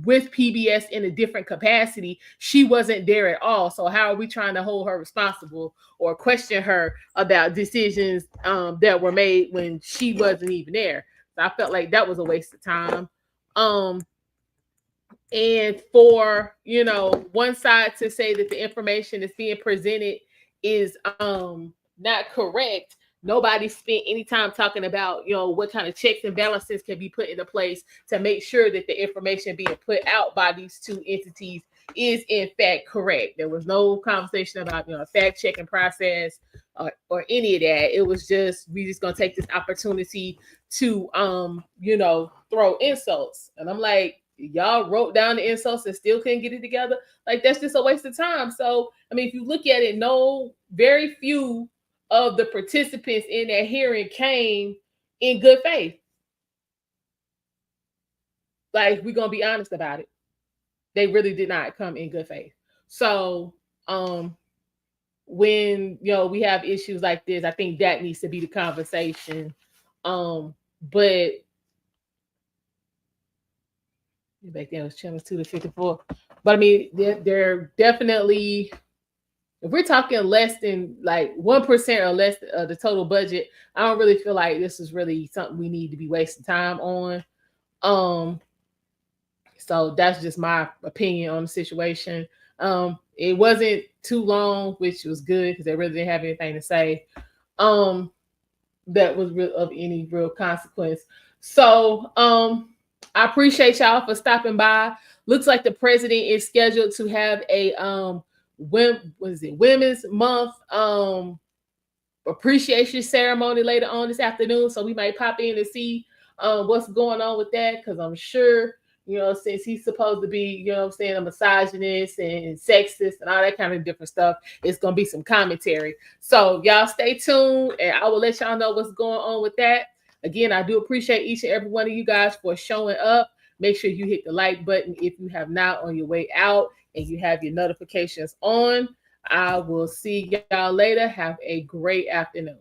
with PBS in a different capacity. She wasn't there at all. So how are we trying to hold her responsible or question her about decisions that were made when she wasn't even there? So I felt like that was a waste of time. And for one side to say that the information that's being presented is not correct, Nobody spent any time talking about, what kind of checks and balances can be put into place to make sure that the information being put out by these two entities is in fact correct. There was no conversation about, a fact checking process or any of that. It was just, we just gonna take this opportunity to, throw insults. And I'm like, y'all wrote down the insults and still couldn't get it together. Like, that's just a waste of time. So, I mean, if you look at it, very few of the participants in that hearing came in good faith. Like, we're gonna be honest about it. They really did not come in good faith. So when we have issues like this, I think that needs to be the conversation. But back then it was channels 2 to 54. But I mean, they're definitely, if we're talking less than like 1% or less of the total budget, I don't really feel like this is really something we need to be wasting time on. So that's just my opinion on the situation. It wasn't too long, which was good because they really didn't have anything to say that was of any real consequence. So I appreciate y'all for stopping by. Looks like the president is scheduled to have a Women's Month appreciation ceremony later on this afternoon. So we might pop in and see what's going on with that, because I'm sure, since he's supposed to be, a misogynist and sexist and all that kind of different stuff, it's going to be some commentary. So y'all stay tuned and I will let y'all know what's going on with that. Again, I do appreciate each and every one of you guys for showing up. Make sure you hit the like button if you have not on your way out and you have your notifications on. I will see y'all later. Have a great afternoon.